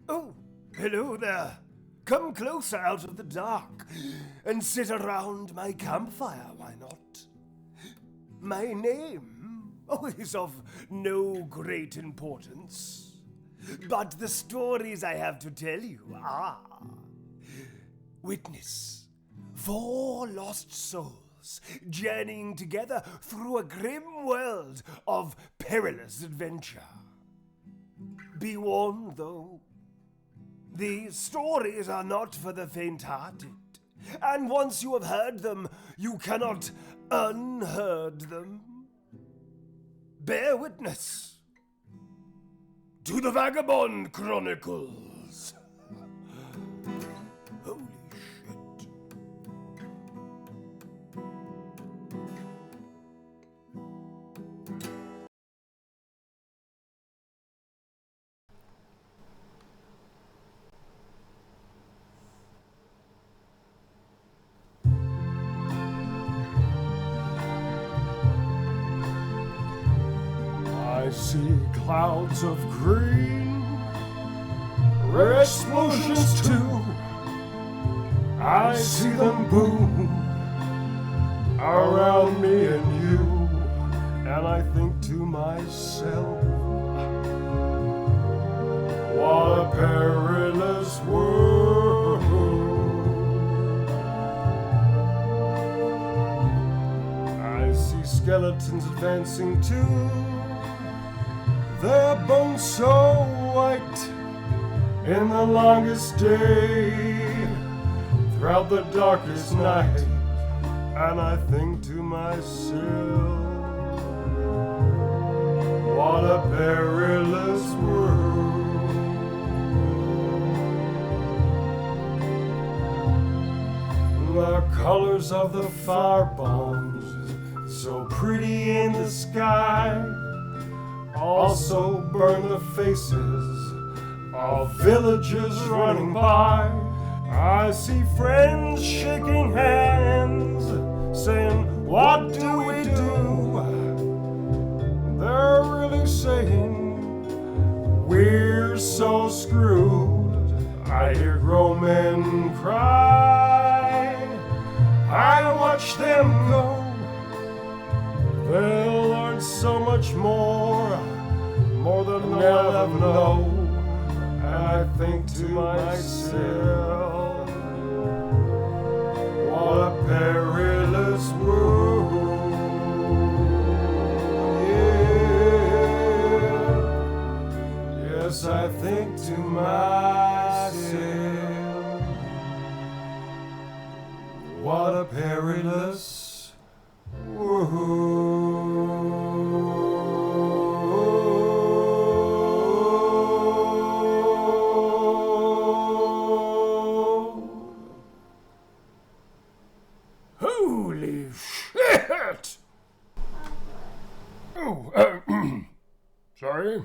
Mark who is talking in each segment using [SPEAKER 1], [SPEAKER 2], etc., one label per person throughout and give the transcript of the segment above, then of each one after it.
[SPEAKER 1] Oh, hello there. Come closer out of the dark and sit around my campfire, why not? My name is of no great importance, but the stories I have to tell you are. Witness 4 lost souls journeying together through a grim world of perilous adventure. Be warned, though, these stories are not for the faint-hearted, and once you have heard them, you cannot unheard them. Bear witness to the Vagabond Chronicles. Holy shit. I see clouds of green, rare explosions too. I see them boom around me and you, and I think to myself, what a perilous world. I see skeletons advancing too, their bones so white in the longest day, throughout the darkest night, and I think to myself, what a perilous world. The colors of the fire bombs, so pretty in the sky, also burn the faces of villagers running by. I see friends shaking hands, saying, what do we do? They're really saying, we're so screwed. I hear grown men cry. I watch them go. They'll learn so much more than they'll ever know. And I think to myself, what a perilous world. Yeah. Yes, I think to myself, what a perilous world. Holy shit! Oh, sorry.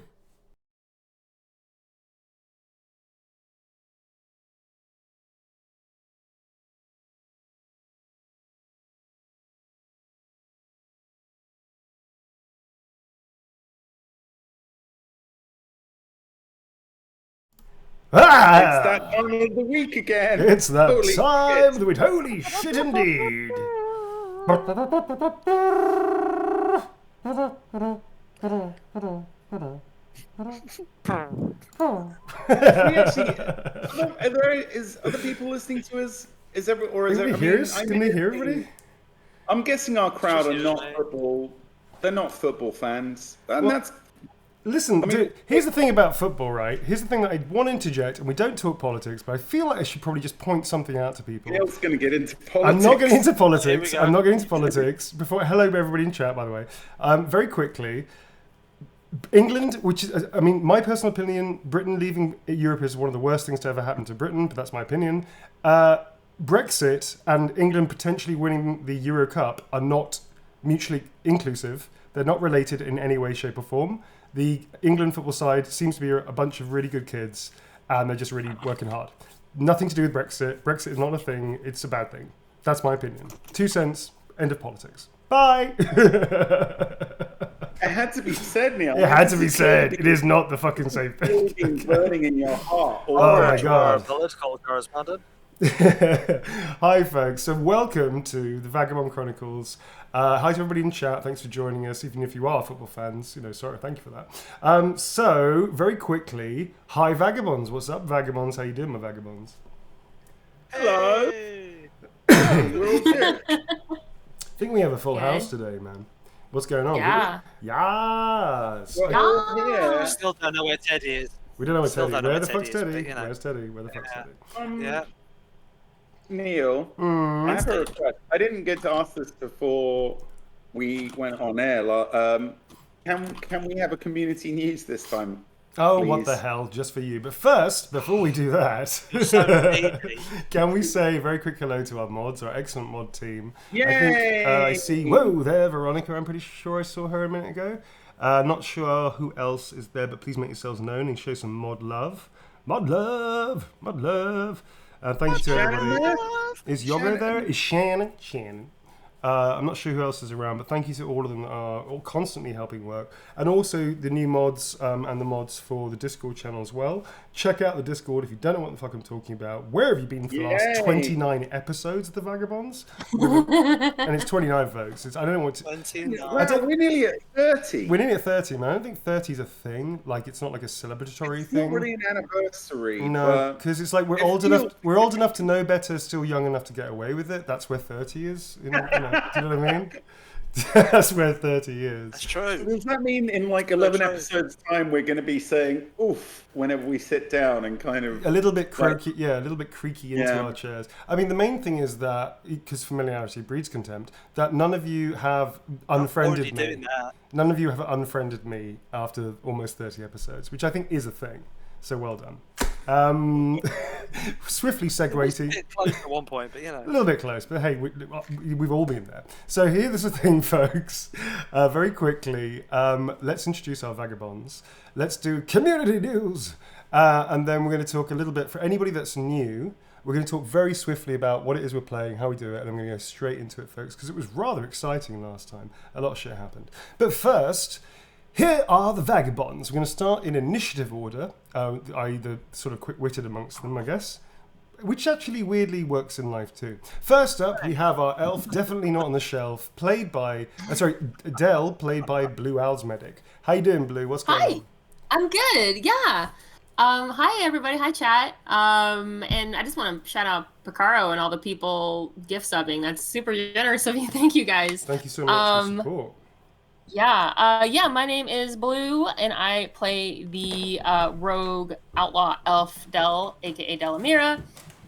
[SPEAKER 2] It's that time of the week again.
[SPEAKER 1] It's that
[SPEAKER 2] Holy
[SPEAKER 1] time
[SPEAKER 2] shit.
[SPEAKER 1] of the week. Holy shit indeed.
[SPEAKER 2] We actually, is other people listening to us? Is every or is
[SPEAKER 1] Can
[SPEAKER 2] there?
[SPEAKER 1] they hear us? Can they hear everybody?
[SPEAKER 2] I'm guessing our crowd are
[SPEAKER 3] Just
[SPEAKER 2] not
[SPEAKER 3] you, mate.
[SPEAKER 2] football. They're not football fans, and that's
[SPEAKER 1] Listen, dude, here's the thing about football, right? Here's the thing that I want to interject, and we don't talk politics, but I feel like I should probably just point something out to people.
[SPEAKER 2] Neil's going to get into politics.
[SPEAKER 1] I'm not getting into politics.
[SPEAKER 3] Here we go.
[SPEAKER 1] I'm not getting into politics. Before, hello everybody in chat, by the way. Very quickly, England, which is, I mean, my personal opinion, Britain leaving Europe is one of the worst things to ever happen to Britain, but that's my opinion. Brexit and England potentially winning the Euro Cup are not mutually inclusive. They're not related in any way, shape, or form. The England football side seems to be a bunch of really good kids, and they're just really working hard. Nothing to do with Brexit. Brexit is not a thing. It's a bad thing. That's my opinion. 2 cents. End of politics. Bye.
[SPEAKER 2] It had to be said, Neil.
[SPEAKER 1] It had to be said. It is not the fucking same thing.
[SPEAKER 2] It's burning in your heart.
[SPEAKER 1] Oh my god.
[SPEAKER 3] Political correspondent.
[SPEAKER 1] Hi folks, so welcome to the Vagabond Chronicles. Hi to everybody in chat, thanks for joining us, even if you are football fans, sorry, thank you for that. So, very quickly, hi Vagabonds, what's up Vagabonds, how you doing my Vagabonds?
[SPEAKER 2] Hello.
[SPEAKER 3] Hey.
[SPEAKER 2] We're all good.
[SPEAKER 1] I think we have a full house today, man. What's going on?
[SPEAKER 4] Yeah.
[SPEAKER 1] Yes!
[SPEAKER 2] We're all here.
[SPEAKER 3] I still don't know where Teddy is.
[SPEAKER 1] We don't know where
[SPEAKER 3] Still
[SPEAKER 1] Teddy,
[SPEAKER 3] don't know
[SPEAKER 1] where
[SPEAKER 3] where
[SPEAKER 1] the fuck's
[SPEAKER 3] Teddy is,
[SPEAKER 1] Teddy?
[SPEAKER 3] but, you know.
[SPEAKER 1] Where's Teddy? Where the fuck's
[SPEAKER 3] Yeah.
[SPEAKER 1] Teddy?
[SPEAKER 3] Yeah.
[SPEAKER 2] Neil, I have a request. I didn't get to ask this before we went on air. Can we have a community news this time?
[SPEAKER 1] Oh,
[SPEAKER 2] Please.
[SPEAKER 1] what the hell, just for you. But first, before we do that,
[SPEAKER 3] So baby.
[SPEAKER 1] can we say a very quick hello to our mods, our excellent mod team.
[SPEAKER 2] Yay!
[SPEAKER 1] I think I see, whoa, there, Veronica, I'm pretty sure I saw her a minute ago. Not sure who else is there, but please make yourselves known and show some mod love. Mod love! Mod love! Thank you to everybody. Is Yogo there? Is Shannon? Shannon. I'm not sure who else is around, but thank you to all of them that are all constantly helping work. And also the new mods and the mods for the Discord channel as well. Check out the Discord if you don't know what the fuck I'm talking about. Where have you been for the last 29 episodes of the Vagabonds? And it's 29, folks. I don't know what to...
[SPEAKER 3] 29.
[SPEAKER 2] Wow, we're nearly at 30.
[SPEAKER 1] We're nearly at 30, man. I don't think 30 is a thing. Like, it's not like a celebratory
[SPEAKER 2] It's
[SPEAKER 1] thing.
[SPEAKER 2] not really an anniversary.
[SPEAKER 1] No, because it's like we're old enough. We're old enough to know better, still young enough to get away with it. That's where 30 is. Do you know what I mean? That's where 30 is.
[SPEAKER 3] That's true.
[SPEAKER 2] Does that mean in like 11
[SPEAKER 3] true.
[SPEAKER 2] episodes' time we're going to be saying "oof" whenever we sit down and kind of
[SPEAKER 1] A little bit croaky, a little bit creaky into
[SPEAKER 2] Yeah.
[SPEAKER 1] our chairs. I mean, the main thing is that because familiarity breeds contempt. That none of you have
[SPEAKER 3] Already
[SPEAKER 1] unfriended
[SPEAKER 3] doing
[SPEAKER 1] me.
[SPEAKER 3] that.
[SPEAKER 1] None of you have unfriended me after almost 30 episodes, which I think is a thing. So well done. Swiftly segueing.
[SPEAKER 3] Bit close at one point, but
[SPEAKER 1] A little bit close, but hey, we've all been there. So here's the thing, folks. Very quickly, let's introduce our Vagabonds. Let's do community news. And then we're going to talk a little bit, for anybody that's new, we're going to talk very swiftly about what it is we're playing, how we do it, and I'm going to go straight into it, folks, because it was rather exciting last time. A lot of shit happened. But first, here are the Vagabonds. We're going to start in initiative order, i.e. the sort of quick-witted amongst them, I guess, which actually weirdly works in life too. First up, we have our elf, definitely not on the shelf, played by, Dell, played by Blue Owl's Medic. How you doing, Blue? What's going on?
[SPEAKER 4] Hi, I'm good. Yeah. Hi everybody. Hi chat. And I just want to shout out Picaro and all the people gift subbing. That's super generous of you. Thank you guys.
[SPEAKER 1] Thank you so much for support.
[SPEAKER 4] Yeah. My name is Blue, and I play the rogue outlaw elf Del, aka Delamira.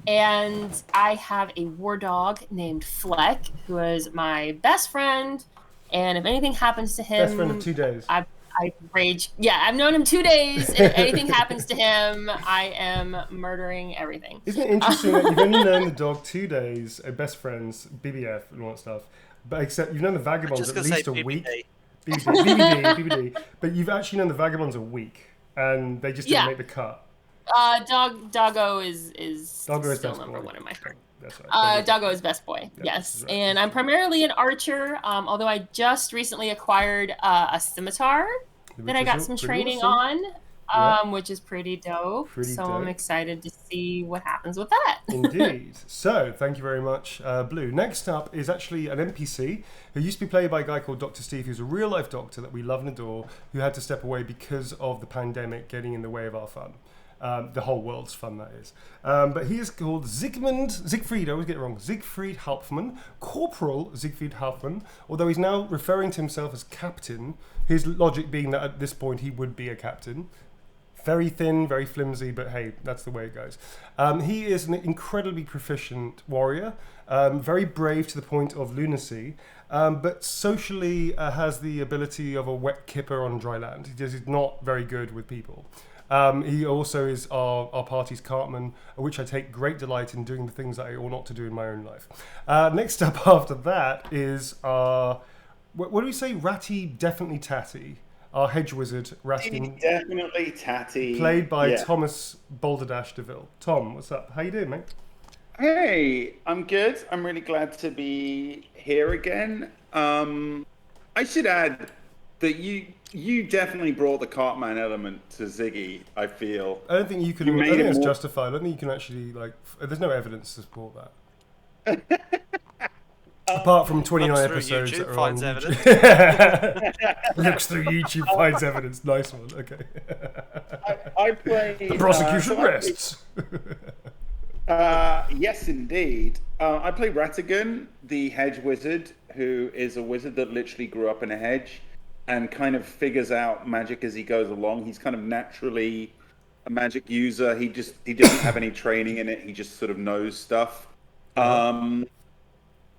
[SPEAKER 4] And I have a war dog named Fleck, who is my best friend. And if anything happens to him,
[SPEAKER 1] Best friend of 2 days.
[SPEAKER 4] I rage. Yeah, I've known him 2 days, and if anything happens to him, I am murdering everything.
[SPEAKER 1] Isn't it interesting that you've only known the dog 2 days, best friends, BBF and all that stuff, but except you've known the Vagabonds at least a week. BBD. But you've actually known the Vagabonds a week, and they just didn't make the cut.
[SPEAKER 4] Doggo is still
[SPEAKER 1] best
[SPEAKER 4] number
[SPEAKER 1] boy.
[SPEAKER 4] one in my heart.
[SPEAKER 1] That's right.
[SPEAKER 4] Doggo is best boy.
[SPEAKER 1] Yeah,
[SPEAKER 4] yes,
[SPEAKER 1] right.
[SPEAKER 4] and I'm primarily an archer. Although I just recently acquired a scimitar that I got some training
[SPEAKER 1] awesome.
[SPEAKER 4] on, which is pretty dope. So I'm
[SPEAKER 1] dope.
[SPEAKER 4] excited to see what happens with that.
[SPEAKER 1] Indeed. So, thank you very much, Blue. Next up is actually an NPC who used to be played by a guy called Dr. Steve, who's a real-life doctor that we love and adore, who had to step away because of the pandemic getting in the way of our fun. The whole world's fun, that is. But he is called Siegfried, I always get it wrong, Siegfried Hauptmann, Corporal Siegfried Hauptmann, although he's now referring to himself as captain, his logic being that at this point he would be a captain. Very thin, very flimsy, but hey, that's the way it goes. He is an incredibly proficient warrior, very brave to the point of lunacy, but socially has the ability of a wet kipper on dry land. He's not very good with people. He also is our party's cartman, which I take great delight in doing the things that I ought not to do in my own life. Next up after that is what do we say? Ratty Definitely Tatty. Our hedge wizard, Ratty.
[SPEAKER 2] Definitely Tatty.
[SPEAKER 1] Played by Thomas Balderdash DeVille. Tom, what's up? How you doing, mate?
[SPEAKER 2] Hey, I'm good. I'm really glad to be here again. I should add that you definitely brought the Cartman element to Ziggy, I feel.
[SPEAKER 1] I don't think you can. I think it's justified. I don't think you can actually, there's no evidence to support that. Apart from 29 episodes
[SPEAKER 3] YouTube,
[SPEAKER 1] that are
[SPEAKER 3] finds
[SPEAKER 1] on
[SPEAKER 3] evidence.
[SPEAKER 1] Looks through YouTube, finds evidence. Nice one. Okay.
[SPEAKER 2] I play...
[SPEAKER 1] The prosecution rests.
[SPEAKER 2] Yes, indeed. I play Ratigan, the hedge wizard, who is a wizard that literally grew up in a hedge and kind of figures out magic as he goes along. He's kind of naturally a magic user. He doesn't have any training in it. He just sort of knows stuff.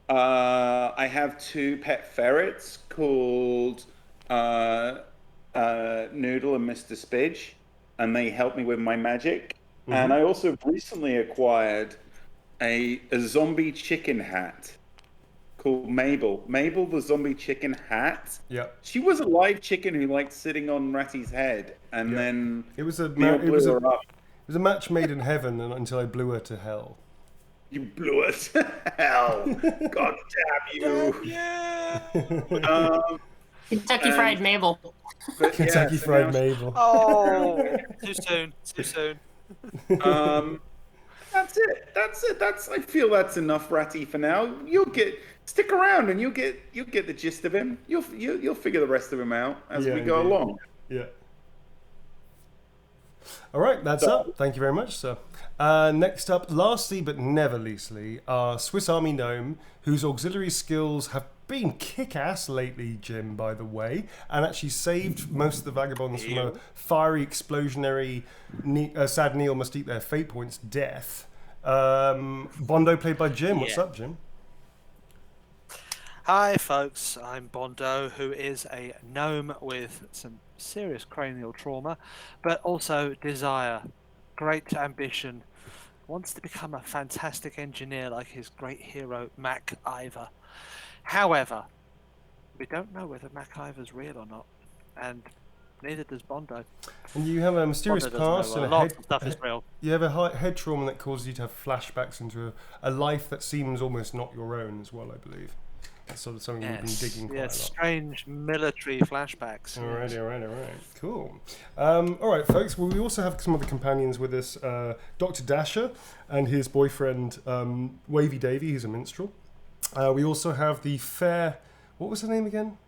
[SPEAKER 2] I have 2 pet ferrets called Noodle and Mr. Spidge, and they help me with my magic. Mm-hmm. And I also recently acquired a zombie chicken hat called Mabel. Mabel, the zombie chicken hat.
[SPEAKER 1] Yeah.
[SPEAKER 2] She was a live chicken who liked sitting on Ratty's head, and then
[SPEAKER 1] it was a match made in heaven until I blew her to hell.
[SPEAKER 2] You blew us to hell. God damn you.
[SPEAKER 3] Yeah.
[SPEAKER 4] Kentucky Fried Mabel.
[SPEAKER 1] Kentucky Fried Mabel.
[SPEAKER 3] Oh, too soon.
[SPEAKER 2] That's it. I feel that's enough Ratty for now. Stick around and you'll get the gist of him. You'll figure the rest of him out as we go along.
[SPEAKER 1] Yeah. All right, that's up. Thank you very much, sir. Next up, lastly but never leastly, our Swiss Army Gnome, whose auxiliary skills have been kick-ass lately, Jim, by the way, and actually saved most of the Vagabonds from a fiery, explosionary, sad Neil must eat their fate points death. Bondo, played by Jim. What's up, Jim?
[SPEAKER 3] Hi, folks. I'm Bondo, who is a gnome with some serious cranial trauma, but also desire, great ambition, wants to become a fantastic engineer like his great hero, Mac Ivor. However, we don't know whether Mac Ivor's real or not, and Neither does Bondo.
[SPEAKER 5] And you have a mysterious
[SPEAKER 3] Bondo doesn't
[SPEAKER 5] past
[SPEAKER 3] know,
[SPEAKER 5] and
[SPEAKER 3] lots of stuff is real.
[SPEAKER 5] you have a head trauma that causes you to have flashbacks into a life that seems almost not your own as well, I believe. That's sort of something we've been digging quite a lot.
[SPEAKER 3] Strange military flashbacks.
[SPEAKER 5] Alright. Cool. Alright, folks. Well, we also have some other companions with us. Dr. Dasher and his boyfriend, Wavy Davy, who's a minstrel. We also have the fair... What was her name again?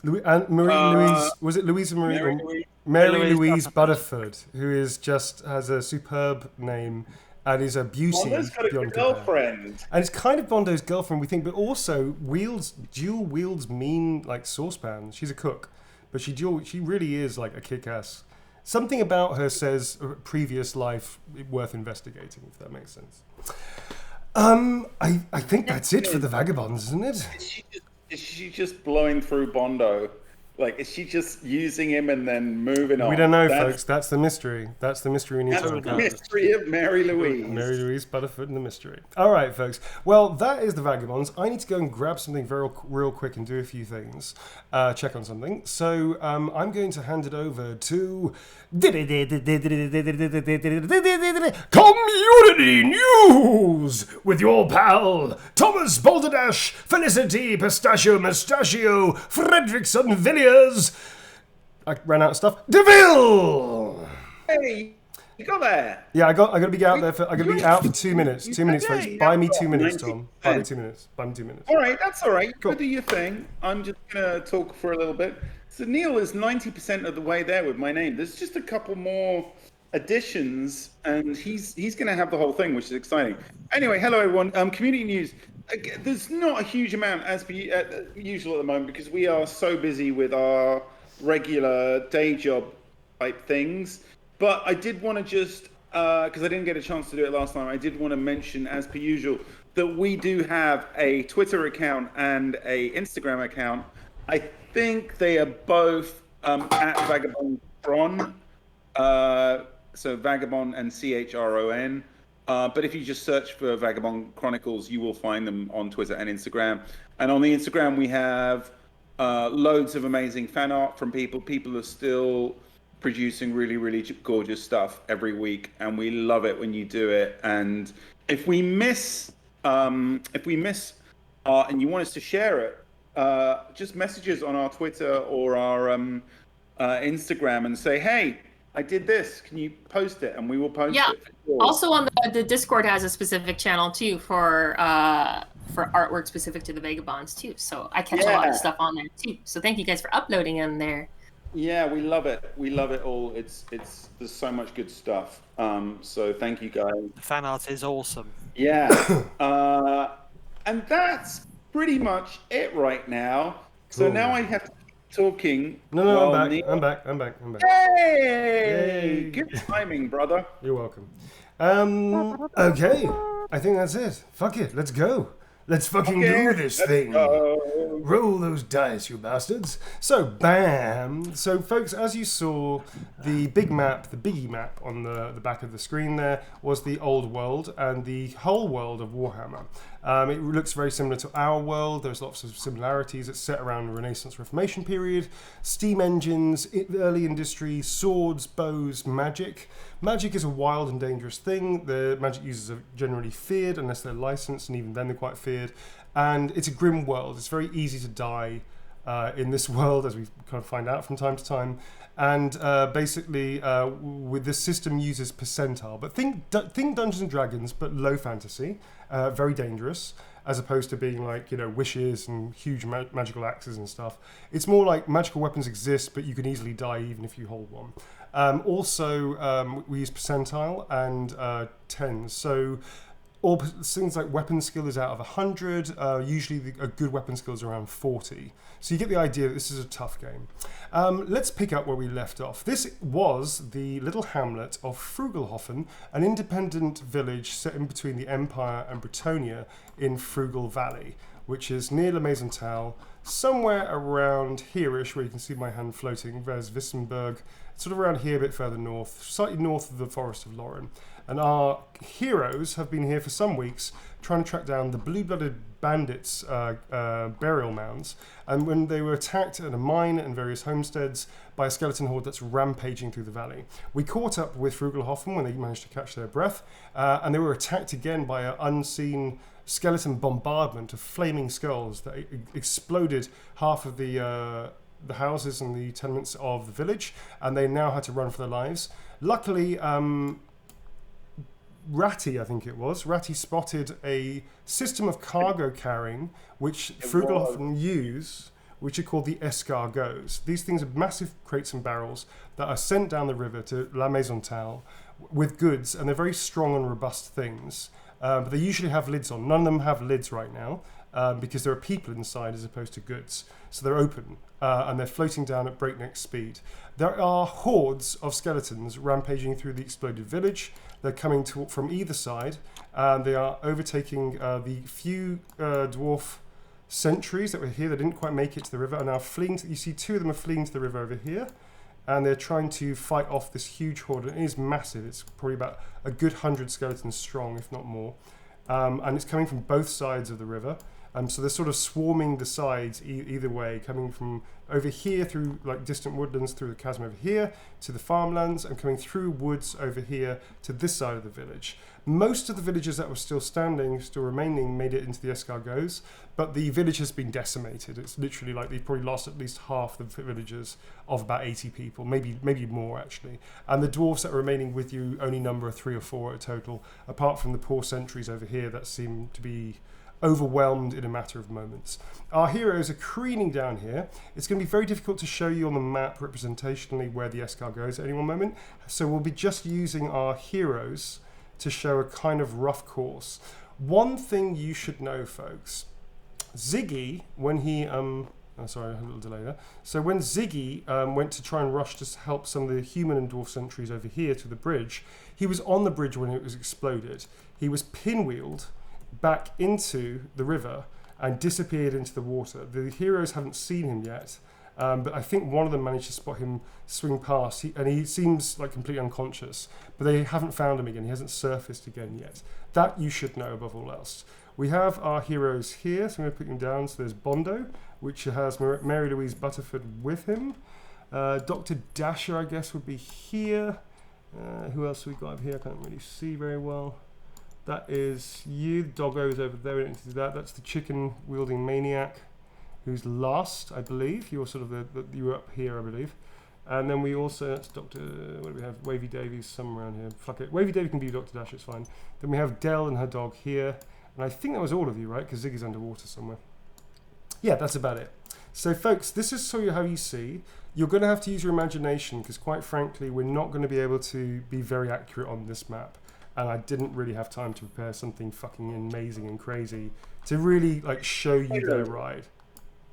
[SPEAKER 5] Louise... Was it Louisa Marie? Mary Louise Butterford, who is just has a superb name and is a beauty
[SPEAKER 2] Bondo's got a
[SPEAKER 5] beyond
[SPEAKER 2] girlfriend.
[SPEAKER 5] And it's kind of Bondo's girlfriend, we think, but also dual wields mean like saucepans. She's a cook, but she really is like a kick-ass. Something about her says previous life worth investigating, if that makes sense. I think that's it for the Vagabonds, isn't it?
[SPEAKER 2] Is she just blowing through Bondo? Like, is she just using him and then moving on?
[SPEAKER 5] We don't know, folks. That's the mystery. That's the mystery we need to
[SPEAKER 2] That's
[SPEAKER 5] uncover.
[SPEAKER 2] the mystery of Mary Louise.
[SPEAKER 5] Mary Louise Butterfoot and the mystery. All right, folks. Well, that is the Vagabonds. I need to go and grab something real quick and do a few things. Check on something. So I'm going to hand it over to... Community News with your pal Thomas Balderdash, Felicity Pistachio Mustachio, Fredrickson Villiers. I ran out of stuff. DeVille.
[SPEAKER 2] Hey, you got there.
[SPEAKER 5] Yeah, I got to be out there. I got to be out for 2 minutes. 2 minutes, folks. Buy me 2 minutes, Tom. Buy me 2 minutes. Buy me 2 minutes.
[SPEAKER 2] All right, that's all right.
[SPEAKER 5] Cool.
[SPEAKER 2] Go do your thing. I'm just gonna talk for a little bit. So Neil is 90% of the way there with my name. There's just a couple more additions, and he's gonna have the whole thing, which is exciting. Anyway, hello everyone. Community news. There's not a huge amount as per usual at the moment because we are so busy with our regular day job type things. But I did want to just, because I didn't get a chance to do it last time, I did want to mention, as per usual, that we do have a Twitter account and a Instagram account. I think they are both at Vagabond Chron, so Vagabond and CHRON. But if you just search for Vagabond Chronicles, you will find them on Twitter and Instagram. And on the Instagram, we have loads of amazing fan art from people. People are still producing really, really gorgeous stuff every week, and we love it when you do it. And if we miss art and you want us to share it, just message us on our Twitter or our Instagram and say, hey, I did this. Can you post it? And we will post it. Sure.
[SPEAKER 4] Also on the Discord has a specific channel too for artwork specific to the Vagabonds too. So I catch a lot of stuff on there too. So thank you guys for uploading them there.
[SPEAKER 2] Yeah, we love it. We love it all. It's there's so much good stuff. So thank you guys.
[SPEAKER 3] The fan art is awesome.
[SPEAKER 2] Yeah. And that's pretty much it right now. So
[SPEAKER 5] Cool.
[SPEAKER 2] now I have to keep talking.
[SPEAKER 5] No,
[SPEAKER 2] while
[SPEAKER 5] I'm back. I'm back.
[SPEAKER 2] Hey!
[SPEAKER 5] Yay!
[SPEAKER 2] Good timing, brother.
[SPEAKER 5] You're welcome. Okay. I think that's it. Fuck it. Let's go. Let's fucking do this thing. Roll those dice, you bastards. So, bam. So, folks, as you saw, the big map, the biggie map on the back of the screen there was the old world and the whole world of Warhammer. It looks very similar to our world. There's lots of similarities. It's set around the Renaissance Reformation period. Steam engines, early industry, swords, bows, magic. Magic is a wild and dangerous thing. The magic users are generally feared unless they're licensed, and even then they're quite feared. And it's a grim world. It's very easy to die in this world, as we kind of find out from time to time. And basically, with the system uses percentile. But think Dungeons and Dragons, but low fantasy. Very dangerous, as opposed to being like, wishes and huge magical axes and stuff. It's more like magical weapons exist, but you can easily die even if you hold one. Also, we use percentile and tens. So all things like weapon skill is out of 100. Usually a good weapon skill is around 40. So you get the idea that this is a tough game. Let's pick up where we left off. This was the little hamlet of Frugalhofen, an independent village set in between the Empire and Bretonia in Frugal Valley, which is near La Maisontal, somewhere around here-ish, where you can see my hand floating. There's Wissenberg. sort of around here, a bit further north, slightly north of the Forest of Lauren. And our heroes have been here for some weeks trying to track down the blue-blooded bandits' burial mounds. And when they were attacked at a mine and various homesteads by a skeleton horde that's rampaging through the valley. We caught up with Frugelhofen when they managed to catch their breath, and they were attacked again by an unseen skeleton bombardment of flaming skulls that exploded half of the houses and the tenements of the village, and they now had to run for their lives. Luckily, Ratty, I think it was, Ratty spotted a system of cargo carrying which Frugelhofen use, which are called the escargots. These things are massive crates and barrels that are sent down the river to La Maisontal with goods, and they're very strong and robust things. But they usually have lids on. None of them have lids right now because there are people inside as opposed to goods. So they're open and they're floating down at breakneck speed. There are hordes of skeletons rampaging through the exploded village. They're coming from either side. They are overtaking the few dwarf sentries that were here. They didn't quite make it to the river and are fleeing. You see two of them are fleeing to the river over here. And they're trying to fight off this huge horde. It is massive. It's probably about a good 100 skeletons strong, if not more. And it's coming from both sides of the river. So they're sort of swarming the sides either way, coming from over here through like distant woodlands, through the chasm over here to the farmlands, and coming through woods over here to this side of the village. Most of the villages that were still standing, still remaining, made it into the escargots, but the village has been decimated. It's literally like they've probably lost at least half the villagers of about 80 people, maybe more actually. And the dwarves that are remaining with you only number 3 or 4 at total, apart from the poor sentries over here that seem to be overwhelmed in a matter of moments. Our heroes are careening down here. It's going to be very difficult to show you on the map representationally where the escargots at any one moment, so we'll be just using our heroes to show a kind of rough course. One thing you should know, folks, Ziggy, when he sorry, I had a little delay there. So when Ziggy went to try and rush to help some of the human and dwarf sentries over here to the bridge, he was on the bridge when it was exploded. He was pinwheeled back into the river and disappeared into the water. The heroes haven't seen him yet, but I think one of them managed to spot him swing past, and he seems like completely unconscious, but they haven't found him again. He hasn't surfaced again yet. That you should know above all else. We have our heroes here, so I'm going to put them down. So there's Bondo, which has Mary Louise Butterford with him. Dr. Dasher, I guess, would be here. Who else have we got up here? I can't really see very well. That is you. The doggo's over there. We don't need to do that. That's the chicken-wielding maniac who's last, I believe. You're sort of you were up here, I believe. And then we also, that's Dr. What do we have? Wavy Davies somewhere around here. Fuck it. Wavy Davy can be Dr. Dash, it's fine. Then we have Dell and her dog here. And I think that was all of you, right? Because Ziggy's underwater somewhere. Yeah, that's about it. So, folks, this is how you see. You're going to have to use your imagination because, quite frankly, we're not going to be able to be very accurate on this map. And I didn't really have time to prepare something fucking amazing and crazy to really, like, show you their ride.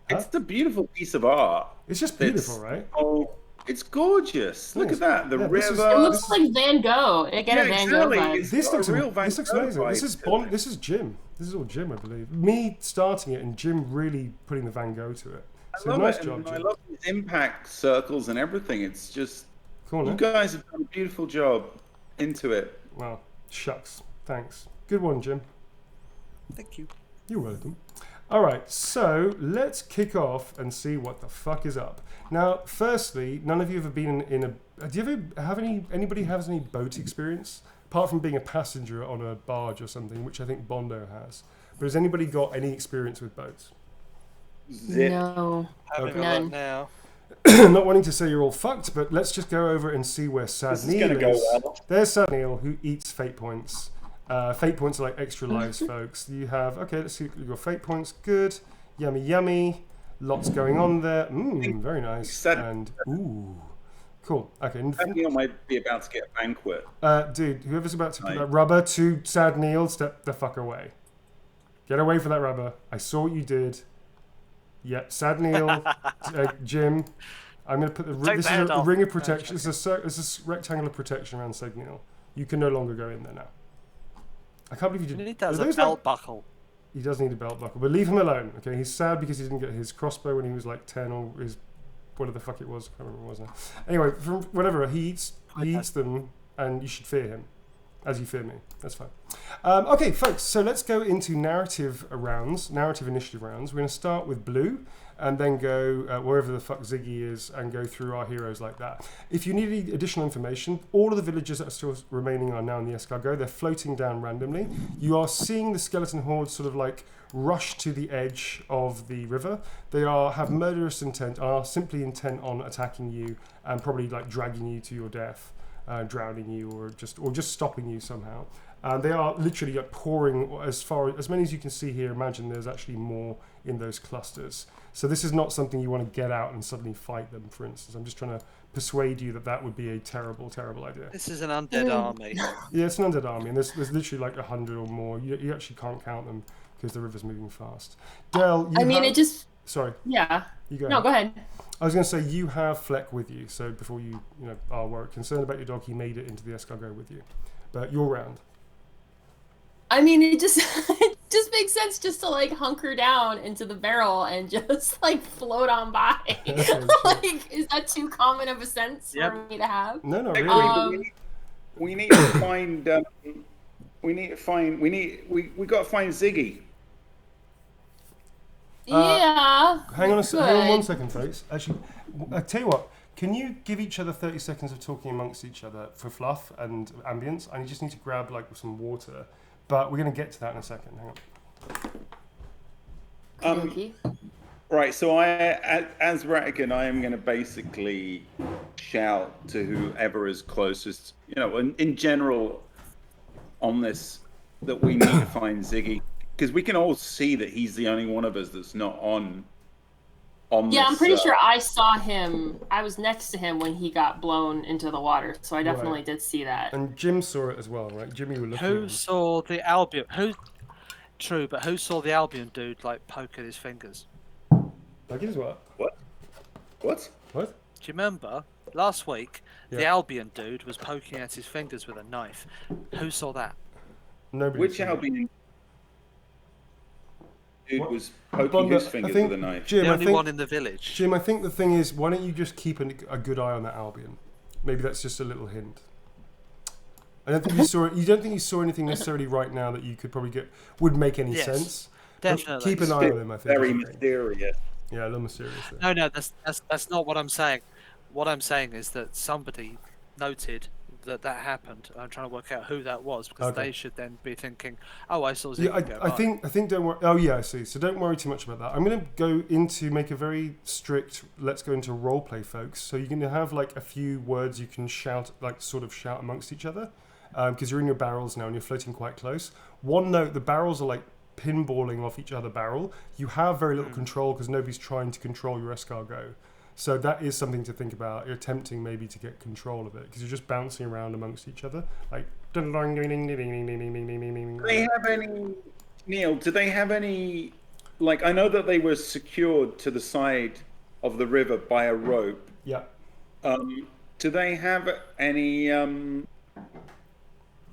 [SPEAKER 2] It's a beautiful piece of art.
[SPEAKER 5] It's just beautiful, right?
[SPEAKER 2] Oh, it's gorgeous. Look at that. The river.
[SPEAKER 4] It looks like Van Gogh. It get a Van Gogh vibe.
[SPEAKER 5] This looks amazing. This is Jim. This is all Jim, I believe. Me starting it and Jim really putting the Van Gogh to it. So nice job, Jim.
[SPEAKER 2] I love these impact circles and everything. It's just
[SPEAKER 5] cool,
[SPEAKER 2] you guys have done a beautiful job into it.
[SPEAKER 5] Wow. Shucks. Thanks. Good one, Jim.
[SPEAKER 3] Thank you.
[SPEAKER 5] You're welcome. All right, so let's kick off and see what the fuck is up. Now, firstly, none of you have ever been in a... Do you ever have anybody has any boat experience? Apart from being a passenger on a barge or something, which I think Bondo has. But has anybody got any experience with boats?
[SPEAKER 2] Zip.
[SPEAKER 4] No.
[SPEAKER 3] Having a look now.
[SPEAKER 5] Not wanting to say you're all fucked, but let's just go over and see where Sad Neil is.
[SPEAKER 2] Go well.
[SPEAKER 5] There's Sad Neil, who eats fate points. Fate points are like extra lives, folks. You have, okay, let's see, you've got fate points, good. Yummy, yummy. Lots going on there. Very nice. And, ooh. Cool. Okay.
[SPEAKER 2] Sad Neil might be about to get a banquet.
[SPEAKER 5] Dude, whoever's about to put that rubber to Sad Neil, step the fuck away. Get away from that rubber. I saw what you did. Yeah, Sad Neil, Jim. I'm going to put this is a ring of protection. This is a rectangular protection around Sad Neil. You can no longer go in there now. I can't believe you didn't.
[SPEAKER 3] He does a belt buckle.
[SPEAKER 5] He does need a belt buckle, but leave him alone. Okay, he's sad because he didn't get his crossbow when he was like 10 or his whatever the fuck it was. I can't remember what it was now. Anyway, from whatever he eats them, and you should fear him, as you fear me. That's fine. Okay, folks. So let's go into narrative initiative rounds. We're going to start with Blue, and then go wherever the fuck Ziggy is, and go through our heroes like that. If you need any additional information, all of the villagers that are still remaining are now in the escargot. They're floating down randomly. You are seeing the skeleton horde sort of like rush to the edge of the river. They have murderous intent, are simply intent on attacking you and probably like dragging you to your death, drowning you, or just stopping you somehow. They are literally like pouring as many as you can see here. Imagine there's actually more in those clusters. So this is not something you want to get out and suddenly fight them, for instance. I'm just trying to persuade you that would be a terrible, terrible idea.
[SPEAKER 3] This is an undead army.
[SPEAKER 5] Yeah, it's an undead army, and there's literally like 100 or more. You actually can't count them because the river's moving fast. Del, Sorry.
[SPEAKER 4] Yeah.
[SPEAKER 5] You go.
[SPEAKER 4] No, go ahead.
[SPEAKER 5] I was going to say you have Fleck with you, so before you are concerned about your dog, he made it into the escargot with you. But your round.
[SPEAKER 4] I mean, it just makes sense just to like hunker down into the barrel and just like float on by. Like, is that too common of a sense for me to have?
[SPEAKER 5] No, not really.
[SPEAKER 2] We need to find. We got to find Ziggy.
[SPEAKER 4] Yeah.
[SPEAKER 5] Hang on 1 second, folks. Actually, I tell you what. Can you give each other 30 seconds of talking amongst each other for fluff and ambience? I just need to grab like some water. But we're going to get to that in a second. Hang on.
[SPEAKER 2] Right, so as Ratigan, I am going to basically shout to whoever is closest, in general on this, that we need to find Ziggy. Because we can all see that he's the only one of us that's not on
[SPEAKER 4] yeah, I'm pretty sure I saw him. I was next to him when he got blown into the water, so I definitely did see that.
[SPEAKER 5] And Jim saw it as well, right? Jimmy were looking.
[SPEAKER 3] Who saw the Albion? True, but who saw the Albion dude like poking his fingers?
[SPEAKER 5] Like his what?
[SPEAKER 2] What?
[SPEAKER 3] Do you remember last week the Albion dude was poking at his fingers with a knife? Who saw that?
[SPEAKER 5] Nobody.
[SPEAKER 2] Which Albion dude was poking his fingers with a knife?
[SPEAKER 5] Jim,
[SPEAKER 3] the only one in the village.
[SPEAKER 5] Jim, I think the thing is, why don't you just keep a good eye on that Albion? Maybe that's just a little hint. I don't think you saw it. You don't think you saw anything necessarily right now that you could probably would make any sense.
[SPEAKER 3] Definitely.
[SPEAKER 5] Keep an eye on him. I think.
[SPEAKER 2] Very mysterious.
[SPEAKER 5] Yeah, a little mysterious.
[SPEAKER 3] No, that's not what I'm saying. What I'm saying is that somebody noted that happened. I'm trying to work out who that was because they should then be thinking, "Oh, I saw Ziggy go by."
[SPEAKER 5] I think don't worry. Oh yeah, I see. So don't worry too much about that. I'm going to make a very strict. Let's go into roleplay, folks. So you're going to have like a few words you can shout, like sort of shout amongst each other, because you're in your barrels now and you're floating quite close. One note: the barrels are like pinballing off each other barrel. You have very little control because nobody's trying to control your escargot. So that is something to think about. You're attempting maybe to get control of it because you're just bouncing around amongst each other, like. Do
[SPEAKER 2] they have any, Neil? Do they have any? Like, I know that they were secured to the side of the river by a rope.
[SPEAKER 5] Yeah.
[SPEAKER 2] Do they have any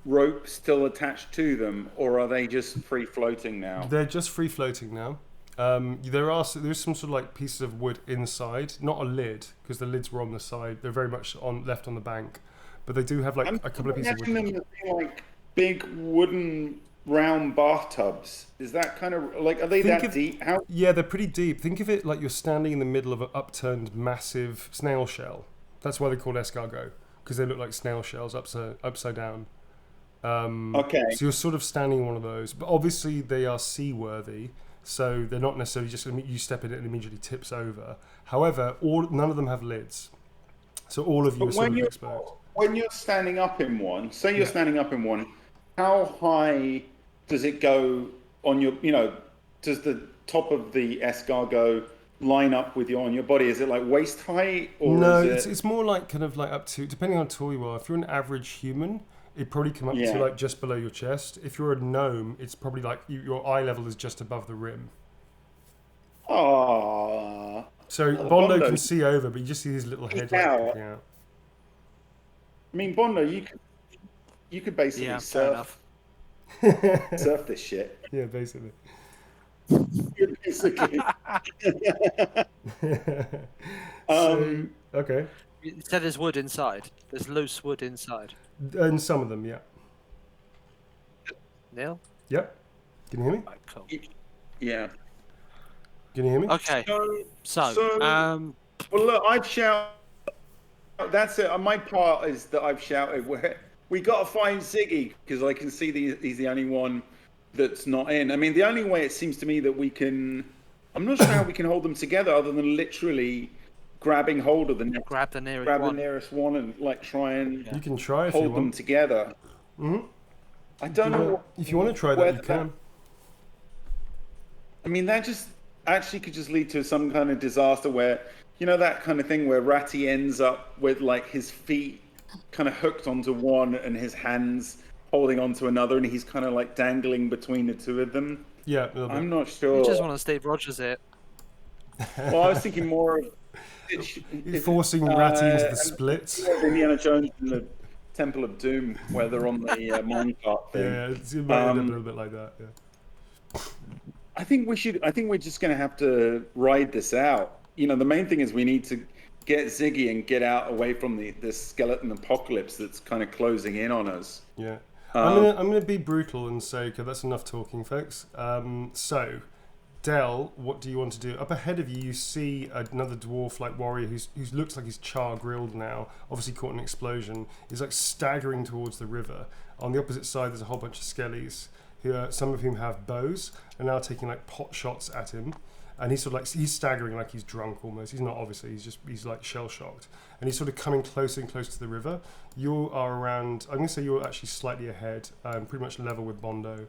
[SPEAKER 2] rope still attached to them, or are they just free floating now?
[SPEAKER 5] They're just free floating now. There's some sort of like pieces of wood inside, not a lid because the lids were on the side. They're very much left on the bank, but they do have like a couple of pieces of wood.
[SPEAKER 2] Them like big wooden round bathtubs. Is that kind of like, are they deep?
[SPEAKER 5] Yeah, they're pretty deep. Think of it like you're standing in the middle of an upturned massive snail shell. That's why they're called escargot, because they look like snail shells upside down.
[SPEAKER 2] Okay.
[SPEAKER 5] So you're sort of standing in one of those, but obviously they are seaworthy. So they're not necessarily just you step in it and immediately tips over. However, none of them have lids, so all of you are sort of exposed.
[SPEAKER 2] When you're standing up in one, say you're standing up in one, how high does it go on your? Does the top of the escargot line up with on your body? Is it like waist height, or
[SPEAKER 5] no?
[SPEAKER 2] is
[SPEAKER 5] It's more like kind of like up to, depending on how tall you are. If you're an average human, it'd probably come up to like just below your chest. If you're a gnome, it's probably like your eye level is just above the rim.
[SPEAKER 2] Aww.
[SPEAKER 5] So Bondo can see over, but you just see his little head sticking out.
[SPEAKER 2] I mean, Bondo, you could basically surf this shit.
[SPEAKER 5] Yeah, basically. Okay.
[SPEAKER 3] You said there's wood inside. There's loose wood inside.
[SPEAKER 5] And some of them, yeah.
[SPEAKER 3] Neil?
[SPEAKER 5] Yep. Can you hear me?
[SPEAKER 3] Right, cool.
[SPEAKER 2] Yeah.
[SPEAKER 5] Can you hear me?
[SPEAKER 3] Okay. So,
[SPEAKER 2] well, look, I've shouted. That's it. My part is that I've shouted. We got to find Ziggy because I can see he's the only one that's not in. I mean, the only way it seems to me that we can. I'm not sure how we can hold them together other than literally grabbing hold of
[SPEAKER 3] grab the nearest
[SPEAKER 2] one and like try and
[SPEAKER 5] You can try if you
[SPEAKER 2] hold them
[SPEAKER 5] want.
[SPEAKER 2] together.
[SPEAKER 5] Mm-hmm.
[SPEAKER 2] I don't know.
[SPEAKER 5] If you want to try that, you can.
[SPEAKER 2] I mean, that just actually could just lead to some kind of disaster where, you know, that kind of thing where Ratty ends up with like his feet kind of hooked onto one and his hands holding onto another, and he's kind of like dangling between the two of them.
[SPEAKER 5] Yeah, a little bit.
[SPEAKER 2] I'm not sure.
[SPEAKER 3] You just want to Steve Rogers it.
[SPEAKER 2] Well, I was thinking more of
[SPEAKER 5] forcing Ratty into the splits.
[SPEAKER 2] Indiana Jones and the Temple of Doom, where they're on the minecart thing.
[SPEAKER 5] Yeah, it might end up a little bit like that. Yeah.
[SPEAKER 2] I think we're just going to have to ride this out. You know, the main thing is we need to get Ziggy and get out away from the skeleton apocalypse that's kind of closing in on us.
[SPEAKER 5] Yeah. I'm gonna be brutal and say, okay, that's enough talking, folks. So, Del, what do you want to do? Up ahead of you, you see another dwarf-like warrior who looks like he's char-grilled now, obviously caught in an explosion. He's like staggering towards the river. On the opposite side, there's a whole bunch of skellies, some of whom have bows, and now taking like pot shots at him. And he's sort of like, he's staggering like he's drunk almost. He's not, obviously, he's like shell-shocked. And he's sort of coming closer and closer to the river. You are around, I'm going to say you're actually slightly ahead, pretty much level with Bondo.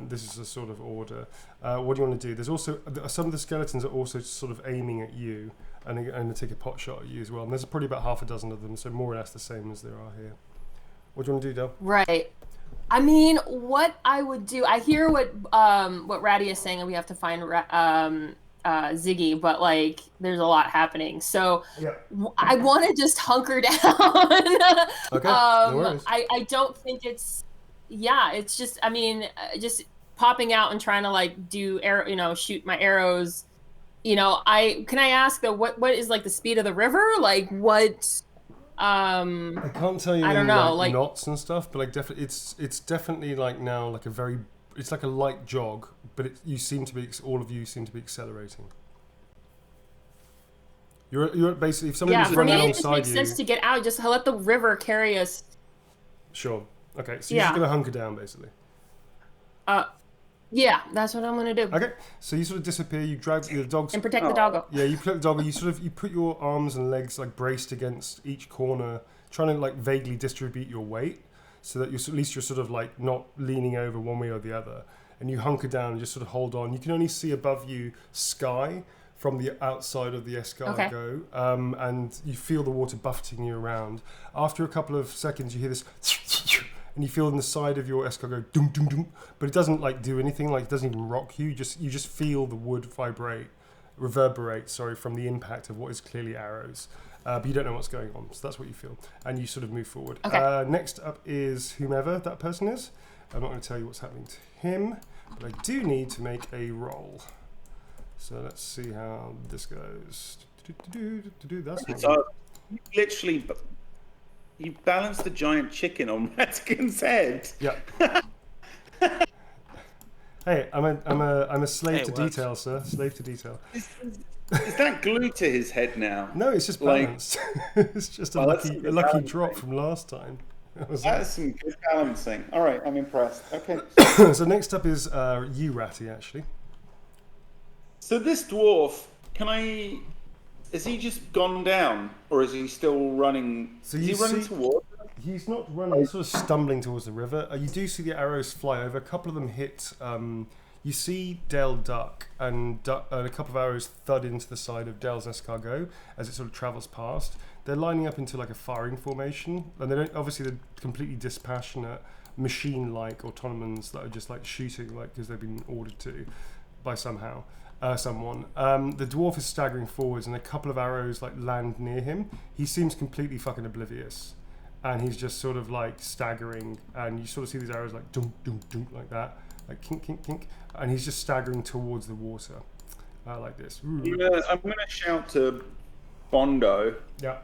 [SPEAKER 5] This is a sort of order. What do you want to do? There's also, some of the skeletons are also sort of aiming at you and they take a pot shot at you as well. And there's probably about half a dozen of them, so more or less the same as there are here. What do you want to do, Del?
[SPEAKER 4] Right. I mean, what I would do, I hear what Ratty is saying, and we have to find Ziggy, but like there's a lot happening, so yeah. I want to just hunker down.
[SPEAKER 5] Okay, no worries.
[SPEAKER 4] I don't think it's just, I mean, just popping out and trying to like do shoot my arrows. Can I ask though, what is like the speed of the river? Like what?
[SPEAKER 5] I can't tell you.
[SPEAKER 4] I don't know, like
[SPEAKER 5] knots and stuff, but like definitely, it's definitely like now like it's like a light jog, but all of you seem to be accelerating. You're basically, if somebody's running alongside you. Yeah, for me it just makes sense
[SPEAKER 4] to get out. Just let the river carry us.
[SPEAKER 5] Sure. Okay, so you're just gonna hunker down basically.
[SPEAKER 4] Yeah, that's what I'm gonna do.
[SPEAKER 5] Okay, so you sort of disappear. You drag the dogs
[SPEAKER 4] and protect the doggo.
[SPEAKER 5] Yeah, you protect the doggo. You put your arms and legs like braced against each corner, trying to like vaguely distribute your weight, so that at least you're sort of like not leaning over one way or the other. And you hunker down and just sort of hold on. You can only see above you sky from the outside of the escargot, and you feel the water buffeting you around. After a couple of seconds, you hear this. And you feel in the side of your escargot, doom, doom, doom, but it doesn't like do anything, like it doesn't even rock you. You just feel the wood reverberate, from the impact of what is clearly arrows. But you don't know what's going on, so that's what you feel. And you sort of move forward. Okay. Next up is whomever that person is. I'm not going to tell you what's happening to him, but I do need to make a roll. So let's see how this goes. That's not
[SPEAKER 2] literally... You balanced the giant chicken on Ratigan's head.
[SPEAKER 5] Yeah. Hey, I'm a slave to detail, sir. Slave to detail.
[SPEAKER 2] Is that glued to his head now?
[SPEAKER 5] No, it's just balanced. It's just a lucky drop from last time.
[SPEAKER 2] That's some good balancing. All right, I'm impressed. Okay.
[SPEAKER 5] So next up is you, Ratty, actually.
[SPEAKER 2] So this dwarf, is he just gone down, or is he still running? So is he running towards it?
[SPEAKER 5] He's not running. He's sort of stumbling towards the river. You do see the arrows fly over. A couple of them hit. You see Del duck, and a couple of arrows thud into the side of Del's escargot as it sort of travels past. They're lining up into like a firing formation, and they're completely dispassionate, machine-like automatons that are just like shooting, like because they've been ordered to by someone. The dwarf is staggering forwards, and a couple of arrows like land near him. He seems completely fucking oblivious, and he's just sort of like staggering, and you sort of see these arrows like dunk, dunk, dunk, like that, like kink, kink, kink, and he's just staggering towards the water, like this.
[SPEAKER 2] I'm gonna shout to Bondo.
[SPEAKER 5] Yeah.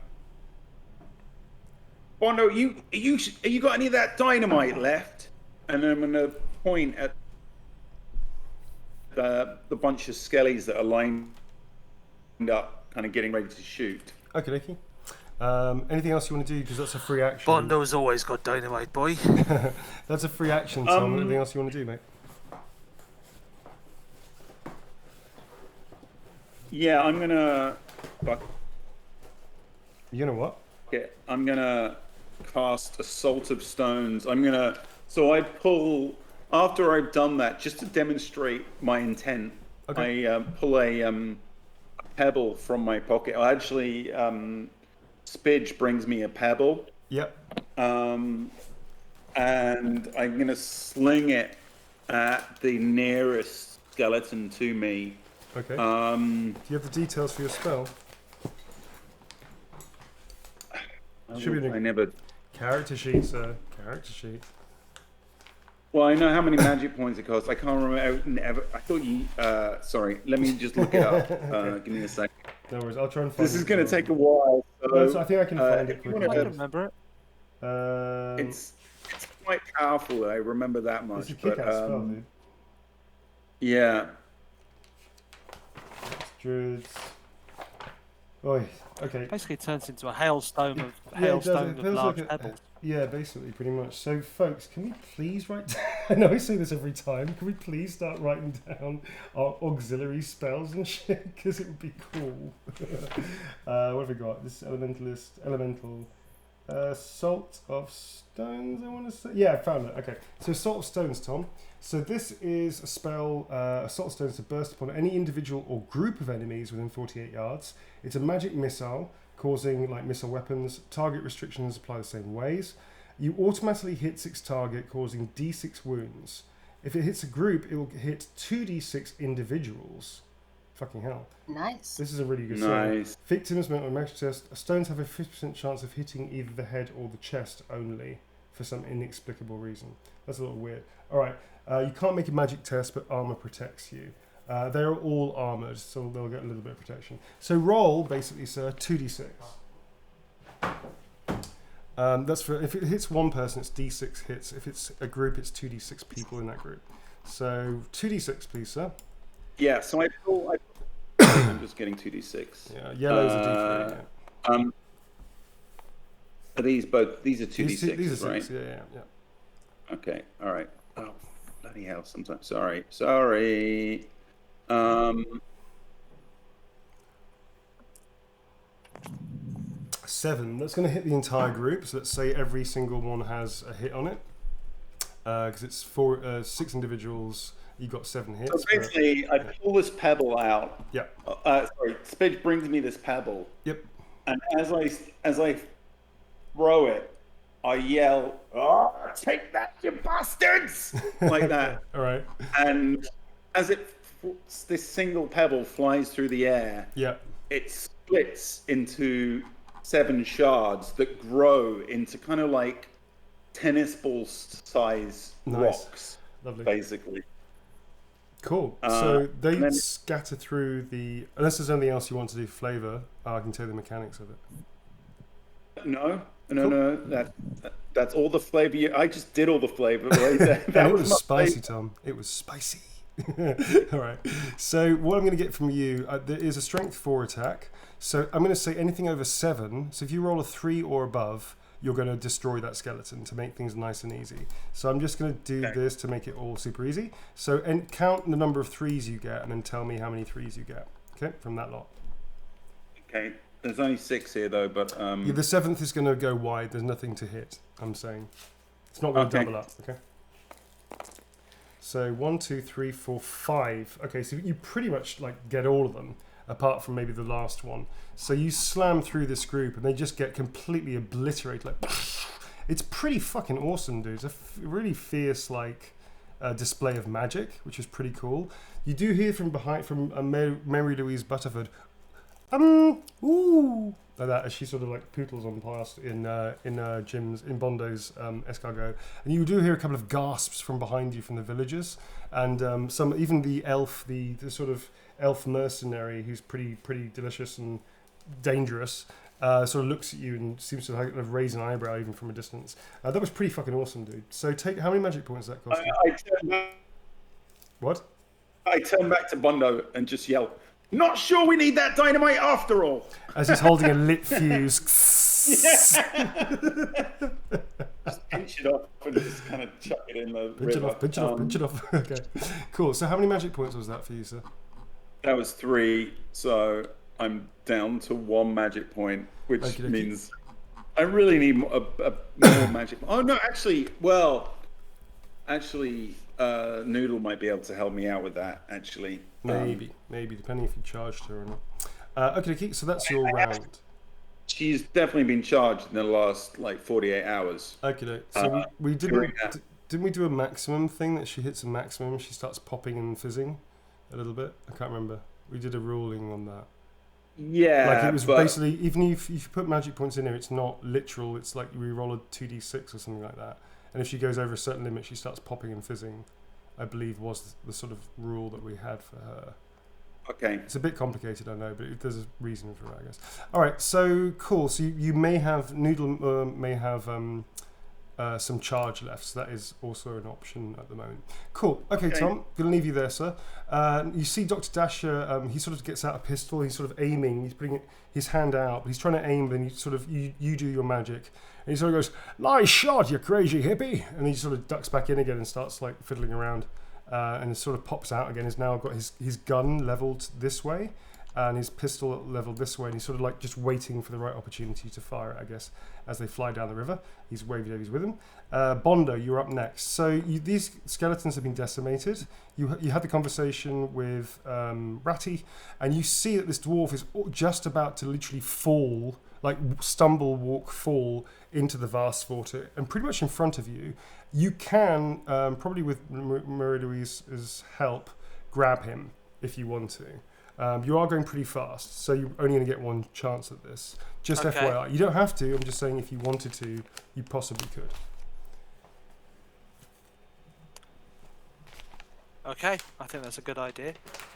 [SPEAKER 2] Bondo, you got any of that dynamite left? And I'm gonna point at the bunch of skellies that are lined up, kind of getting ready to shoot.
[SPEAKER 5] Okay, dokie. Anything else you want to do? Because that's a free action.
[SPEAKER 3] Bondo's always got dynamite, boy.
[SPEAKER 5] That's a free action, Tom. Anything else you want to do, mate?
[SPEAKER 2] Yeah, I'm gonna.
[SPEAKER 5] You know what?
[SPEAKER 2] Okay, I'm gonna cast Assault of Stones. So I pull after I've done that, just to demonstrate my intent.
[SPEAKER 5] Okay.
[SPEAKER 2] I pull a pebble from my pocket. Actually, Spidge brings me a pebble.
[SPEAKER 5] Yep.
[SPEAKER 2] And I'm gonna sling it at the nearest skeleton to me.
[SPEAKER 5] Okay. Do you have the details for your spell? Should be in
[SPEAKER 2] I never.
[SPEAKER 5] character sheet, sir. Character sheet.
[SPEAKER 2] Well, I know how many magic points it costs. I can't remember. I thought you. Sorry, let me just look it up. Give me a second.
[SPEAKER 5] No worries. I'll try and find it.
[SPEAKER 2] This is going to take a while. So,
[SPEAKER 5] No, so I think I can find it
[SPEAKER 2] if you
[SPEAKER 5] quickly.
[SPEAKER 3] I
[SPEAKER 2] wanna-
[SPEAKER 3] can remember it.
[SPEAKER 2] It's quite powerful. I remember that
[SPEAKER 5] It's
[SPEAKER 2] much.
[SPEAKER 5] a
[SPEAKER 2] But
[SPEAKER 5] kick-ass spell, dude.
[SPEAKER 2] yeah.
[SPEAKER 5] Druids. Oi. Okay.
[SPEAKER 3] Basically turns into a hailstone of
[SPEAKER 5] Yeah, it does. It feels
[SPEAKER 3] large
[SPEAKER 5] like
[SPEAKER 3] pebbles.
[SPEAKER 5] Yeah, basically, pretty much. So, folks, can we please write down... I know I say this every time. Can we please start writing down our auxiliary spells and shit? Because it would be cool. What have we got? This elemental... Salt of Stones, I want to say. Yeah, I found it. Okay. So, Salt of Stones, Tom. So, this is a spell, Salt of Stones to burst upon any individual or group of enemies within 48 yards. It's a magic missile, causing like missile weapons. Target restrictions apply the same ways. You automatically hit its target, causing d6 wounds. If it hits a group, it will hit 2d6 individuals. Fucking hell.
[SPEAKER 4] Nice.
[SPEAKER 5] This is a really good spell.
[SPEAKER 2] Nice.
[SPEAKER 5] Victims meant on magic test. Stones have a 50% chance of hitting either the head or the chest only, for some inexplicable reason. That's a little weird. Alright, you can't make a magic test, but armor protects you. They're all armored, so they'll get a little bit of protection. So roll, basically, sir, 2d6. That's for, if it hits one person, it's d6 hits. If it's a group, it's 2d6 people in that group. So 2d6, please, sir.
[SPEAKER 2] Yeah. So I'm just getting 2d6.
[SPEAKER 5] Yeah, yellow's a d3. Yeah.
[SPEAKER 2] Are these both? These are 2d6,
[SPEAKER 5] These are
[SPEAKER 2] right?
[SPEAKER 5] 6, yeah.
[SPEAKER 2] Okay. All right. Oh, bloody hell! Sometimes. Sorry.
[SPEAKER 5] 7. That's going to hit the entire group. So let's say every single one has a hit on it. Because it's 6 individuals. You got 7 hits.
[SPEAKER 2] So basically, I pull this pebble out.
[SPEAKER 5] Yeah.
[SPEAKER 2] Sorry, Spidge brings me this pebble,
[SPEAKER 5] Yep.
[SPEAKER 2] and as I throw it, I yell, "Oh, take that, you bastards!" like that.
[SPEAKER 5] All right.
[SPEAKER 2] And as this single pebble flies through the air,
[SPEAKER 5] Yeah.
[SPEAKER 2] it splits into 7 shards that grow into kind of like tennis ball size
[SPEAKER 5] Nice.
[SPEAKER 2] rocks,
[SPEAKER 5] Lovely.
[SPEAKER 2] basically.
[SPEAKER 5] Cool. So they
[SPEAKER 2] and then-
[SPEAKER 5] scatter through the. Unless there's anything else you want to do, flavor. I can tell you the mechanics of it.
[SPEAKER 2] No.
[SPEAKER 5] Cool.
[SPEAKER 2] That's all the flavor. I just did all the flavor right there.
[SPEAKER 5] And it was
[SPEAKER 2] my
[SPEAKER 5] spicy,
[SPEAKER 2] flavor.
[SPEAKER 5] Tom. It was spicy. All right. So what I'm going to get from you, there is a strength 4 attack. So I'm going to say anything over 7. So if you roll a 3 or above, you're going to destroy that skeleton to make things nice and easy. So I'm just going to do this to make it all super easy. So and count the number of 3s you get, and then tell me how many 3s you get. Okay, from that lot.
[SPEAKER 2] Okay. There's only 6 here though, but
[SPEAKER 5] Yeah, the 7th is going to go wide. There's nothing to hit. I'm saying it's not going to
[SPEAKER 2] Okay.
[SPEAKER 5] double up. Okay. So 1, 2, 3, 4, 5. Okay, so you pretty much like get all of them, apart from maybe the last one. So you slam through this group, and they just get completely obliterated. Like, it's pretty fucking awesome, dude. It's a really fierce like display of magic, which is pretty cool. You do hear from behind from Mary Louise Butterford. Ooh, like that as she sort of like pootles on past in Bondo's escargot, and you do hear a couple of gasps from behind you from the villagers, and even the elf, the sort of elf mercenary who's pretty delicious and dangerous. Sort of looks at you and seems to have raised an eyebrow even from a distance. That was pretty fucking awesome, dude. So how many magic points does that cost you? What?
[SPEAKER 2] I turn back to Bondo and just yell, "Not sure we need that dynamite after all."
[SPEAKER 5] As he's holding a lit fuse.
[SPEAKER 2] Just pinch it off and just kind of chuck it in the river.
[SPEAKER 5] Pinch it off. Okay, cool. So how many magic points was that for you, sir?
[SPEAKER 2] That was 3, so I'm down to 1 magic point, which means I really need more magic. Oh no, actually, Noodle might be able to help me out with that. Actually,
[SPEAKER 5] maybe, depending if you charged her or not. Okay, so that's your round.
[SPEAKER 2] She's definitely been charged in the last 48 hours.
[SPEAKER 5] Okay, so we didn't we do a maximum thing that she hits a maximum, she starts popping and fizzing a little bit? I can't remember. We did a ruling on that.
[SPEAKER 2] Yeah,
[SPEAKER 5] like it was basically, even if you put magic points in here, it's not literal. It's like we roll a 2d6 or something like that. And if she goes over a certain limit, she starts popping and fizzing. I believe was the sort of rule that we had for her.
[SPEAKER 2] Okay.
[SPEAKER 5] It's a bit complicated, I know, but there's a reason for it, I guess. All right, so cool. So you may have Noodle may have some charge left, so that is also an option at the moment. Cool. Okay, Tom, gonna leave you there, sir. You see Dr. Dasher. He sort of gets out a pistol. He's sort of aiming. He's putting his hand out, but he's trying to aim. Then you do your magic, and he sort of goes, "Nice shot, you crazy hippie!" And he sort of ducks back in again and starts like fiddling around. And it sort of pops out again. He's now got his gun leveled this way and his pistol leveled this way, and he's sort of like just waiting for the right opportunity to fire it, I guess, as they fly down the river. He's wavy davies with him. Bondo, you're up next. So these skeletons have been decimated. You had the conversation with Ratty, and you see that this dwarf is just about to literally fall, like stumble, walk, fall into the vast water, and pretty much in front of you. You can, probably with Marie-Louise's help, grab him if you want to. You are going pretty fast, so you're only going to get one chance at this. Just FYI. You don't have to, I'm just saying if you wanted to, you possibly could.
[SPEAKER 3] Okay, I think that's a good idea.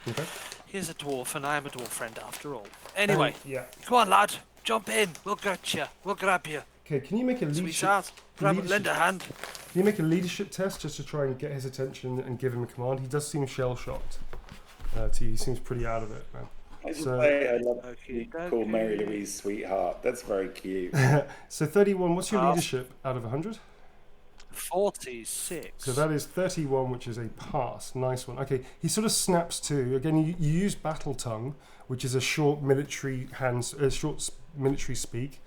[SPEAKER 5] Okay.
[SPEAKER 3] He's a dwarf, and I am a dwarf friend after all. Anyway,
[SPEAKER 5] yeah.
[SPEAKER 3] Come on, lad. Jump in. We'll get you. We'll grab you.
[SPEAKER 5] Okay, can you make a leadership...
[SPEAKER 3] Sweetheart, lend a hand.
[SPEAKER 5] Can you make a leadership test just to try and get his attention and give him a command? He does seem shell-shocked to you. He seems pretty out of it, man.
[SPEAKER 2] I love you call Mary Louise sweetheart. That's very cute.
[SPEAKER 5] So 31, what's your leadership out of 100?
[SPEAKER 3] 46.
[SPEAKER 5] So that is 31, which is a pass. Nice one. Okay, he sort of snaps to. Again, you use battle tongue, which is a short military military speak.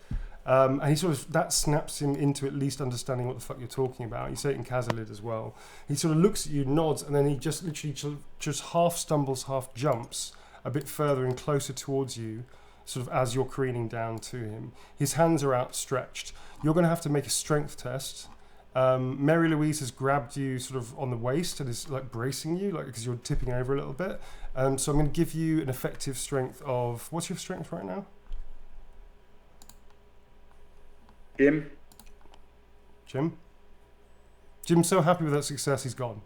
[SPEAKER 5] And he sort of, that snaps him into at least understanding what the fuck you're talking about. You say it in Kazalid as well. He sort of looks at you, nods, and then he just literally just half stumbles, half jumps a bit further and closer towards you, sort of as you're careening down to him. His hands are outstretched. You're going to have to make a strength test. Mary Louise has grabbed you sort of on the waist and is like bracing you, like because you're tipping over a little bit. So I'm going to give you an effective strength of, what's your strength right now? Jim's so happy with that success, he's gone.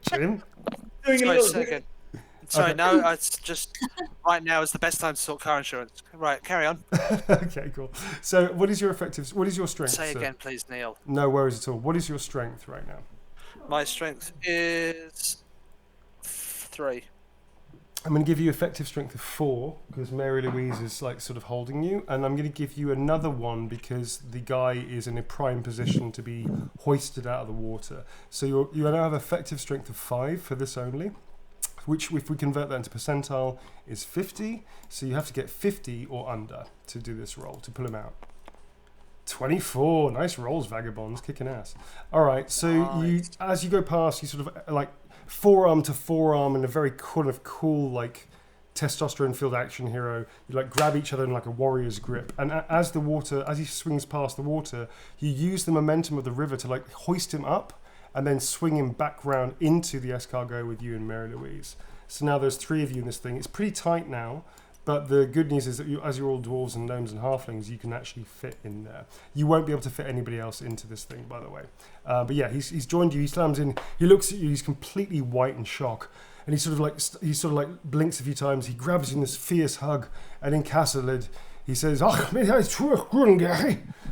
[SPEAKER 5] Jim?
[SPEAKER 3] Sorry, no, it's just right now is the best time to sort car insurance. Right, carry on.
[SPEAKER 5] Okay, cool. So what is your strength?
[SPEAKER 3] Say again, please, Neil.
[SPEAKER 5] No worries at all. What is your strength right now?
[SPEAKER 3] My strength is 3.
[SPEAKER 5] I'm going to give you effective strength of 4 because Mary Louise is like sort of holding you, and I'm going to give you another 1 because the guy is in a prime position to be hoisted out of the water. So you now have effective strength of 5 for this only, which if we convert that into percentile is 50. So you have to get 50 or under to do this roll, to pull him out. 24, nice rolls, Vagabonds, kicking ass. All right, so you, as you go past, you sort of like forearm to forearm in a very kind of cool, like testosterone-filled action hero. You like grab each other in like a warrior's grip, and as he swings past the water, you use the momentum of the river to like hoist him up, and then swing him back round into the escargot with you and Mary Louise. So now there's 3 of you in this thing. It's pretty tight now. But the good news is that as you're all dwarves and gnomes and halflings, you can actually fit in there. You won't be able to fit anybody else into this thing, by the way. But yeah, he's joined you. He slams in. He looks at you. He's completely white in shock. and he sort of like blinks a few times. He grabs you in this fierce hug, and in Casalid, he says, "Ach,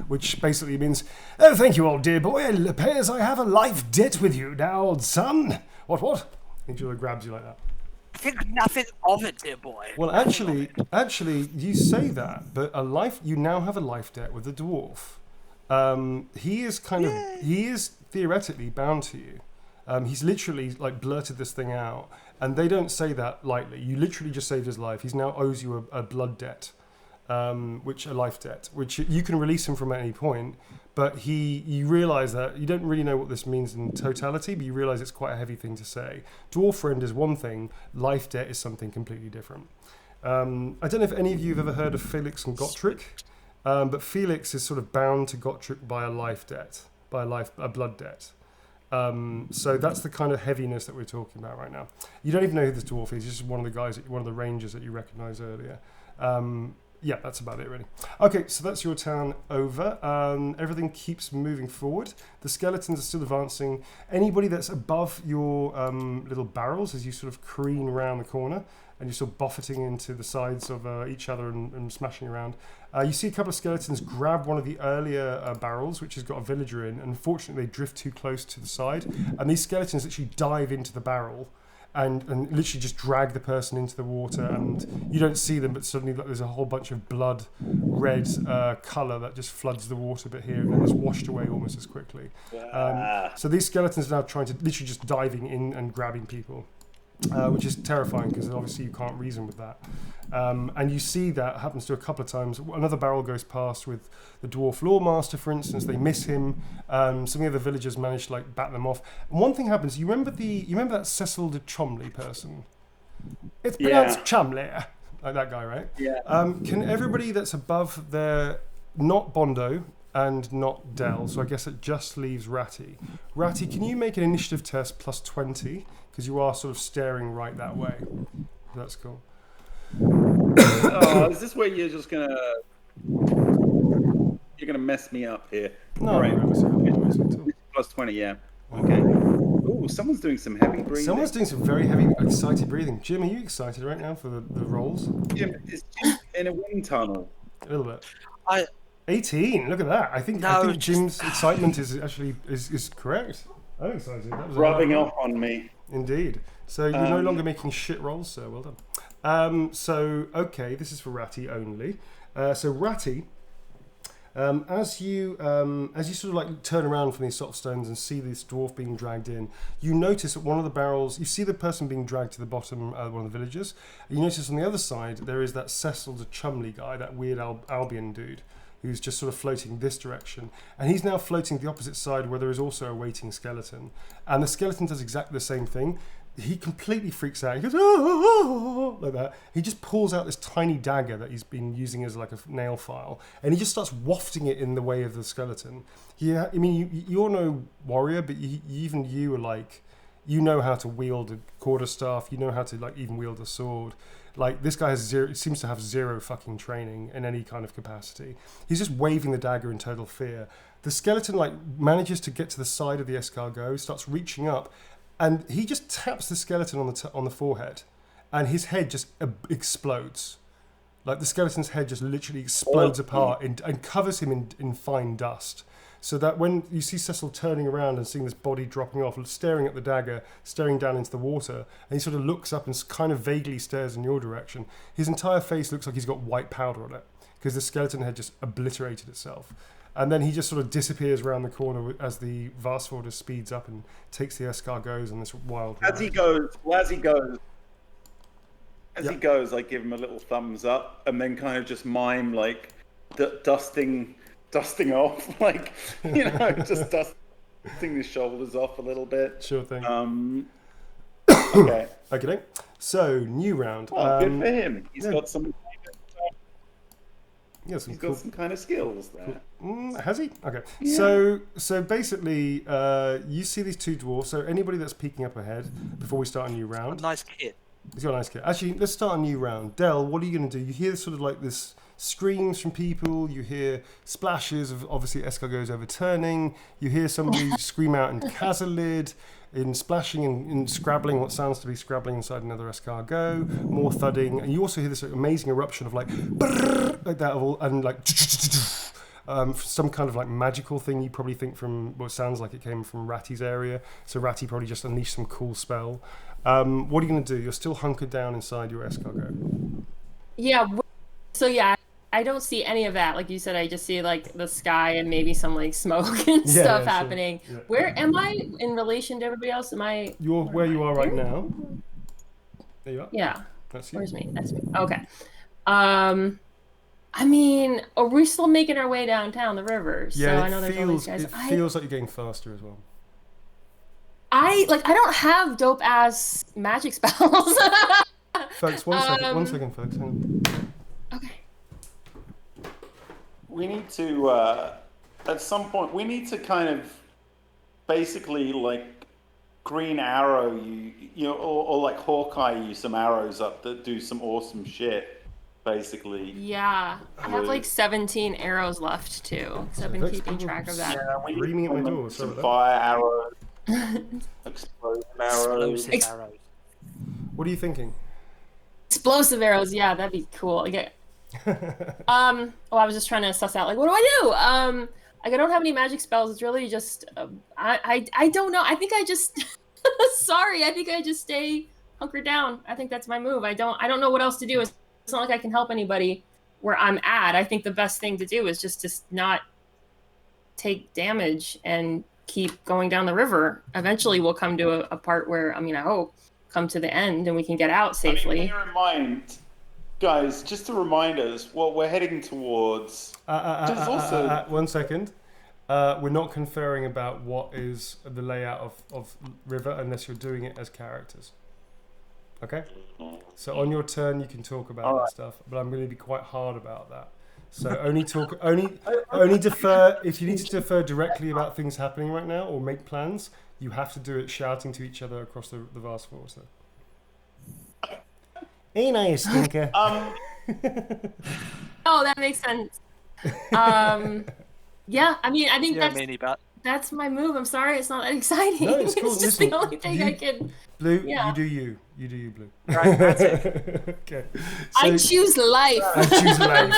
[SPEAKER 5] which basically means, oh, thank you, old dear boy. It appears I have a life debt with you now, old son." What? He sort of grabs you like that.
[SPEAKER 3] Think nothing of it, dear boy.
[SPEAKER 5] Well, actually, you say that, but you now have a life debt with the dwarf. He is theoretically bound to you. He's literally like blurted this thing out, and they don't say that lightly. You literally just saved his life. He now owes you a blood debt, a life debt, which you can release him from at any point. But you realise that you don't really know what this means in totality, but you realise it's quite a heavy thing to say. Dwarf friend is one thing, life debt is something completely different. I don't know if any of you have ever heard of Felix and Gottrick, but Felix is sort of bound to Gottrick by a life debt, a blood debt. So that's the kind of heaviness that we're talking about right now. You don't even know who this dwarf is. He's just one of the guys, one of the rangers that you recognise earlier. Yeah, that's about it, really. Okay, so that's your town over. Everything keeps moving forward. The skeletons are still advancing. Anybody that's above your little barrels as you sort of careen around the corner and you're sort of buffeting into the sides of each other and smashing around. You see a couple of skeletons grab one of the earlier barrels, which has got a villager in, and unfortunately they drift too close to the side. And these skeletons actually dive into the barrel and literally just drag the person into the water, and you don't see them, but suddenly there's a whole bunch of blood red colour that just floods the water bit here, and then it's washed away almost as quickly. So these skeletons are now trying to literally just diving in and grabbing people, which is terrifying because obviously you can't reason with that. And you see that happens to a couple of times. Another barrel goes past with the dwarf lawmaster, for instance. They miss him. Some of the other villagers manage to bat them off. And one thing happens. You remember that Cecil de Chomley person? It's pronounced Chomley, like that guy, right?
[SPEAKER 2] Yeah.
[SPEAKER 5] Can everybody that's above there, not Bondo and not Dell, so I guess it just leaves Ratty. Ratty, can you make an initiative test plus 20? Because you are sort of staring right that way. That's cool.
[SPEAKER 2] Oh, is this where you're just gonna mess me up here?
[SPEAKER 5] No,
[SPEAKER 2] right.
[SPEAKER 5] Plus
[SPEAKER 2] 20, yeah. Okay. Ooh, someone's doing some heavy breathing.
[SPEAKER 5] Someone's doing some very heavy, excited breathing. Jim, are you excited right now for the rolls?
[SPEAKER 2] Jim, is Jim in a wind tunnel?
[SPEAKER 5] A little bit. 18. Look at that. I think Jim's excitement is actually is correct. I'm excited. That was
[SPEAKER 2] rubbing off on me.
[SPEAKER 5] Indeed. So you're no longer making shit rolls, sir. Well done. Okay, this is for Ratty only. So Ratty, as you sort of turn around from these sort of stones and see this dwarf being dragged in, you notice at one of the barrels, you see the person being dragged to the bottom, one of the villagers. You notice on the other side there is that Cecil de Chumley guy, that weird Albion dude, who's just sort of floating this direction. And he's now floating the opposite side where there is also a waiting skeleton. And the skeleton does exactly the same thing. He completely freaks out. He goes, oh, like that. He just pulls out this tiny dagger that he's been using as like a nail file, and he just starts wafting it in the way of the skeleton. I mean, you're no warrior, but even you are like, you know how to wield a quarterstaff. You know how to even wield a sword. Like, this guy seems to have zero fucking training in any kind of capacity. He's just waving the dagger in total fear. The skeleton manages to get to the side of the escargot, starts reaching up, and he just taps the skeleton on the forehead, and his head just explodes. Like, the skeleton's head just literally explodes apart and covers him in fine dust. So that when you see Cecil turning around and seeing this body dropping off, staring at the dagger, staring down into the water, and he sort of looks up and kind of vaguely stares in your direction, his entire face looks like he's got white powder on it, because the skeleton had just obliterated itself. And then he just sort of disappears around the corner as the Varsvorder speeds up and takes the escargots on this wild ride.
[SPEAKER 2] As he goes, I give him a little thumbs up, and then kind of just mime dusting off, just dusting the shoulders off a little bit.
[SPEAKER 5] Sure thing.
[SPEAKER 2] Okay.
[SPEAKER 5] Okay. So, new round.
[SPEAKER 2] Well, good for him. He's got some.
[SPEAKER 5] Yes,
[SPEAKER 2] he's got some kind of skills there.
[SPEAKER 5] Has he? Okay. Yeah. So basically, you see these two dwarfs. So anybody that's peeking up ahead before we start a new round.
[SPEAKER 3] Nice kid.
[SPEAKER 5] He's got a nice kid. Actually, let's start a new round. Del, what are you going to do? You hear sort of this screams from people. You hear splashes of obviously escargots overturning. You hear somebody scream out in Casalid. in splashing and in scrabbling, what sounds to be scrabbling inside another escargot, more thudding, and you also hear this amazing eruption of like like that, and like some kind of like magical thing you probably think from what sounds like it came from Ratty's area. So Ratty probably just unleashed some cool spell. What are you going to do? You're still hunkered down inside your escargot.
[SPEAKER 4] Yeah. So yeah, I don't see any of that. Like you said, I just see like the sky and maybe some like smoke and stuff happening. Sure. Yeah. Where am I in relation to everybody else?
[SPEAKER 5] You're where you are right now. There you are.
[SPEAKER 4] Yeah.
[SPEAKER 5] That's you.
[SPEAKER 4] Where's me? That's me. Okay. I mean, are we still making our way downtown the river? So
[SPEAKER 5] yeah,
[SPEAKER 4] I know there's all these guys.
[SPEAKER 5] It feels like you're getting faster as well.
[SPEAKER 4] I don't have dope ass magic spells.
[SPEAKER 5] Folks, one second, folks.
[SPEAKER 4] Okay.
[SPEAKER 2] We need to at some point we need to kind of basically like Green Arrow you know, or like Hawkeye you some arrows up that do some awesome shit. Basically.
[SPEAKER 4] Yeah, I have like 17 arrows left too. So I've been keeping track of that.
[SPEAKER 2] Yeah, we
[SPEAKER 5] reaming at my door.
[SPEAKER 2] Some fire arrows, explosive arrows.
[SPEAKER 5] What are you thinking?
[SPEAKER 4] Explosive arrows. Yeah, that'd be cool. Yeah. I was just trying to suss out like, what do I do? Like I don't have any magic spells. It's really just I don't know. I think I just sorry. I think I just stay hunkered down. I think that's my move. I don't know what else to do. It's not like I can help anybody where I'm at. I think the best thing to do is just to not take damage and keep going down the river. Eventually we'll come to a part where, I mean, I hope, come to the end and we can get out safely.
[SPEAKER 2] I mean, bear in mind, guys, just to remind us what we're heading towards.
[SPEAKER 5] One second. We're not conferring about what is the layout of river unless you're doing it as characters. Okay? So on your turn you can talk about that stuff, but I'm going to be quite hard about that. So only defer if you need to defer directly about things happening right now or make plans, you have to do it shouting to each other across the vast forest there. Ain't I a stinker?
[SPEAKER 4] Oh, that makes sense. Yeah, I mean, I think that's my move. I'm sorry, it's not that exciting.
[SPEAKER 5] No, it's cool.
[SPEAKER 4] It's just the only thing I can.
[SPEAKER 5] Blue,
[SPEAKER 4] yeah.
[SPEAKER 5] You do you. You do you, Blue.
[SPEAKER 3] Right, that's it.
[SPEAKER 5] Okay. So,
[SPEAKER 4] I choose life.
[SPEAKER 5] I choose life.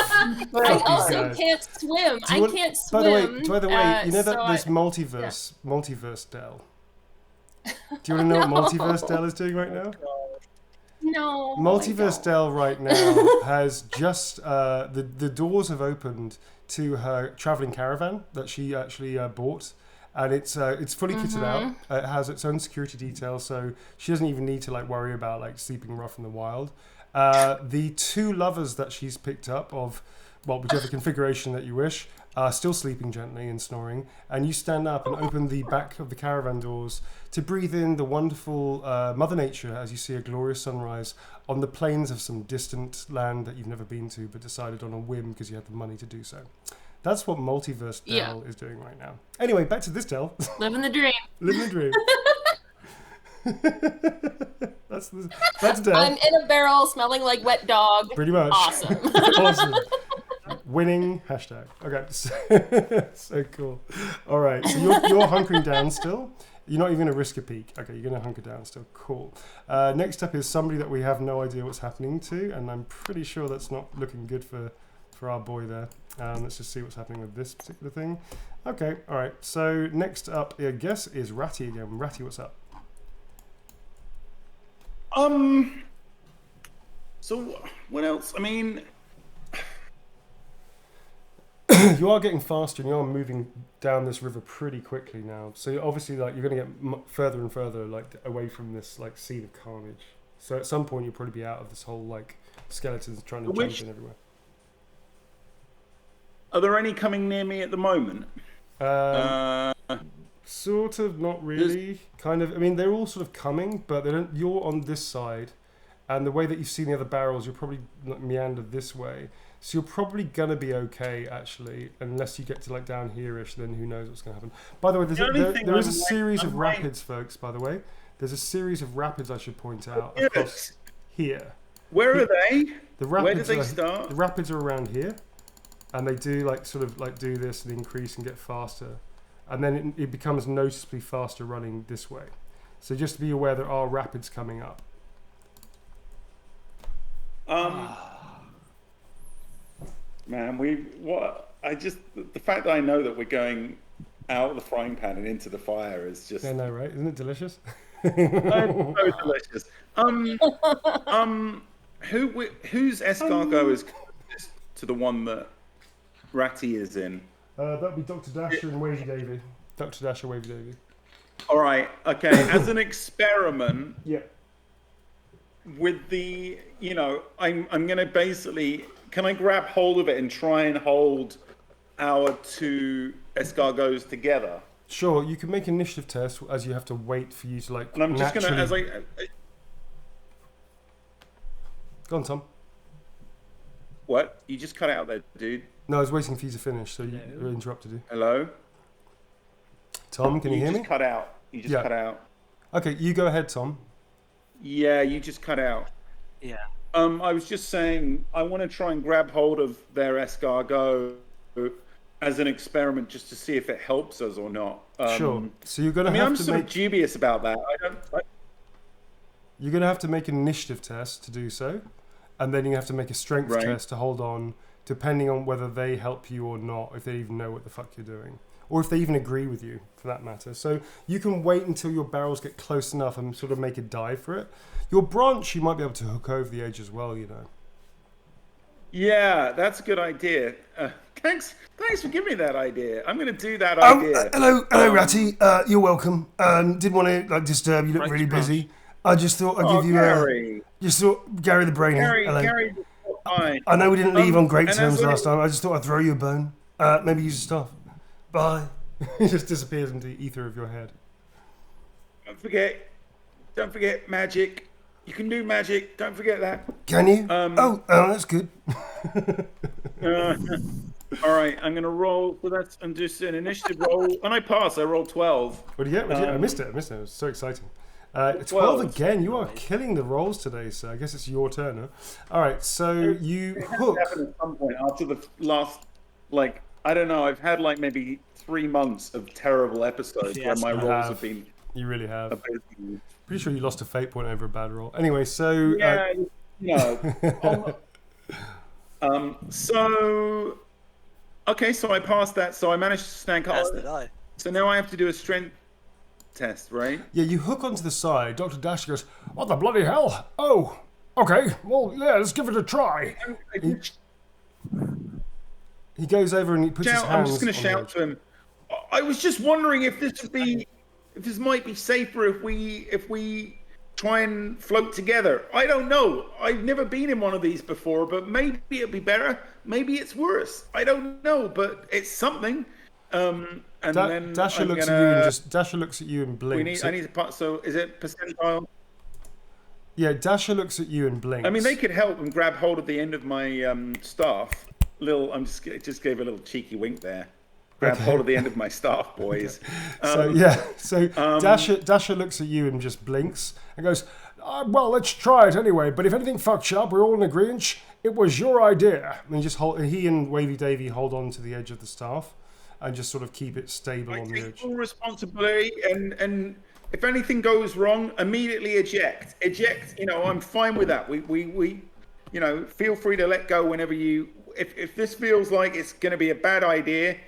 [SPEAKER 4] I also can't swim. I can't swim.
[SPEAKER 5] By the way, you know that there's multiverse Dell. Do you want to know what Multiverse Dell is doing right now?
[SPEAKER 4] No.
[SPEAKER 5] Multiverse Dell right now has just the doors have opened to her traveling caravan that she actually bought, and it's fully kitted out. It has its own security detail, so she doesn't even need to like worry about like sleeping rough in the wild. The two lovers that she's picked up of, well, whichever configuration that you wish, are still sleeping gently and snoring, and you stand up and open the back of the caravan doors to breathe in the wonderful Mother Nature as you see a glorious sunrise on the plains of some distant land that you've never been to but decided on a whim because you had the money to do so. That's what Multiverse Dell is doing right now. Anyway, back to this Dell.
[SPEAKER 4] Living the dream.
[SPEAKER 5] Living the dream. That's Dell.
[SPEAKER 4] I'm in a barrel smelling like wet dog.
[SPEAKER 5] Pretty much.
[SPEAKER 4] Awesome.
[SPEAKER 5] Awesome. Winning hashtag. Okay, so cool. All right, so you're hunkering down still. You're not even going to risk a peek. Okay, you're going to hunker down still. Cool. Next up is somebody that we have no idea what's happening to, and I'm pretty sure that's not looking good for our boy there. Let's just see what's happening with this particular thing. Okay, all right. So next up, I guess, is Ratty again. Ratty, what's up?
[SPEAKER 2] So what else? I mean,
[SPEAKER 5] you are getting faster and you are moving down this river pretty quickly now. So obviously, like, you're going to get further and further, like, away from this, like, scene of carnage. So at some point, you'll probably be out of this whole, like, skeletons trying to jump in everywhere.
[SPEAKER 2] Are there any coming near me at the moment?
[SPEAKER 5] Sort of, not really. Kind of. I mean, they're all sort of coming, but they don't. You're on this side, and the way that you've seen the other barrels, you're probably meander this way. So you're probably gonna be okay, actually, unless you get to like down here-ish. Then who knows what's gonna happen? By the way, there is a series of rapids, folks. By the way, there's a series of rapids I should point out across here.
[SPEAKER 2] Where are they?
[SPEAKER 5] The rapids.
[SPEAKER 2] Where did they start?
[SPEAKER 5] The rapids are around here, and they do like sort of like do this and increase and get faster, and then it becomes noticeably faster running this way. So just to be aware, there are rapids coming up.
[SPEAKER 2] Man, the fact that I know that we're going out of the frying pan and into the fire is just
[SPEAKER 5] I know, right? Isn't it delicious?
[SPEAKER 2] so delicious. Whose escargot is closest to the one that Ratty is in?
[SPEAKER 5] That'd be Dr. Dasher and Wavy Davy. Dr. Dasher, Wavy Davy.
[SPEAKER 2] All right, okay. As an experiment,
[SPEAKER 5] Yeah.
[SPEAKER 2] with the, I'm gonna basically, can I grab hold of it and try and hold our two escargots together?
[SPEAKER 5] Sure, you can make an initiative test as you have to wait for you to like.
[SPEAKER 2] And I'm just gonna,
[SPEAKER 5] Go on, Tom.
[SPEAKER 2] What? You just cut out there, dude.
[SPEAKER 5] No, I was waiting for you to finish, so you interrupted you.
[SPEAKER 2] Hello?
[SPEAKER 5] Tom, can you hear me?
[SPEAKER 2] You just cut out. You just cut out.
[SPEAKER 5] Okay, you go ahead, Tom.
[SPEAKER 2] Yeah, you just cut out.
[SPEAKER 3] Yeah.
[SPEAKER 2] I was just saying, I want to try and grab hold of their escargot as an experiment just to see if it helps us or not.
[SPEAKER 5] Sure. So you're going to have
[SPEAKER 2] I'm
[SPEAKER 5] to
[SPEAKER 2] sort of dubious about that.
[SPEAKER 5] You're going to have to make an initiative test to do so, and then you have to make a strength test to hold on, depending on whether they help you or not, if they even know what the fuck you're doing, or if they even agree with you, for that matter. So you can wait until your barrels get close enough and sort of make a dive for it. Your branch, you might be able to hook over the edge as well, you know.
[SPEAKER 2] Yeah, that's a good idea. Thanks for giving me that idea. I'm going to do that idea.
[SPEAKER 1] Hello, Ratty. You're welcome. Didn't want to disturb you. Look really busy. I just thought I'd give you
[SPEAKER 2] Gary.
[SPEAKER 1] Gary the Brainy. Hello.
[SPEAKER 2] Gary, fine.
[SPEAKER 1] I know we didn't leave on great terms last time. I just thought I'd throw you a bone. Maybe use your stuff. Bye.
[SPEAKER 5] He just disappears into the ether of your head.
[SPEAKER 2] Don't forget magic. You can do magic. Don't forget that.
[SPEAKER 1] Can you? That's good.
[SPEAKER 2] All right, I'm gonna roll. So I'm just an initiative roll, and I pass. I rolled 12.
[SPEAKER 5] What do you get? I missed it. It was so exciting. 12 again. You are killing the rolls today, so I guess it's your turn, huh? All right, so you hook.
[SPEAKER 2] It happened at some point after the last, I don't know. I've had maybe 3 months of terrible episodes where my rolls have been.
[SPEAKER 5] You really have.
[SPEAKER 2] Abysmal.
[SPEAKER 5] Pretty sure you lost a fate point over a bad roll. Anyway, so so okay, so I passed that. So I managed to snag up.
[SPEAKER 3] As did I.
[SPEAKER 2] So now I have to do a strength test, right?
[SPEAKER 5] Yeah, you hook onto the side. Dr. Dash goes, "What the bloody hell? Oh, okay. Well, yeah, let's give it a try." He goes over and he puts his hands.
[SPEAKER 2] I'm just going to shout to him. I was just wondering if this might be safer if we try and float together. I don't know. I've never been in one of these before, but maybe it'll be better. Maybe it's worse. I don't know, but it's something. And then
[SPEAKER 5] Dasher looks at you and blinks.
[SPEAKER 2] I need to part. So is it percentile?
[SPEAKER 5] Yeah, Dasher looks at you and blinks.
[SPEAKER 2] I mean, they could help and grab hold of the end of my staff. Just gave a little cheeky wink there. Grab hold of the end of my staff, boys.
[SPEAKER 5] Okay. So Dasher looks at you and just blinks and goes, "Well, let's try it anyway. But if anything fucks up, we're all in agreement. It was your idea." And he and Wavy Davy hold on to the edge of the staff and just sort of keep it stable on the edge.
[SPEAKER 2] Full responsibility, and if anything goes wrong, immediately eject. I'm fine with that. We feel free to let go whenever you. If this feels like it's going to be a bad idea,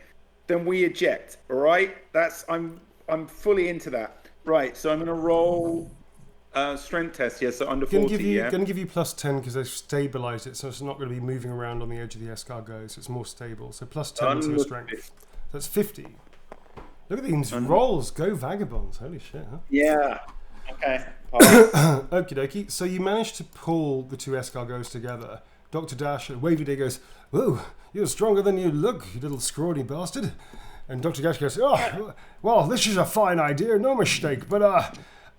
[SPEAKER 2] then we eject. All right, I'm fully into that. Right, so I'm going to roll strength test. Yeah, so under 40.
[SPEAKER 5] Going to give you plus 10 because they've stabilised it, so it's not going to be moving around on the edge of the escargot, so it's more stable. So plus 10 to your strength. So that's 50. Look at these rolls. Go Vagabonds. Holy shit, huh?
[SPEAKER 2] Yeah. Okay.
[SPEAKER 5] Okie dokie. So you managed to pull the two escargots together. Dr. Dash and Wavy Day goes, "Whoa, you're stronger than you look, you little scrawny bastard." And Dr. Dash goes, "Oh, well, this is a fine idea, no mistake. But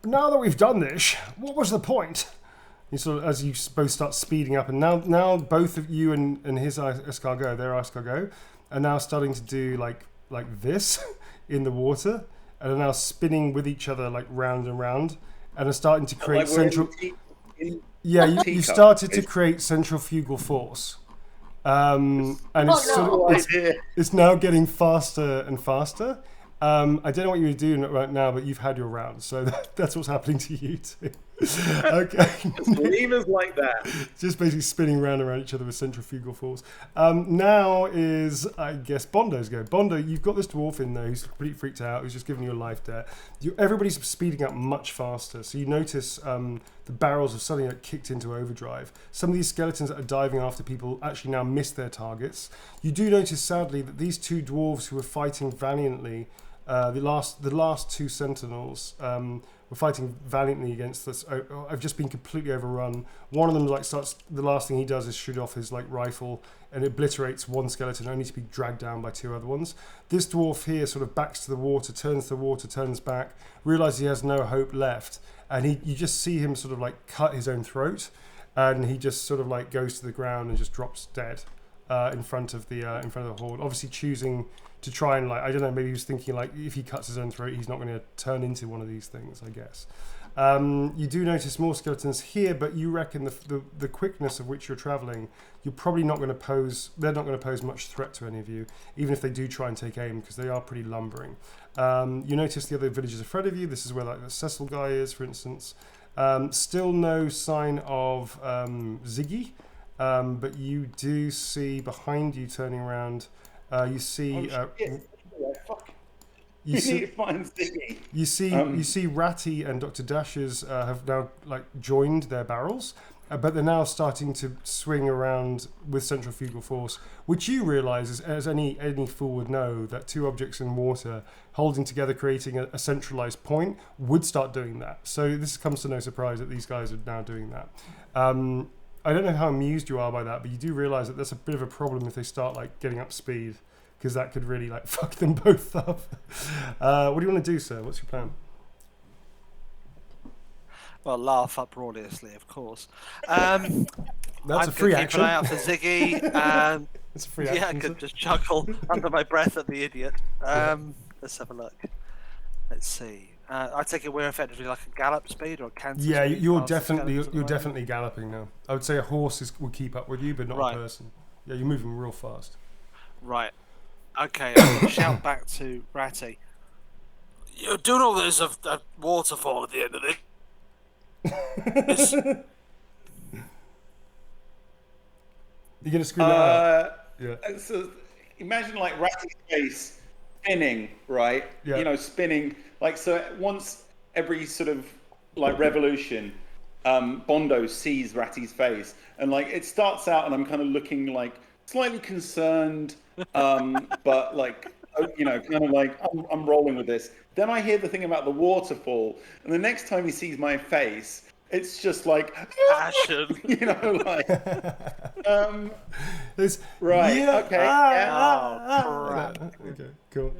[SPEAKER 5] now that we've done this, what was the point?" You sort of, as you both start speeding up, and now both of you and his escargot, their escargot, are now starting to do like this in the water, and are now spinning with each other round and round, and are starting to create central. You started to create centrifugal force, and it's now getting faster and faster, I don't know what you're doing right now, but you've had your round, so that's what's happening to you too. Okay.
[SPEAKER 2] Just leave us like that.
[SPEAKER 5] Just basically spinning round around each other with centrifugal force. Now is, I guess, Bondo's go. Bondo, you've got this dwarf in there who's pretty freaked out, who's just giving you a life debt. Everybody's speeding up much faster, so you notice the barrels have suddenly kicked into overdrive. Some of these skeletons that are diving after people actually now miss their targets. You do notice, sadly, that these two dwarves who were fighting valiantly, the last two sentinels, were fighting valiantly against this. I've just been completely overrun. One of them the last thing he does is shoot off his rifle and obliterates one skeleton, only to be dragged down by two other ones. This dwarf here sort of backs to the water, turns back, realizes he has no hope left, and you just see him sort of cut his own throat, and he just sort of goes to the ground and just drops dead in front of the horde. Obviously choosing to try and I don't know, maybe he was thinking if he cuts his own throat, he's not going to turn into one of these things, I guess. You do notice more skeletons here, but you reckon the quickness of which you're traveling, you're probably not going to pose. They're not going to pose much threat to any of you, even if they do try and take aim, because they are pretty lumbering. You notice the other villages ahead of you. This is where the Cecil guy is, for instance. Still no sign of Ziggy, but you do see behind you, turning around. You see. You see Ratty and Dr. Dashes have now joined their barrels, but they're now starting to swing around with centrifugal force, which you realise, as any fool would know, that two objects in water holding together, creating a centralised point, would start doing that. So this comes to no surprise that these guys are now doing that. I don't know how amused you are by that, but you do realise that that's a bit of a problem if they start getting up speed, because that could really fuck them both up. What do you want to do, sir? What's your plan?
[SPEAKER 3] Well, laugh uproariously, of course.
[SPEAKER 5] That's a free action.
[SPEAKER 3] Keep an eye out for Ziggy. And
[SPEAKER 5] It's a free action.
[SPEAKER 3] I could just chuckle under my breath at the idiot. Let's have a look. Let's see. I take it we're effectively a gallop speed or a canter
[SPEAKER 5] Yeah,
[SPEAKER 3] speed.
[SPEAKER 5] you're definitely galloping now. I would say a horse will keep up with you, but not a person. Yeah, you're moving real fast.
[SPEAKER 3] Right. Okay, I'm gonna shout back to Ratty. You're doing all this of a waterfall at the end of this.
[SPEAKER 5] You're gonna scream that out.
[SPEAKER 2] Yeah. So imagine Ratty's face spinning, right?
[SPEAKER 5] Yeah.
[SPEAKER 2] Spinning so once every sort of revolution, Bondo sees Ratty's face, and it starts out, and I'm kind of looking slightly concerned, but I'm rolling with this. Then I hear the thing about the waterfall, and the next time he sees my face, it's just
[SPEAKER 3] passion.
[SPEAKER 2] Right.
[SPEAKER 5] Yeah.
[SPEAKER 2] Okay. Yeah.
[SPEAKER 3] Oh, crap.
[SPEAKER 5] Okay. Cool.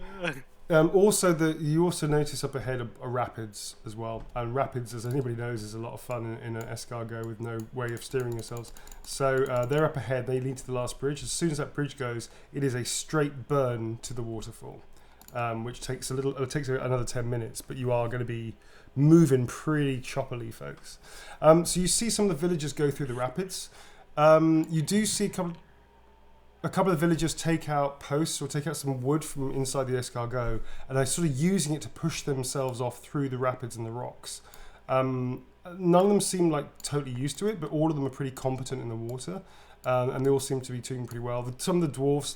[SPEAKER 5] You also notice up ahead a rapids as well, and rapids, as anybody knows, is a lot of fun in an escargot with no way of steering yourselves. So they're up ahead. They lead to the last bridge. As soon as that bridge goes, it is a straight burn to the waterfall, which takes another 10 minutes. But you are going to be moving pretty choppily, folks. So you see some of the villagers go through the rapids. You do see a couple of villagers take out posts or take out some wood from inside the escargot, and they're sort of using it to push themselves off through the rapids and the rocks. None of them seem totally used to it, but all of them are pretty competent in the water, and they all seem to be doing pretty well. Some of the dwarfs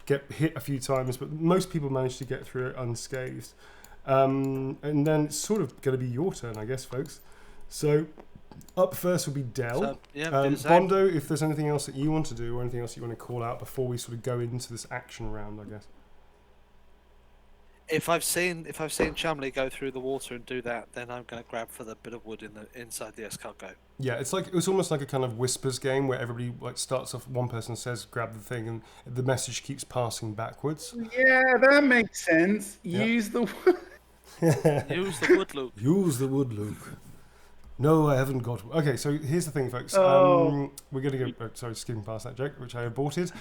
[SPEAKER 5] get hit a few times, but most people manage to get through it unscathed. And then it's sort of going to be your turn, I guess, folks. So up first will be Del. Bondo, if there's anything else that you want to do or anything else you want to call out before we sort of go into this action round, I guess.
[SPEAKER 3] If I've seen Chumley go through the water and do that, then I'm going to grab for the bit of wood inside the escargot.
[SPEAKER 5] Yeah, it's almost like a kind of whispers game where everybody starts off. One person says, "Grab the thing," and the message keeps passing backwards.
[SPEAKER 2] Yeah, that makes sense.
[SPEAKER 5] Yep.
[SPEAKER 2] Use the
[SPEAKER 3] wood, Luke.
[SPEAKER 5] Use the wood, Luke. No, I haven't got... Okay, so here's the thing, folks.
[SPEAKER 2] Oh.
[SPEAKER 5] We're going to go... sorry, skipping past that joke, which I aborted.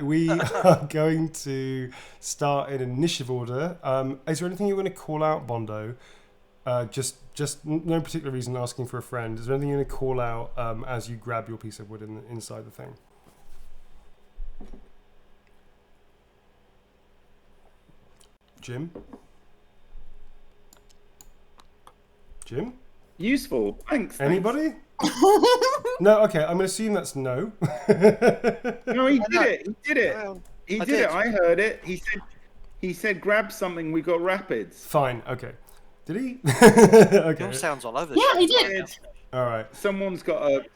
[SPEAKER 5] We are going to start in initiative order. Is there anything you want to call out, Bondo? Just no particular reason asking for a friend. Is there anything you want to call out as you grab your piece of wood inside the thing? Jim? Jim?
[SPEAKER 2] Useful. Thanks.
[SPEAKER 5] Anybody? No, okay, I'm going to assume that's no.
[SPEAKER 2] No, he did it. He did it.
[SPEAKER 3] Well,
[SPEAKER 2] He
[SPEAKER 3] I
[SPEAKER 2] did
[SPEAKER 3] did.
[SPEAKER 2] it. I heard it. He said grab something. We got rapids.
[SPEAKER 5] Fine, okay. Did he? Okay.
[SPEAKER 3] Your sounds all over the
[SPEAKER 4] Yeah,
[SPEAKER 3] show.
[SPEAKER 4] he did.
[SPEAKER 5] All right,
[SPEAKER 2] Someone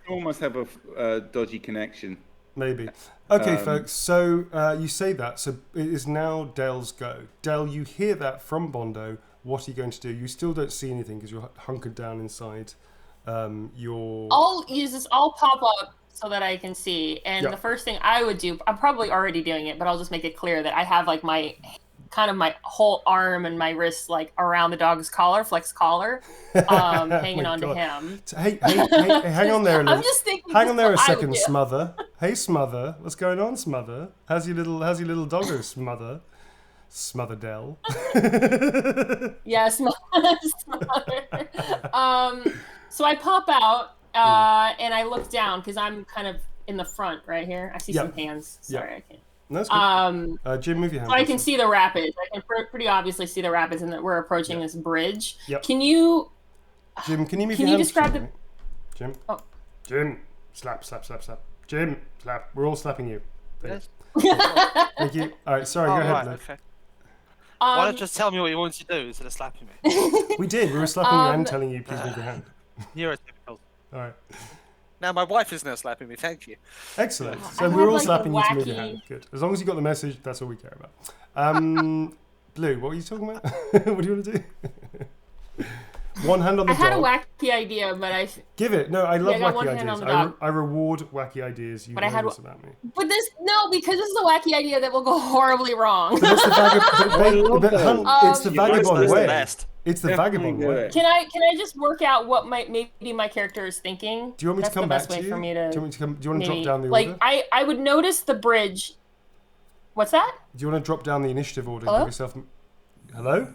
[SPEAKER 2] must have a dodgy connection.
[SPEAKER 5] maybe. Okay, folks, so you say that, so it is now Dell's go. Dell, you hear that from Bondo. What are you going to do? You still don't see anything because you're hunkered down inside your...
[SPEAKER 4] I'll pop up so that I can see. And
[SPEAKER 5] Yeah.
[SPEAKER 4] the first thing I would do, I'm probably already doing it, but I'll just make it clear that I have like my whole arm and my wrist like around the dog's collar, flex collar, hanging
[SPEAKER 5] My
[SPEAKER 4] onto
[SPEAKER 5] God.
[SPEAKER 4] him.
[SPEAKER 5] Hey, hang on there a
[SPEAKER 4] I'm
[SPEAKER 5] little.
[SPEAKER 4] just thinking.
[SPEAKER 5] Hang on there a
[SPEAKER 4] that's what I would
[SPEAKER 5] second,
[SPEAKER 4] do.
[SPEAKER 5] Smother. Hey, Smother. What's going on, Smother? How's your little doggo, Smother? Smother Dell.
[SPEAKER 4] Yes. So I pop out and I look down because I'm kind of in the front right here. I see
[SPEAKER 5] Yeah.
[SPEAKER 4] some hands. Sorry, I can't.
[SPEAKER 5] No, that's good. Jim, move your hand.
[SPEAKER 4] So I
[SPEAKER 5] please.
[SPEAKER 4] can see the rapids. I can pretty obviously see the rapids and that we're approaching this bridge.
[SPEAKER 5] Yep.
[SPEAKER 4] Can you
[SPEAKER 5] Jim, can you move
[SPEAKER 4] Can
[SPEAKER 5] your
[SPEAKER 4] you
[SPEAKER 5] hands
[SPEAKER 4] describe
[SPEAKER 5] to
[SPEAKER 4] the-
[SPEAKER 5] me? Jim?
[SPEAKER 4] Oh.
[SPEAKER 5] Jim. Slap, slap, slap, slap. Jim, slap. We're all slapping you.
[SPEAKER 3] Yes.
[SPEAKER 5] Thank you. All right, sorry,
[SPEAKER 3] Oh,
[SPEAKER 5] go ahead,
[SPEAKER 3] right,
[SPEAKER 5] Luke.
[SPEAKER 3] okay. Why don't you just tell me what you want to do instead of slapping me?
[SPEAKER 5] We did. We were slapping you and telling you, please move your hand.
[SPEAKER 3] Neurotypical.
[SPEAKER 5] All right.
[SPEAKER 3] Now my wife is now slapping me. Thank you.
[SPEAKER 5] Excellent.
[SPEAKER 4] I
[SPEAKER 5] So
[SPEAKER 4] have,
[SPEAKER 5] we're all
[SPEAKER 4] like, a
[SPEAKER 5] slapping you to move your
[SPEAKER 4] wacky-
[SPEAKER 5] hand. Good. As long as you got the message, that's all we care about. Blue, what were you talking about? What do you want to do? One hand on the
[SPEAKER 4] I had a
[SPEAKER 5] dog.
[SPEAKER 4] wacky idea, but
[SPEAKER 5] Give it. No, I love
[SPEAKER 4] I got one
[SPEAKER 5] wacky
[SPEAKER 4] hand
[SPEAKER 5] ideas.
[SPEAKER 4] on the dog.
[SPEAKER 5] I reward wacky ideas. You
[SPEAKER 4] But I
[SPEAKER 5] know
[SPEAKER 4] had
[SPEAKER 5] this about me.
[SPEAKER 4] because this is a wacky idea that will go horribly wrong.
[SPEAKER 5] But it's the it's the
[SPEAKER 2] You guys
[SPEAKER 5] vagabond
[SPEAKER 2] know the
[SPEAKER 5] way.
[SPEAKER 3] best.
[SPEAKER 5] It's the
[SPEAKER 2] Definitely
[SPEAKER 5] vagabond
[SPEAKER 2] do
[SPEAKER 5] way.
[SPEAKER 2] it.
[SPEAKER 4] Can I just work out what maybe my character is thinking?
[SPEAKER 5] Do you want me
[SPEAKER 4] That's
[SPEAKER 5] to come
[SPEAKER 4] the best
[SPEAKER 5] back to
[SPEAKER 4] way
[SPEAKER 5] you?
[SPEAKER 4] for me to
[SPEAKER 5] do you want me to come? Do you want to drop
[SPEAKER 4] maybe-
[SPEAKER 5] down the
[SPEAKER 4] like
[SPEAKER 5] order?
[SPEAKER 4] I would notice the bridge. What's that?
[SPEAKER 5] Do you want to drop down the initiative order?
[SPEAKER 4] Hello?
[SPEAKER 5] Give yourself. Hello.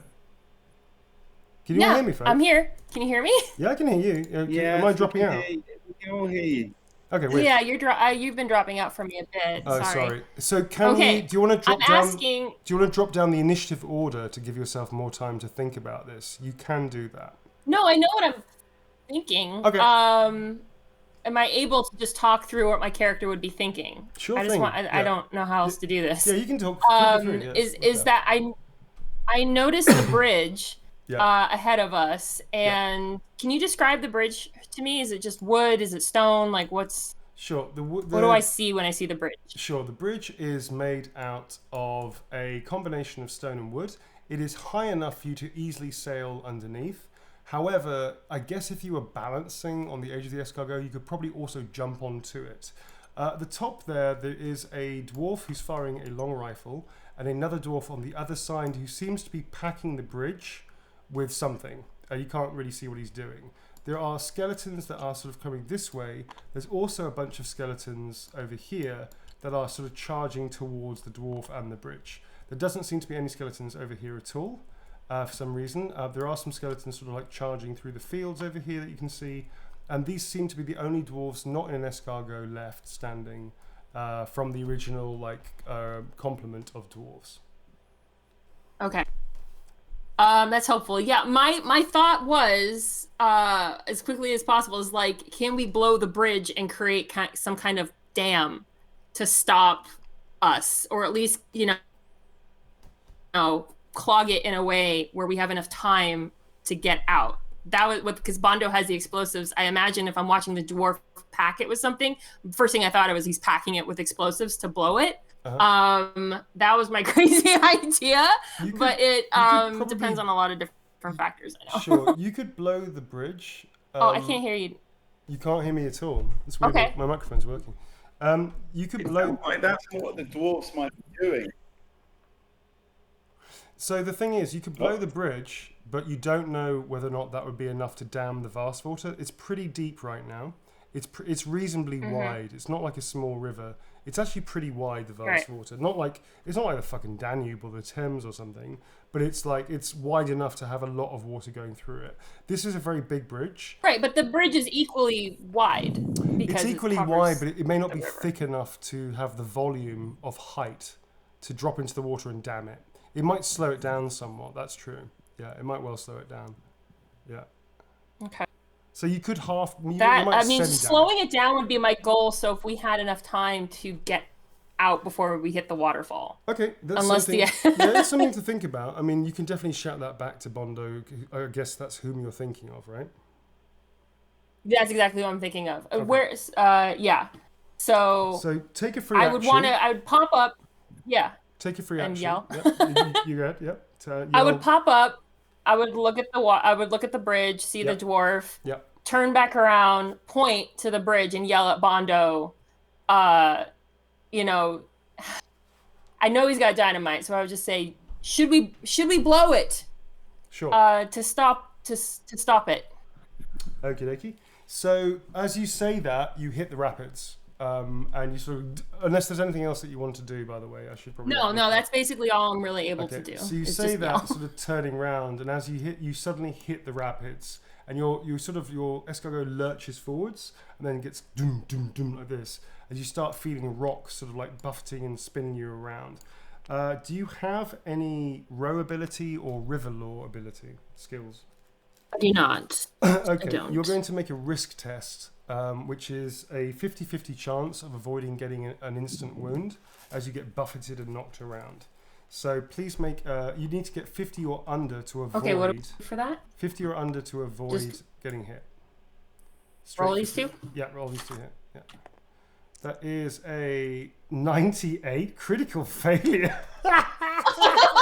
[SPEAKER 5] Can you all hear me, folks?
[SPEAKER 4] I'm here. Can you hear me?
[SPEAKER 5] Yeah, I can hear you.
[SPEAKER 2] Yeah.
[SPEAKER 5] Am I dropping out?
[SPEAKER 2] We can all hear you.
[SPEAKER 5] Okay, wait.
[SPEAKER 4] Yeah, you've been dropping out for me a bit.
[SPEAKER 5] Oh,
[SPEAKER 4] Sorry.
[SPEAKER 5] sorry. So can
[SPEAKER 4] Okay,
[SPEAKER 5] you? Do you want to drop
[SPEAKER 4] I'm
[SPEAKER 5] down?
[SPEAKER 4] asking.
[SPEAKER 5] Do you want to drop down the initiative order to give yourself more time to think about this? You can do that.
[SPEAKER 4] No, I know what I'm thinking.
[SPEAKER 5] Okay.
[SPEAKER 4] Am I able to just talk through what my character would be thinking?
[SPEAKER 5] Sure
[SPEAKER 4] I just
[SPEAKER 5] thing,
[SPEAKER 4] want.
[SPEAKER 5] yeah.
[SPEAKER 4] I don't know how else to do this.
[SPEAKER 5] Yeah, you can talk. talk me through it, yes.
[SPEAKER 4] Is that I noticed the bridge
[SPEAKER 5] Yeah.
[SPEAKER 4] ahead of us, and can you describe the bridge to me? Is it just wood? Is it stone? Like what's
[SPEAKER 5] Sure.
[SPEAKER 4] what do I see when I see the bridge?
[SPEAKER 5] Sure, the bridge is made out of a combination of stone and wood. It is high enough for you to easily sail underneath. However, I guess if you were balancing on the edge of the escargot, you could probably also jump onto it. At the top there is a dwarf who's firing a long rifle, and another dwarf on the other side who seems to be packing the bridge with something. You can't really see what he's doing. There are skeletons that are sort of coming this way. There's also a bunch of skeletons over here that are sort of charging towards the dwarf and the bridge. There doesn't seem to be any skeletons over here at all for some reason. There are some skeletons sort of like charging through the fields over here that you can see. And these seem to be the only dwarves not in an escargot left standing from the original complement of dwarves.
[SPEAKER 4] Okay. That's helpful. Yeah, my thought was as quickly as possible is like, can we blow the bridge and create some kind of dam to stop us, or at least clog it in a way where we have enough time to get out. That was what, because Bondo has the explosives. I imagine if I'm watching the dwarf pack it with something, first thing I thought of was he's packing it with explosives to blow it. That was my crazy idea, but it
[SPEAKER 5] probably-
[SPEAKER 4] depends on a lot of different factors. I know.
[SPEAKER 5] Sure, you could blow the bridge.
[SPEAKER 4] Oh, I can't hear you.
[SPEAKER 5] You can't hear me at all. It's weird.
[SPEAKER 4] Okay.
[SPEAKER 5] My microphone's working. You could blow.
[SPEAKER 2] That's what the dwarfs might be doing.
[SPEAKER 5] So the thing is, you could blow the bridge, but you don't know whether or not that would be enough to dam the vast water. It's pretty deep right now. It's reasonably wide. It's not like a small river. It's actually pretty wide, the vast water. It's not like the fucking Danube or the Thames or something, but it's wide enough to have a lot of water going through it. This is a very big bridge.
[SPEAKER 4] Right, but the bridge is equally wide. Because
[SPEAKER 5] It's equally
[SPEAKER 4] covers
[SPEAKER 5] wide, but it may not
[SPEAKER 4] the
[SPEAKER 5] be
[SPEAKER 4] river.
[SPEAKER 5] thick enough to have the volume of height to drop into the water and dam it. It might slow it down somewhat. That's true. Yeah, it might well slow it down. Yeah.
[SPEAKER 4] Okay.
[SPEAKER 5] So you could half.
[SPEAKER 4] That I mean, slowing it down would be my goal. So if we had enough time to get out before we hit the waterfall.
[SPEAKER 5] Okay, that's
[SPEAKER 4] Unless
[SPEAKER 5] something. Yeah, it's something to think about. I mean, you can definitely shout that back to Bondo. I guess that's whom you're thinking of, right?
[SPEAKER 4] That's exactly what I'm thinking of.
[SPEAKER 5] Okay.
[SPEAKER 4] Where's yeah. So
[SPEAKER 5] take a free action.
[SPEAKER 4] I would pop up. Yeah.
[SPEAKER 5] Take a free
[SPEAKER 4] and
[SPEAKER 5] action.
[SPEAKER 4] yell.
[SPEAKER 5] Yep, you got it. Yep.
[SPEAKER 4] I would pop up. I would look at the bridge, see the dwarf.
[SPEAKER 5] Yep.
[SPEAKER 4] Turn back around, point to the bridge, and yell at Bondo. You know, I know he's got dynamite, so I would just say, should we blow it?
[SPEAKER 5] Sure.
[SPEAKER 4] To stop it.
[SPEAKER 5] Okie dokie. So as you say that, you hit the rapids. And you sort of, unless there's anything else that you want to do, by the way, I should probably.
[SPEAKER 4] No, that's basically all I'm really able to do.
[SPEAKER 5] So you say that sort of turning round, and as you suddenly hit the rapids, and your escargot lurches forwards, and then gets doom doom doom like this, as you start feeling rocks sort of like buffeting and spinning you around. Do you have any row ability or river lore ability skills?
[SPEAKER 4] I do not.
[SPEAKER 5] Okay,
[SPEAKER 4] I don't.
[SPEAKER 5] You're going to make a risk test. Which is a 50-50 chance of avoiding getting an instant wound as you get buffeted and knocked around. So please make, you need to get 50 or under to avoid.
[SPEAKER 4] Okay, what for that?
[SPEAKER 5] 50 or under to avoid getting hit.
[SPEAKER 4] Roll these two?
[SPEAKER 5] Yeah, roll these two hit. Yeah. That is a 98 critical failure.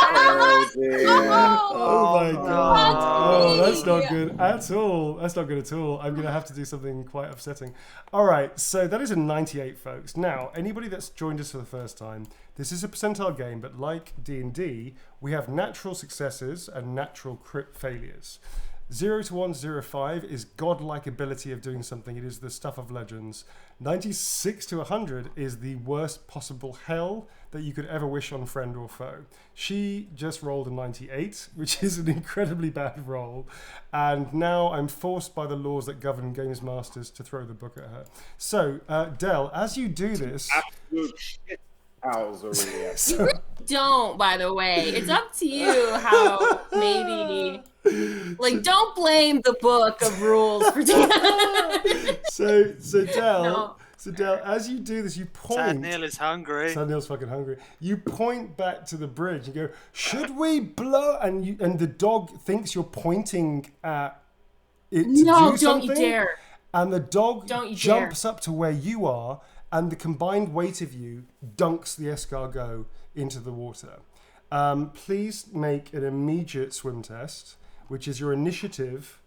[SPEAKER 2] Oh dear.
[SPEAKER 5] Oh my god. Oh, that's not good at all. That's not good at all. I'm going to have to do something quite upsetting. All right, so that is a 98, folks. Now, anybody that's joined us for the first time, this is a percentile game, but like D&D, we have natural successes and natural crit failures. 0 to 105 is godlike ability of doing something. It is the stuff of legends. 96 to 100 is the worst possible hell that you could ever wish on friend or foe. She just rolled a 98, which is an incredibly bad roll. And now I'm forced by the laws that govern games masters to throw the book at her. So, Del, as you do this...
[SPEAKER 2] Absolute shit.
[SPEAKER 4] Don't, by the way. It's up to you how maybe... Like, don't blame the book of rules for
[SPEAKER 5] So Del, no. So Del, as you do this, you point.
[SPEAKER 3] Sad Neil is hungry.
[SPEAKER 5] Sad Neil's fucking hungry. You point back to the bridge. You go, "Should we blow?" And the dog thinks you're pointing at it to do something.
[SPEAKER 4] Don't you dare!
[SPEAKER 5] And the dog jumps up to where you are, and the combined weight of you dunks the escargot into the water. Please make an immediate swim test, which is your initiative,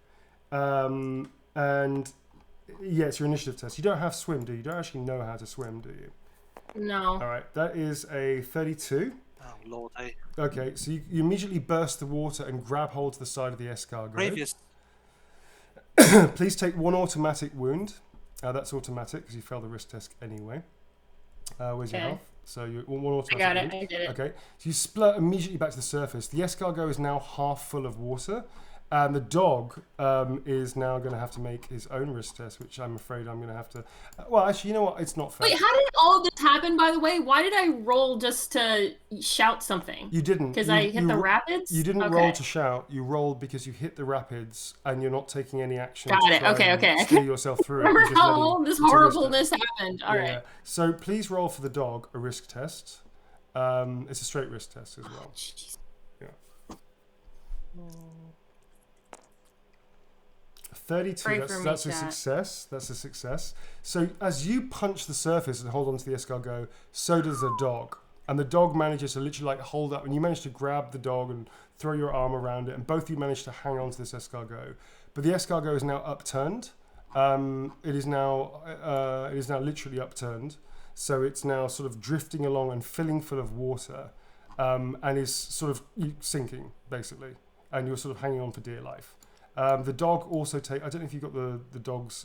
[SPEAKER 5] and yeah, it's your initiative test. You don't have swim, do you? You don't actually know how to swim, do you?
[SPEAKER 4] No.
[SPEAKER 5] All right, that is a 32.
[SPEAKER 3] Oh, lordy.
[SPEAKER 5] Okay, so you immediately burst the water and grab hold to the side of the escargot.
[SPEAKER 3] Previous.
[SPEAKER 5] Please take 1 automatic wound. That's automatic because you failed the risk test anyway. Where's your health? So you 1 automatic
[SPEAKER 4] I got it.
[SPEAKER 5] wound.
[SPEAKER 4] I did it.
[SPEAKER 5] Okay, so you splurt immediately back to the surface. The escargot is now half full of water. And the dog is now going to have to make his own risk test, which I'm afraid I'm going to have to... Well, actually, you know what? It's not fair.
[SPEAKER 4] Wait, how did all of this happen, by the way? Why did I roll just to shout something?
[SPEAKER 5] You didn't.
[SPEAKER 4] Because I hit the rapids?
[SPEAKER 5] You didn't roll to shout. You rolled because you hit the rapids and you're not taking any action
[SPEAKER 4] Got it. Okay.
[SPEAKER 5] to steer yourself through.
[SPEAKER 4] Remember how all this horribleness happened. All right.
[SPEAKER 5] So please roll for the dog a risk test. It's a straight risk test as well.
[SPEAKER 4] Jeez.
[SPEAKER 5] Yeah. 32, that's a success. That's a success. So as you punch the surface and hold onto the escargot, so does the dog. And the dog manages to literally like hold up, and you manage to grab the dog and throw your arm around it, and both of you manage to hang on to this escargot. But the escargot is now upturned. It is now literally upturned. So it's now sort of drifting along and filling full of water, and is sort of sinking, basically. And you're sort of hanging on for dear life. The dog also I don't know if you've got the dog's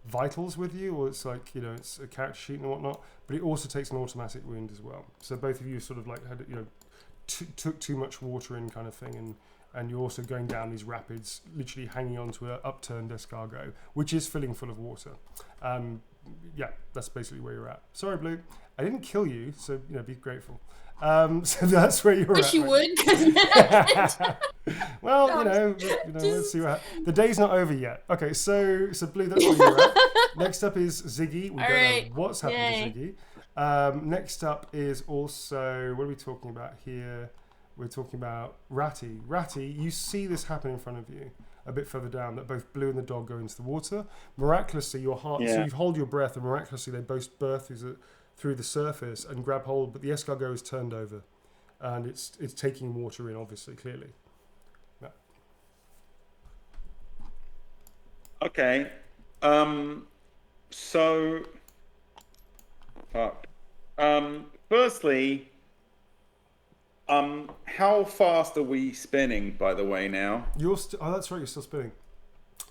[SPEAKER 5] vitals with you, or it's like, it's a character sheet and whatnot, but it also takes an automatic wound as well. So both of you sort of like had, took too much water in kind of thing, and you're also going down these rapids, literally hanging onto an upturned escargot, which is filling full of water. Yeah, that's basically where you're at. Sorry, Blue. I didn't kill you, so, be grateful. So that's where you're
[SPEAKER 4] Wish
[SPEAKER 5] at.
[SPEAKER 4] you
[SPEAKER 5] right
[SPEAKER 4] would, because then I could.
[SPEAKER 5] Well, let's see what the day's not over yet. Okay, so Blue, that's where you're at. Next up is Ziggy. We don't know what's happened to Ziggy. Next up is also, what are we talking about here? We're talking about Ratty. Ratty, you see this happen in front of you a bit further down, that both Blue and the dog go into the water. Miraculously, your heart, so you hold your breath, and miraculously they both burst through the surface and grab hold, but the escargot is turned over, and it's taking water in, obviously, clearly. Yeah.
[SPEAKER 2] Okay. So, fuck. Firstly, how fast are we spinning, by the way, now?
[SPEAKER 5] Oh, that's right, you're still spinning.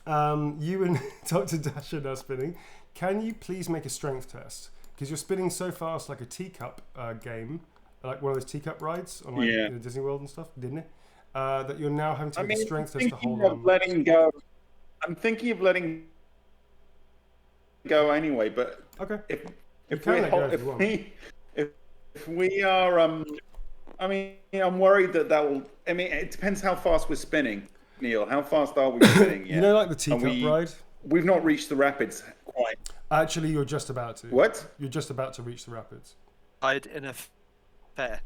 [SPEAKER 5] You and Dr. Dash are now spinning. Can you please make a strength test? Because you're spinning so fast, like a teacup game, like one of those teacup rides on Disney World and stuff, didn't it? That you're now having to make a strength test to hold on.
[SPEAKER 2] Letting go. I'm thinking of letting go anyway, but if we are I mean, I'm worried that will. I mean, it depends how fast we're spinning, Neil. How fast are we spinning?
[SPEAKER 5] You know, like the teacup ride.
[SPEAKER 2] We've not reached the rapids quite.
[SPEAKER 5] Actually, you're just about to.
[SPEAKER 2] What?
[SPEAKER 5] You're just about to reach the rapids.
[SPEAKER 3] I'd in a fair.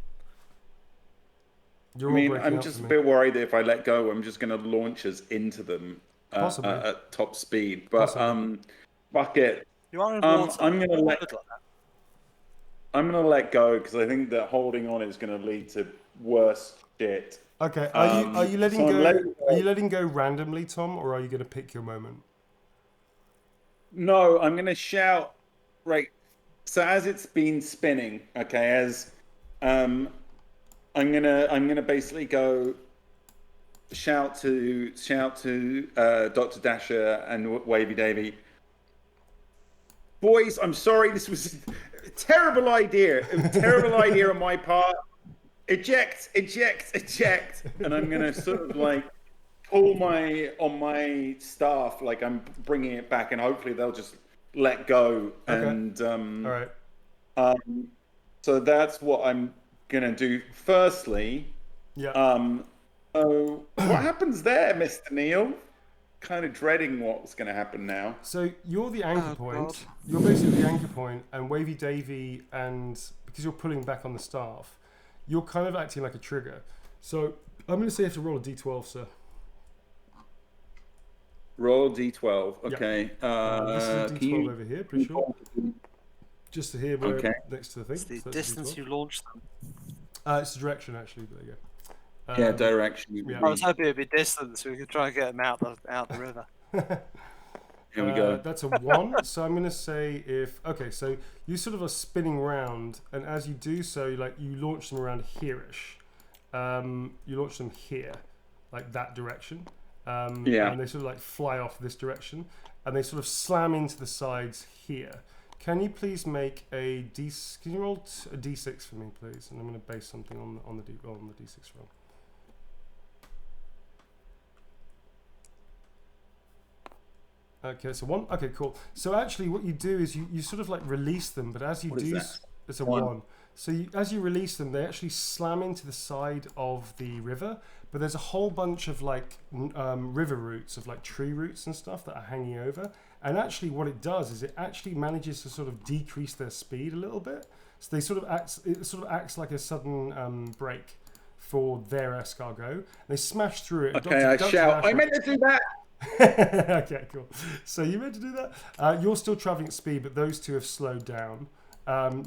[SPEAKER 2] I'm just a bit worried that if I let go, I'm just going to launch us into them at top speed. But fuck it.
[SPEAKER 3] You are in water.
[SPEAKER 2] I'm gonna let go because I think that holding on is going to lead to worse shit.
[SPEAKER 5] Okay. Are you letting go? Are you letting go randomly, Tom, or are you going to pick your moment?
[SPEAKER 2] No, I'm going to shout. Right. So as it's been spinning, okay, as I'm gonna basically go shout to Dr. Dasher and Wavy Davy. Boys, I'm sorry, this was a terrible idea. A terrible idea on my part. Eject. And I'm gonna sort of like pull on my staff, like I'm bringing it back, and hopefully they'll just let go.
[SPEAKER 5] Okay.
[SPEAKER 2] And
[SPEAKER 5] all right.
[SPEAKER 2] So that's what I'm gonna do. Firstly, so what happens there, Mr. Neil? Kind of dreading what's going to happen now.
[SPEAKER 5] So you're the anchor point. God. You're basically the anchor point, and Wavy Davy, and because you're pulling back on the staff, you're kind of acting like a trigger. So I'm going to say you have to roll a d12, sir.
[SPEAKER 2] Roll a d12. Okay.
[SPEAKER 5] Yep. This is a d12 over here, pretty sure. Just to here, next to the thing.
[SPEAKER 3] It's the distance you launch them.
[SPEAKER 5] It's the direction, actually, but there you go.
[SPEAKER 2] Direction.
[SPEAKER 5] Yeah.
[SPEAKER 3] I was hoping it'd be distance so we could try and get them out the river.
[SPEAKER 2] Here we go.
[SPEAKER 5] That's a 1. So I'm going to say so you sort of are spinning round, and as you do so, like you launch them around here-ish. You launch them here, like that direction. And they sort of like fly off this direction, and they sort of slam into the sides here. Can you please make can you roll a d6 for me, please? And I'm going to base something on the d6 roll. Okay, so 1. Okay, cool. So actually what you do is you sort of like release them, but as you it's a 1. So as you release them, they actually slam into the side of the river, but there's a whole bunch of like river roots, of like tree roots and stuff that are hanging over. And actually what it does is it actually manages to sort of decrease their speed a little bit. So it sort of acts like a sudden brake for their escargot. They smash through it.
[SPEAKER 2] Okay, I shout, I meant to do that!
[SPEAKER 5] Okay, cool. So you meant to do that? You're still traveling at speed, but those two have slowed down.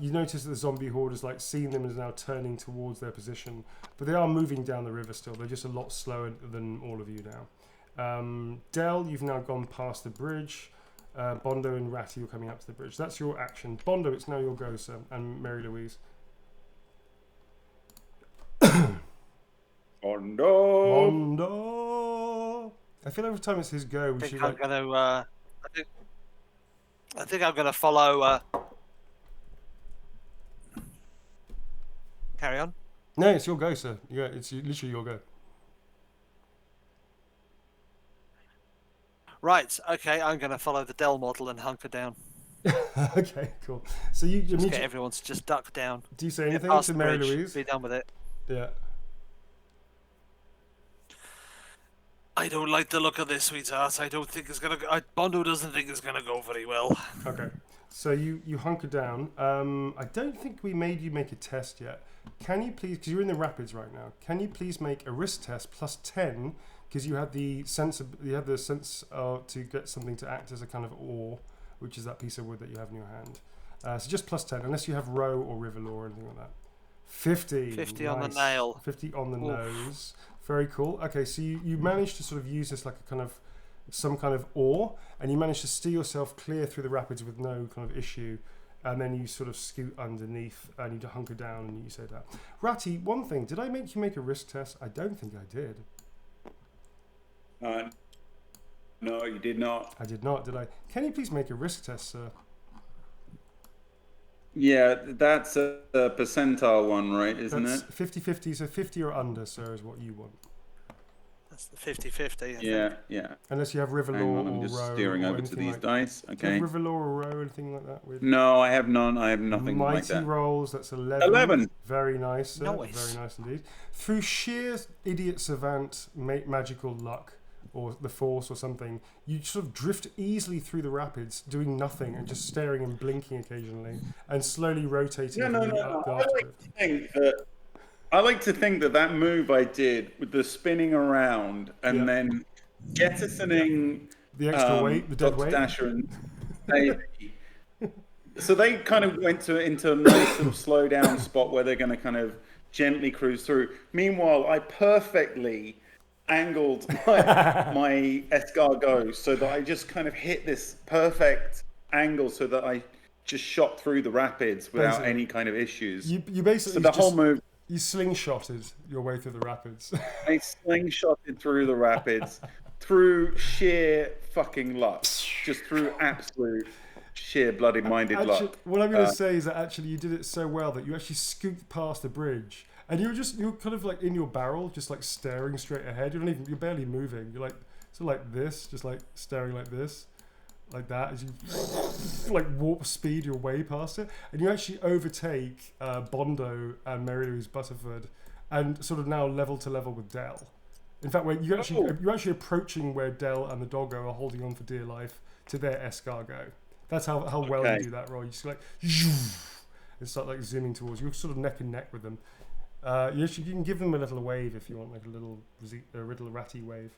[SPEAKER 5] You notice that the zombie horde has like seen them and is now turning towards their position, but they are moving down the river still. They're just a lot slower than all of you now. Del, you've now gone past the bridge. Bondo and Ratty are coming up to the bridge. That's your action. Bondo, it's now your go, sir, and Mary Louise. Bondo. I feel every time it's his go, we should.
[SPEAKER 3] I think I'm gonna follow. Carry on.
[SPEAKER 5] No, it's your go, sir. Yeah, it's literally your go.
[SPEAKER 3] Right. Okay. I'm gonna follow the Dell model and hunker down.
[SPEAKER 5] Okay, cool. So you
[SPEAKER 3] Just get everyone to just duck down.
[SPEAKER 5] do you say
[SPEAKER 3] Get
[SPEAKER 5] anything
[SPEAKER 3] past
[SPEAKER 5] to
[SPEAKER 3] the
[SPEAKER 5] Mary
[SPEAKER 3] bridge,
[SPEAKER 5] Louise?
[SPEAKER 3] be done with it.
[SPEAKER 5] Yeah.
[SPEAKER 3] I don't like the look of this, sweetheart. I don't think it's gonna go. Bondo doesn't think it's gonna go very well.
[SPEAKER 5] Okay. So you hunker down. I don't think we made you make a test yet. Can you please, because you're in the rapids right now, can you please make a risk test plus 10, because you had the sense to get something to act as a kind of oar, which is that piece of wood that you have in your hand. So just plus 10, unless you have row or river law or anything like that. 50.
[SPEAKER 3] 50
[SPEAKER 5] nice.
[SPEAKER 3] on the nail.
[SPEAKER 5] 50 on the
[SPEAKER 3] Oof.
[SPEAKER 5] nose. Very cool. Okay, so you managed to sort of use this like a kind of some kind of oar, and you managed to steer yourself clear through the rapids with no kind of issue, and then you sort of scoot underneath and you hunker down and you say that. Ratty, one thing, did I make you make a risk test? I don't think I did.
[SPEAKER 2] No, you did not.
[SPEAKER 5] I did not, did I? Can you please make a risk test, sir?
[SPEAKER 2] Yeah, that's a percentile one, right? Isn't
[SPEAKER 5] That's
[SPEAKER 2] it?
[SPEAKER 5] 50-50, so 50 or under, sir, is what you want.
[SPEAKER 3] That's the 50-50.
[SPEAKER 2] Yeah, yeah.
[SPEAKER 5] Unless you have river
[SPEAKER 2] Hang
[SPEAKER 5] law
[SPEAKER 2] on, I'm
[SPEAKER 5] or
[SPEAKER 2] just
[SPEAKER 5] row
[SPEAKER 2] steering
[SPEAKER 5] or
[SPEAKER 2] over to
[SPEAKER 5] anything
[SPEAKER 2] these
[SPEAKER 5] like
[SPEAKER 2] dice.
[SPEAKER 5] Do you
[SPEAKER 2] Okay.
[SPEAKER 5] have river law or row, anything like that? With
[SPEAKER 2] No, I have none. I have nothing like
[SPEAKER 5] mighty
[SPEAKER 2] that.
[SPEAKER 5] rolls, that's 11.
[SPEAKER 2] 11.
[SPEAKER 5] Very nice, sir.
[SPEAKER 3] Nice.
[SPEAKER 5] Very nice indeed. Through sheer idiot savant magical luck, or the force or something, you sort of drift easily through the rapids, doing nothing and just staring and blinking occasionally, and slowly rotating.
[SPEAKER 2] No.
[SPEAKER 5] the afterglow.
[SPEAKER 2] I like to think that move I did with the spinning around and then jettisoning
[SPEAKER 5] The extra weight, the dead
[SPEAKER 2] Dr.
[SPEAKER 5] weight.
[SPEAKER 2] Dasher and Davey. So they kind of went into a nice sort of slow down spot where they're going to kind of gently cruise through. Meanwhile, I perfectly angled my escargot so that I just kind of hit this perfect angle so that I just shot through the rapids without
[SPEAKER 5] Basically.
[SPEAKER 2] any kind of issues.
[SPEAKER 5] You basically
[SPEAKER 2] So the whole move,
[SPEAKER 5] you slingshotted your way through the rapids.
[SPEAKER 2] I slingshotted through the rapids through sheer fucking luck, just through absolute sheer bloody-minded luck.
[SPEAKER 5] What I'm going to say is that actually you did it so well that you actually scooped past the bridge, and you're kind of like in your barrel, just like staring straight ahead. You're barely moving. You're like sort of like this, just like staring like this, like that, as you like warp speed your way past it, and you actually overtake Bondo and Mary Louise Butterford, and sort of now level to level with Dell. In fact, you're actually approaching where Dell and the doggo are holding on for dear life to their escargot. That's how well you do that roll. You just like and start like zooming towards you. You're sort of neck and neck with them. You can give them a little wave if you want, like a little ratty wave.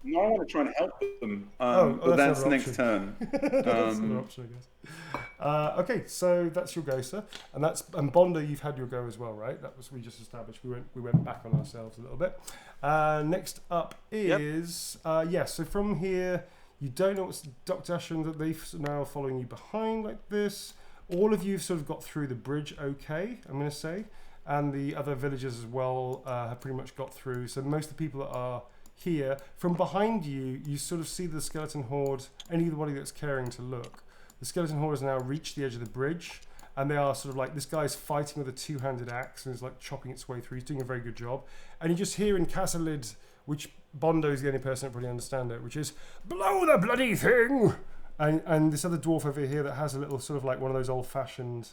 [SPEAKER 2] No, I want to try and help them, but that's next turn.
[SPEAKER 5] That's another option, I guess. Okay, so that's your go, sir, and Bondo, you've had your go as well, right? That was we just established. We went back on ourselves a little bit. Next up is So from here, you don't know what's Dr. Ashton that they've now following you behind like this. All of you have sort of got through the bridge, okay? I'm going to say, and the other villagers as well have pretty much got through. So most of the people that are here, from behind you, you sort of see the skeleton horde, anybody that's caring to look. The skeleton horde has now reached the edge of the bridge, and they are sort of like, this guy's fighting with a two-handed axe and is like chopping its way through. He's doing a very good job. And you just hear in Casalid, which Bondo is the only person that probably understand it, which is, blow the bloody thing! And this other dwarf over here that has a little sort of like one of those old-fashioned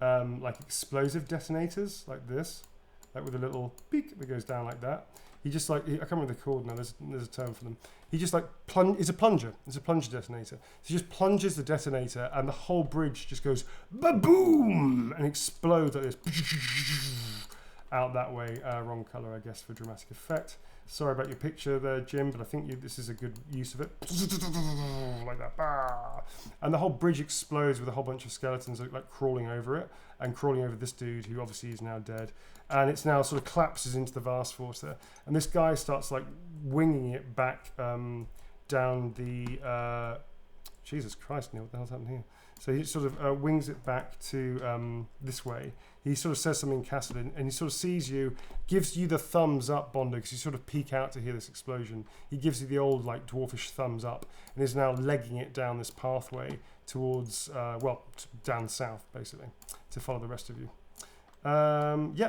[SPEAKER 5] like explosive detonators, like this, like with a little beak that goes down like that. He just like, I can't remember the chord now, there's a term for them. He just like, it's a plunger detonator. So he just plunges the detonator and the whole bridge just goes ba-boom and explodes like this. Out that way, wrong colour I guess for dramatic effect. Sorry about your picture there, Jim, but I think this is a good use of it. Like that. Bah! And the whole bridge explodes with a whole bunch of skeletons like crawling over it and crawling over this dude who obviously is now dead. And it's now sort of collapses into the vast force there. And this guy starts like winging it back down the... Jesus Christ, Neil, what the hell's happened here? So he sort of wings it back to this way. He sort of says something in Cassidy, and he sort of sees you, gives you the thumbs up, Bondo, because you sort of peek out to hear this explosion. He gives you the old, like, dwarfish thumbs up, and is now legging it down this pathway towards, down south, basically, to follow the rest of you.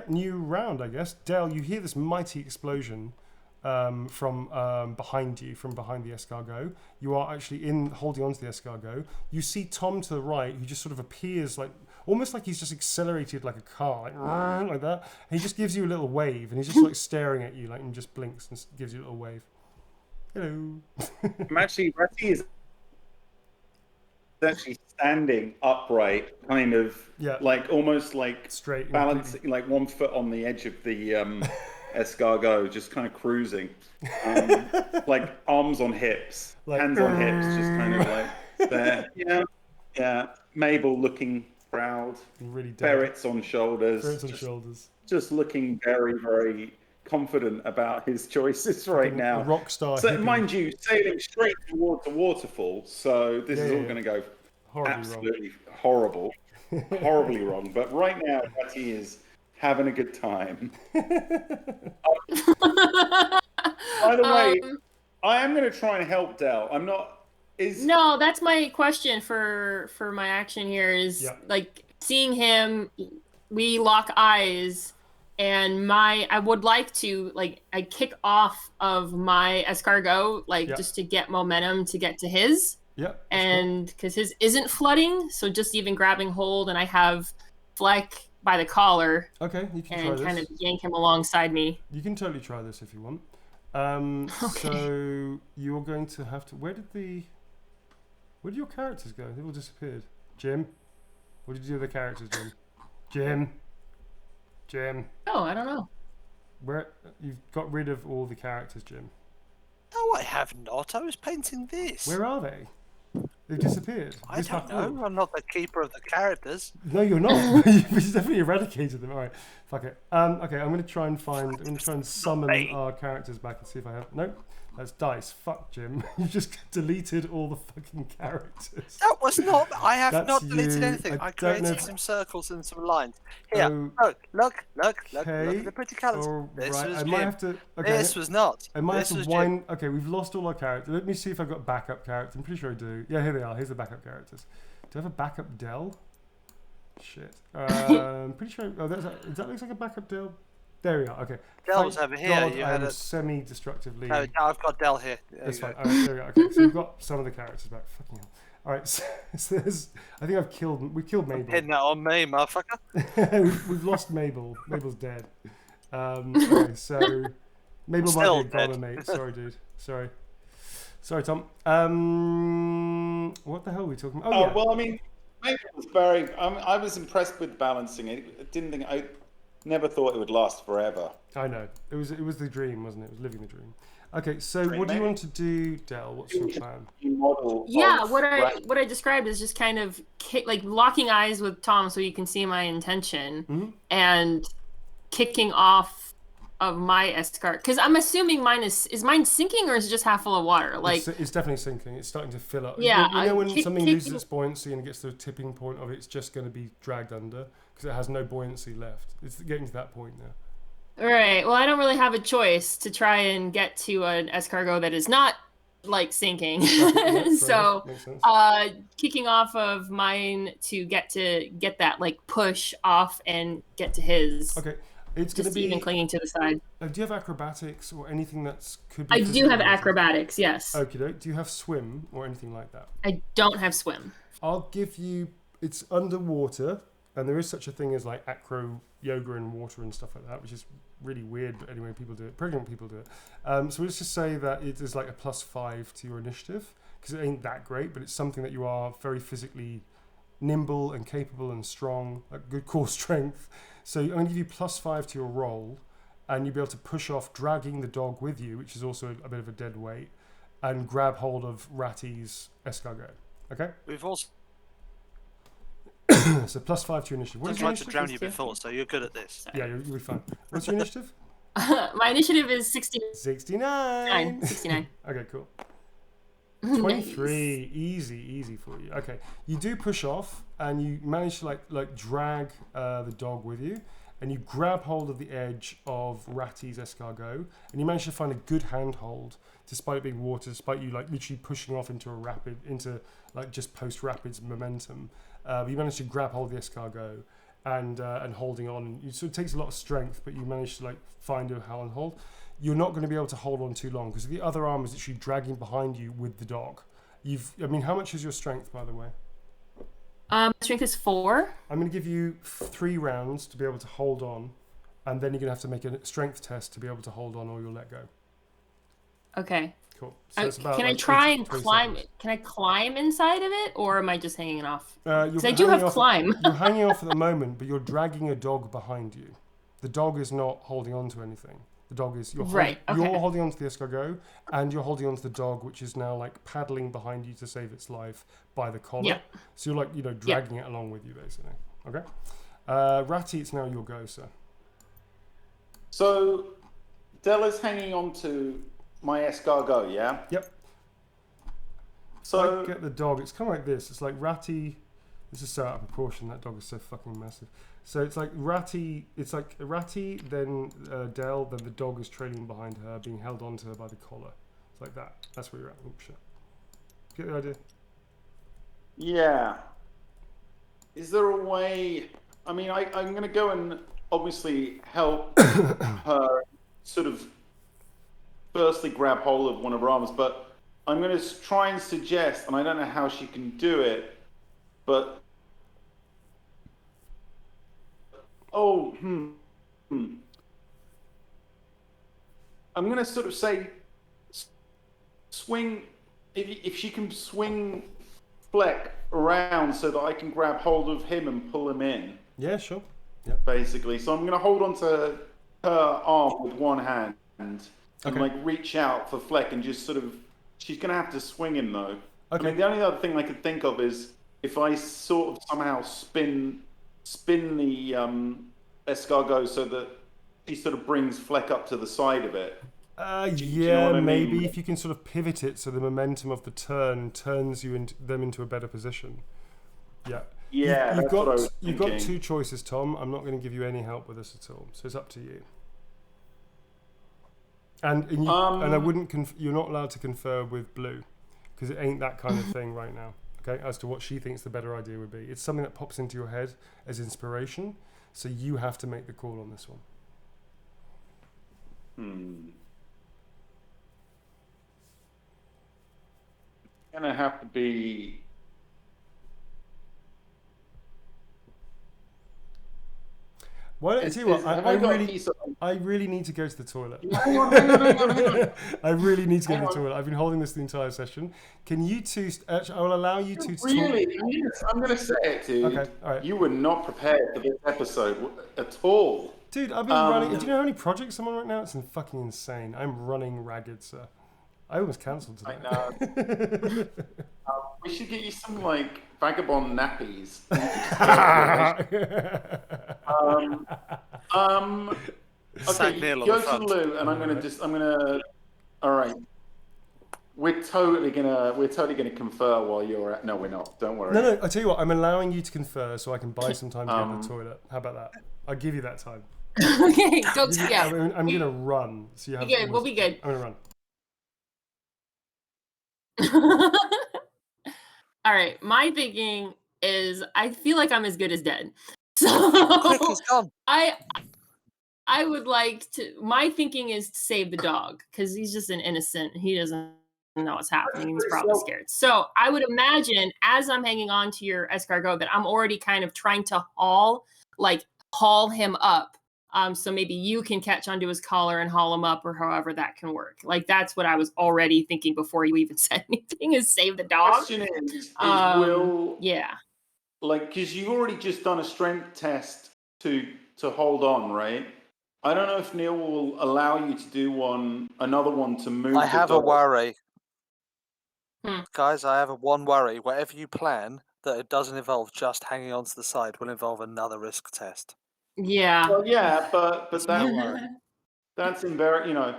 [SPEAKER 5] New round, I guess. Dell, you hear this mighty explosion from behind you, from behind the escargot. You are actually holding onto the escargot. You see Tom to the right, who just sort of appears like almost like he's just accelerated like a car, like that. And he just gives you a little wave, and he's just like staring at you, like, and just blinks and gives you a little wave. Hello.
[SPEAKER 2] I'm actually, Ratty is actually standing upright, kind of like almost like
[SPEAKER 5] straight,
[SPEAKER 2] balancing, like 1 foot on the edge of the escargot, just kind of cruising, like arms on hips, like, hands on hips, just kind of like there. Yeah. Mabel looking proud,
[SPEAKER 5] really
[SPEAKER 2] ferrets on shoulders, just looking very, very confident about his choices right now.
[SPEAKER 5] A rock star.
[SPEAKER 2] So, mind you, sailing straight towards a waterfall, so this is all going to go absolutely horribly wrong. But right now, Patty is having a good time. By the way, I am going to try and help Del. I'm not.
[SPEAKER 4] No, that's my question for my action here is like seeing him, we lock eyes, and I would like to, like, I kick off of my escargot, like just to get momentum to get to his.
[SPEAKER 5] Yeah.
[SPEAKER 4] And because his isn't flooding, so just even grabbing hold, and I have Fleck by the collar.
[SPEAKER 5] Okay, you can try this.
[SPEAKER 4] And kind of yank him alongside me.
[SPEAKER 5] You can totally try this if you want.
[SPEAKER 4] Okay.
[SPEAKER 5] So you're going to have to. Where did your characters go? They all disappeared. Jim, what did you do with the characters, Jim? Jim.
[SPEAKER 4] Oh, I don't know.
[SPEAKER 5] Where you've got rid of all the characters, Jim?
[SPEAKER 3] No, I have not. I was painting this.
[SPEAKER 5] Where are they? They've disappeared.
[SPEAKER 3] I don't know. I'm not the keeper of the characters.
[SPEAKER 5] No, you're not. You've definitely eradicated them. All right, fuck it. Okay, I'm going to try and summon our characters back and see if I have. Nope. That's dice. Fuck, Jim. You just deleted all the fucking characters.
[SPEAKER 3] That was not. I have not deleted anything. I created some circles and some lines. Here, look at the pretty colours. This was Jim. This was not.
[SPEAKER 5] I might have to wind. Okay, we've lost all our characters. Let me see if I've got backup characters. I'm pretty sure I do. Yeah, here they are. Here's the backup characters. Do I have a backup Del? Shit. I'm pretty sure. Oh, that looks like a backup Del. There we are. Okay.
[SPEAKER 3] Del was over here.
[SPEAKER 5] God, I am semi-destructively.
[SPEAKER 3] No, I've got Del here.
[SPEAKER 5] That's fine. All right, there we go. Okay, so we've got some of the characters back. Fucking hell. All right, so there's. I think we've killed Mabel.
[SPEAKER 3] Pin that on me, motherfucker.
[SPEAKER 5] we've lost Mabel. Mabel's dead. Okay, so Mabel might be a goner, mate. Sorry, dude. Sorry, Tom. What the hell are we talking about?
[SPEAKER 2] Oh, well, I mean, Mabel was very. I was impressed with balancing it. I never thought it would last forever.
[SPEAKER 5] I know. It was the dream, wasn't it? It was living the dream. Okay, so what do you want to do, Del? What's your plan?
[SPEAKER 4] What I described is just kind of like locking eyes with Tom so you can see my intention, and kicking off of my escargot. Because I'm assuming mine is mine sinking, or is it just half full of water? Like
[SPEAKER 5] it's definitely sinking. It's starting to fill up.
[SPEAKER 4] Yeah,
[SPEAKER 5] you know when something loses its buoyancy and it gets to the tipping point of it, it's just going to be dragged under because it has no buoyancy left. It's getting to that point now.
[SPEAKER 4] Right. Well, I don't really have a choice to try and get to an escargot that is not like sinking. So, kicking off of mine to get that like push off and get to his.
[SPEAKER 5] Okay. It's going to be
[SPEAKER 4] even clinging to the side.
[SPEAKER 5] Do you have acrobatics or anything could be?
[SPEAKER 4] I do have acrobatics, yes.
[SPEAKER 5] Okay. Do you have swim or anything like that?
[SPEAKER 4] I don't have swim.
[SPEAKER 5] I'll give you. It's underwater, and there is such a thing as like acro yoga in water and stuff like that, which is really weird. But anyway, people do it. Pregnant people do it. So let's just say that it is like a +5 to your initiative because it ain't that great, but it's something that you are very physically nimble and capable and strong, like good core strength. So I'm going to give you +5 to your roll, and you'll be able to push off, dragging the dog with you, which is also a bit of a dead weight, and grab hold of Ratty's escargot. Okay?
[SPEAKER 3] We've also...
[SPEAKER 5] So +5 to your initiative.
[SPEAKER 3] I've tried to drown you before, so you're good at this.
[SPEAKER 5] Yeah, you'll be fine. What's your initiative?
[SPEAKER 4] My initiative is 69.
[SPEAKER 5] 69. Okay, cool. 23. Nice. Easy for you. Okay, you do push off and you manage to like drag the dog with you, and you grab hold of the edge of Ratty's escargot, and you manage to find a good handhold despite it being water, despite you like literally pushing off into a rapid, into like just post rapids momentum. You manage to grab hold of the escargot, and holding on. It sort of takes a lot of strength, but you manage to like find a how and hold. You're not going to be able to hold on too long because the other arm is actually dragging behind you with the dog. How much is your strength, by the way?
[SPEAKER 4] Strength is 4.
[SPEAKER 5] I'm going to give you 3 rounds to be able to hold on, and then you're going to have to make a strength test to be able to hold on, or you'll let go.
[SPEAKER 4] Okay.
[SPEAKER 5] Cool. So it's about,
[SPEAKER 4] can I try and climb? Seconds. Can I climb inside of it, or am I just hanging off? Because I do have climb.
[SPEAKER 5] You're hanging off at the moment, but you're dragging a dog behind you. The dog is not holding on to anything. The dog is you're holding on to the escargot, and you're holding on to the dog, which is now like paddling behind you to save its life by the collar.
[SPEAKER 4] Yep.
[SPEAKER 5] So you're like dragging it along with you, basically. Okay. Ratty, it's now your go, sir.
[SPEAKER 2] So Della's hanging on to my escargot, yeah?
[SPEAKER 5] Yep.
[SPEAKER 2] So
[SPEAKER 5] I get the dog. It's kind of like this. It's like Ratty. This is so out of proportion. That dog is so fucking massive. So it's like Ratty. It's like Ratty, then Dell, then the dog is trailing behind her, being held onto her by the collar. It's like that. That's where you're at. Oops, shit. Get the idea?
[SPEAKER 2] Yeah. Is there a way? I mean, I'm going to go and obviously help her sort of firstly grab hold of one of her arms, but I'm going to try and suggest, and I don't know how she can do it, but I'm going to sort of say swing, if she can swing Fleck around so that I can grab hold of him and pull him in.
[SPEAKER 5] Yeah, sure.
[SPEAKER 2] Yeah. Basically, so I'm going to hold on to her arm with one hand and like reach out for Fleck and just sort of. She's going to have to swing him though. Okay. I mean, the only other thing I could think of is if I sort of somehow spin the escargot so that he sort of brings Fleck up to the side of it.
[SPEAKER 5] Maybe if you can sort of pivot it so the momentum of the turn turns them into a better position. Yeah.
[SPEAKER 2] Yeah,
[SPEAKER 5] you've got 2 choices, Tom. I'm not going to give you any help with this at all, so it's up to you. And I wouldn't. You're not allowed to confer with Blue because it ain't that kind of thing right now. Okay, as to what she thinks the better idea would be. It's something that pops into your head as inspiration, so you have to make the call on this one.
[SPEAKER 2] Gonna have to be.
[SPEAKER 5] Why don't I tell you what? I really need to go to the toilet.
[SPEAKER 2] Hang on.
[SPEAKER 5] I really need to go to the toilet. I've been holding this the entire session. Can you two? I will allow you to.
[SPEAKER 2] Really? I'm going to say it, dude.
[SPEAKER 5] Okay, all right.
[SPEAKER 2] You were not prepared for this episode at all.
[SPEAKER 5] Dude, I've been running. Do you know how many projects I'm on right now? It's fucking insane. I'm running ragged, sir. I almost cancelled today.
[SPEAKER 2] I know. We should get you some like Vagabond nappies. Okay, go to Lou, and I'm gonna. All right. We're totally gonna confer while you're at. No, we're not. Don't worry.
[SPEAKER 5] No. I tell you what. I'm allowing you to confer so I can buy some time to get to the toilet. How about that? I'll give you that time.
[SPEAKER 4] Okay, go. Yeah.
[SPEAKER 5] I'm gonna run. So you have.
[SPEAKER 4] Good. We'll be good.
[SPEAKER 5] I'm gonna run.
[SPEAKER 4] All right, my thinking is I feel like I'm as good as dead. So I would like to. My thinking is to save the dog because he's just an innocent. He doesn't know what's happening. He's probably scared. So I would imagine as I'm hanging on to your escargot that I'm already kind of trying to haul him up. So maybe you can catch onto his collar and haul him up, or however that can work. Like that's what I was already thinking before you even said anything. Is save the dog.
[SPEAKER 2] Question is will
[SPEAKER 4] like
[SPEAKER 2] because you've already just done a strength test to hold on, right? I don't know if Neil will allow you to do another one to move.
[SPEAKER 3] I have a worry, guys. I have one worry. Whatever you plan, that it doesn't involve just hanging on to the side will involve another risk test.
[SPEAKER 4] Yeah.
[SPEAKER 2] Well, yeah, but that's embarrassing.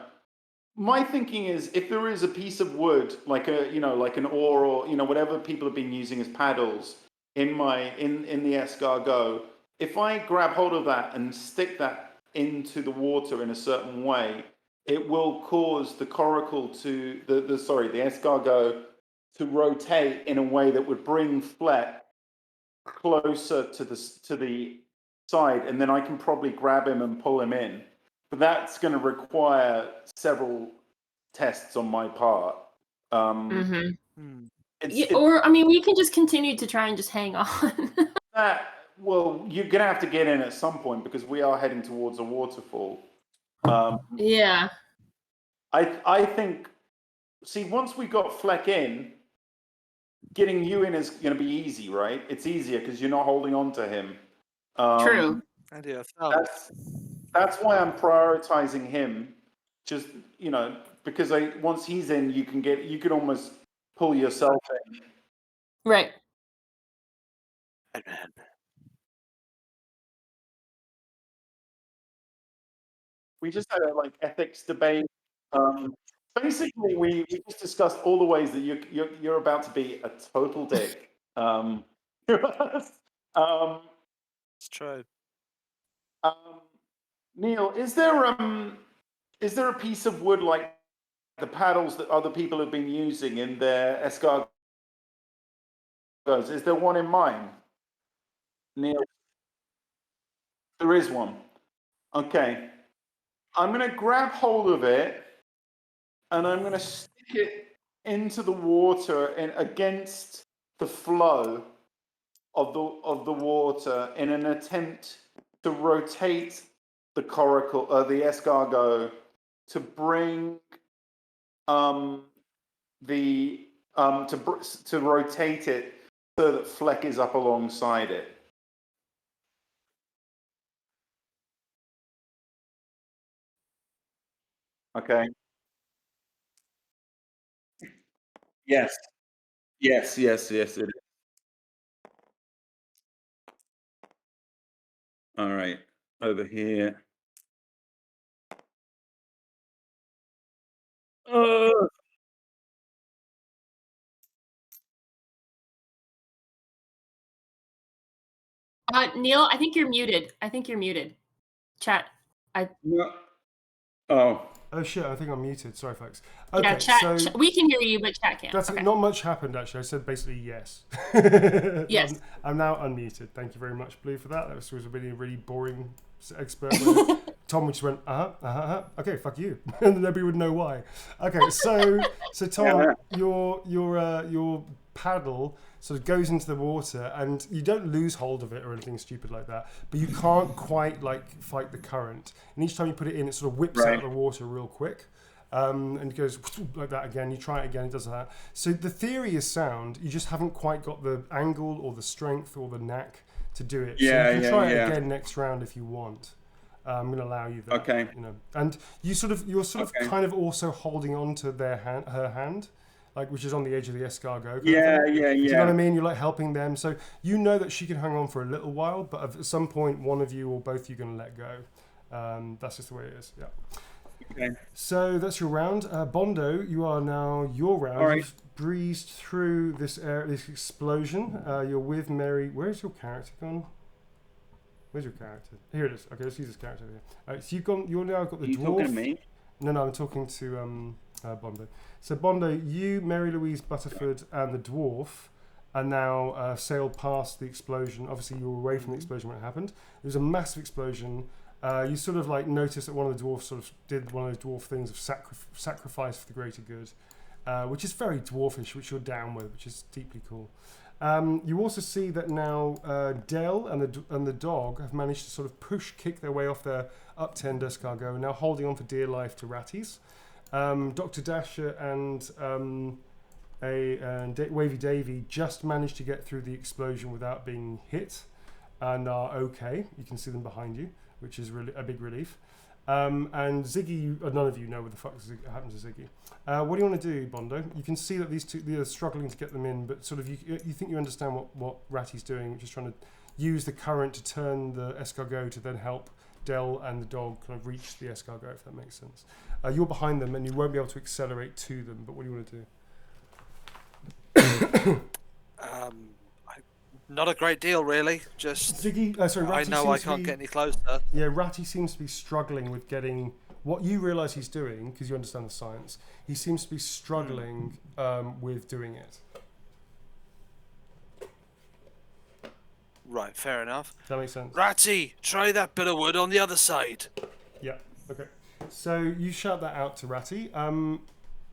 [SPEAKER 2] My thinking is if there is a piece of wood, like an oar or whatever people have been using as paddles in the escargot, if I grab hold of that and stick that into the water in a certain way, it will cause the coracle to the escargot to rotate in a way that would bring Fleck closer to the side, and then I can probably grab him and pull him in. But that's going to require several tests on my part.
[SPEAKER 4] Or, I mean, we can just continue to try and just hang on.
[SPEAKER 2] Well, you're going to have to get in at some point because we are heading towards a waterfall.
[SPEAKER 4] Yeah.
[SPEAKER 2] I think, see, once we got Fleck in, getting you in is going to be easy, right? It's easier because you're not holding on to him.
[SPEAKER 4] True.
[SPEAKER 2] That's why I'm prioritizing him. Just, because once he's in, you can almost pull yourself in.
[SPEAKER 4] Right.
[SPEAKER 2] We just had a ethics debate. Basically, we just discussed all the ways that you're about to be a total dick.
[SPEAKER 3] It's true.
[SPEAKER 2] Neil, is there a piece of wood like the paddles that other people have been using in their escargots? Is there one in mine? Neil, there is one. Okay. I'm going to grab hold of it and I'm going to stick it into the water and against the flow of the water in an attempt to rotate the coracle, the escargot, to bring to rotate it so that Fleck is up alongside it. Okay. Yes. Yes. It is. All right. Over here.
[SPEAKER 4] Neil, I think you're muted. Chat.
[SPEAKER 2] No. Oh.
[SPEAKER 5] Oh shit! I think I'm muted. Sorry, folks.
[SPEAKER 4] Okay, yeah, chat. We can hear you, but chat can't.
[SPEAKER 5] That's okay. Not much happened actually. I said basically yes.
[SPEAKER 4] Yes.
[SPEAKER 5] I'm now unmuted. Thank you very much, Blue, for that. That was a really boring expert. Tom just went okay, fuck you, and then nobody would know why. Okay, so Tom, your paddle sort of goes into the water, and you don't lose hold of it or anything stupid like that, but you can't quite fight the current. And each time you put it in, it sort of whips out of the water real quick. And it goes like that again. You try it again, it does that. So the theory is sound. You just haven't quite got the angle or the strength or the knack to do it.
[SPEAKER 2] Yeah,
[SPEAKER 5] so you can try it again next round if you want. I'm going to allow you that.
[SPEAKER 2] Okay.
[SPEAKER 5] And you're sort of kind of also holding on to her hand, which is on the edge of the escargot.
[SPEAKER 2] Yeah.
[SPEAKER 5] Do you know what I mean? You're helping them, so you know that she can hang on for a little while, but at some point, one of you or both of you are going to let go. That's just the way it is. Yeah.
[SPEAKER 2] Okay.
[SPEAKER 5] So that's your round. Bondo, you are now your round.
[SPEAKER 2] All right.
[SPEAKER 5] You've breezed through this explosion. You're with Mary. Where's your character gone? Where's your character? Here it is. Okay, let's use this character here. All right, so you've now got the dwarf.
[SPEAKER 2] You talking to me?
[SPEAKER 5] No, I'm talking to Bondo. So Bondo, you, Mary Louise Butterford, and the dwarf are now sailed past the explosion. Obviously, you were away from the explosion when it happened. It was a massive explosion. You sort of noticed that one of the dwarfs sort of did one of those dwarf things of sacrifice for the greater good, which is very dwarfish, which you're down with, which is deeply cool. You also see that now Dell and the dog have managed to sort of kick their way off their upturned escargot, and now holding on for dear life to Ratties. Dr. Dasher and Wavy Davy just managed to get through the explosion without being hit, and are okay. You can see them behind you, which is really a big relief. And Ziggy, none of you know what the fuck happened to Ziggy. What do you want to do, Bondo? You can see that these two, they're struggling to get them in, but sort of you think you understand what Ratty's doing, which is trying to use the current to turn the escargot to then help Dell and the dog kind of reach the escargot, if that makes sense. You're behind them and you won't be able to accelerate to them, but what do you want to do?
[SPEAKER 3] Not a great deal, really. Just
[SPEAKER 5] Ziggy,
[SPEAKER 3] I know I can't get any closer.
[SPEAKER 5] Yeah, Ratty seems to be struggling with getting what you realise he's doing, because you understand the science. He seems to be struggling with doing it.
[SPEAKER 3] Right, fair enough.
[SPEAKER 5] Does that make sense?
[SPEAKER 3] Ratty, try that bit of wood on the other side.
[SPEAKER 5] Yeah. Okay. So you shout that out to Ratty.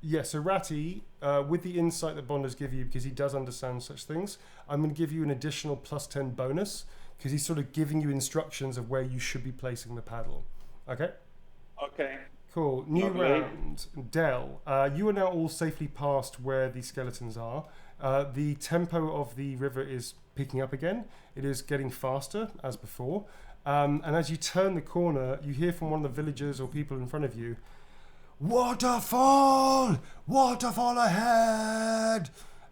[SPEAKER 5] Yeah. So Ratty, with the insight that Bondo's give you, because he does understand such things, I'm going to give you an additional +10 bonus because he's sort of giving you instructions of where you should be placing the paddle. Okay.
[SPEAKER 2] Okay.
[SPEAKER 5] Cool. New
[SPEAKER 2] Lovely.
[SPEAKER 5] round. Del, you are now all safely past where the skeletons are. The tempo of the river is picking up again. It is getting faster as before. And as you turn the corner, you hear from one of the villagers or people in front of you, "Waterfall! Waterfall ahead!"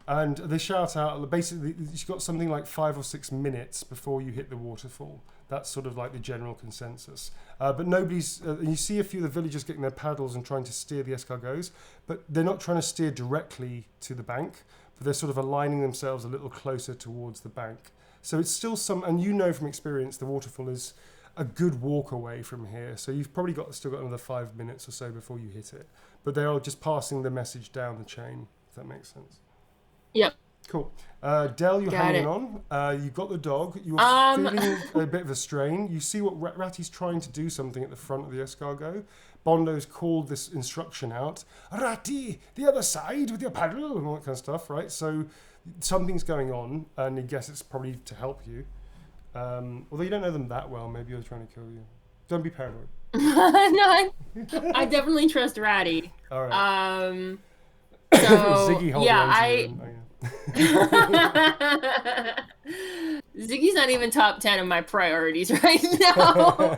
[SPEAKER 5] And they shout out, basically, you've got something like 5 or 6 minutes before you hit the waterfall. That's sort of like the general consensus. But nobody's, you see a few of the villagers getting their paddles and trying to steer the escargots, but they're not trying to steer directly to the bank, but they're sort of aligning themselves a little closer towards the bank. So it's still and you know from experience, the waterfall is a good walk away from here. So you've probably still got another 5 minutes or so before you hit it. But they're all just passing the message down the chain, if that makes sense.
[SPEAKER 4] Yep.
[SPEAKER 5] Cool. Del, you're
[SPEAKER 4] Got
[SPEAKER 5] hanging
[SPEAKER 4] it.
[SPEAKER 5] on. You've got the dog. You're feeling a bit of a strain. You see what Ratty's trying to do something at the front of the escargot. Bondo's called this instruction out. "Ratty, the other side with your paddle," and all that kind of stuff, right? So something's going on, and I guess it's probably to help you. Although you don't know them that well, maybe you're trying to kill you. Don't be paranoid.
[SPEAKER 4] No, I definitely trust Ratty.
[SPEAKER 5] All right.
[SPEAKER 4] So
[SPEAKER 5] Ziggy holding
[SPEAKER 4] yeah,
[SPEAKER 5] on to you.
[SPEAKER 4] Ziggy's not even top 10 of my priorities right now.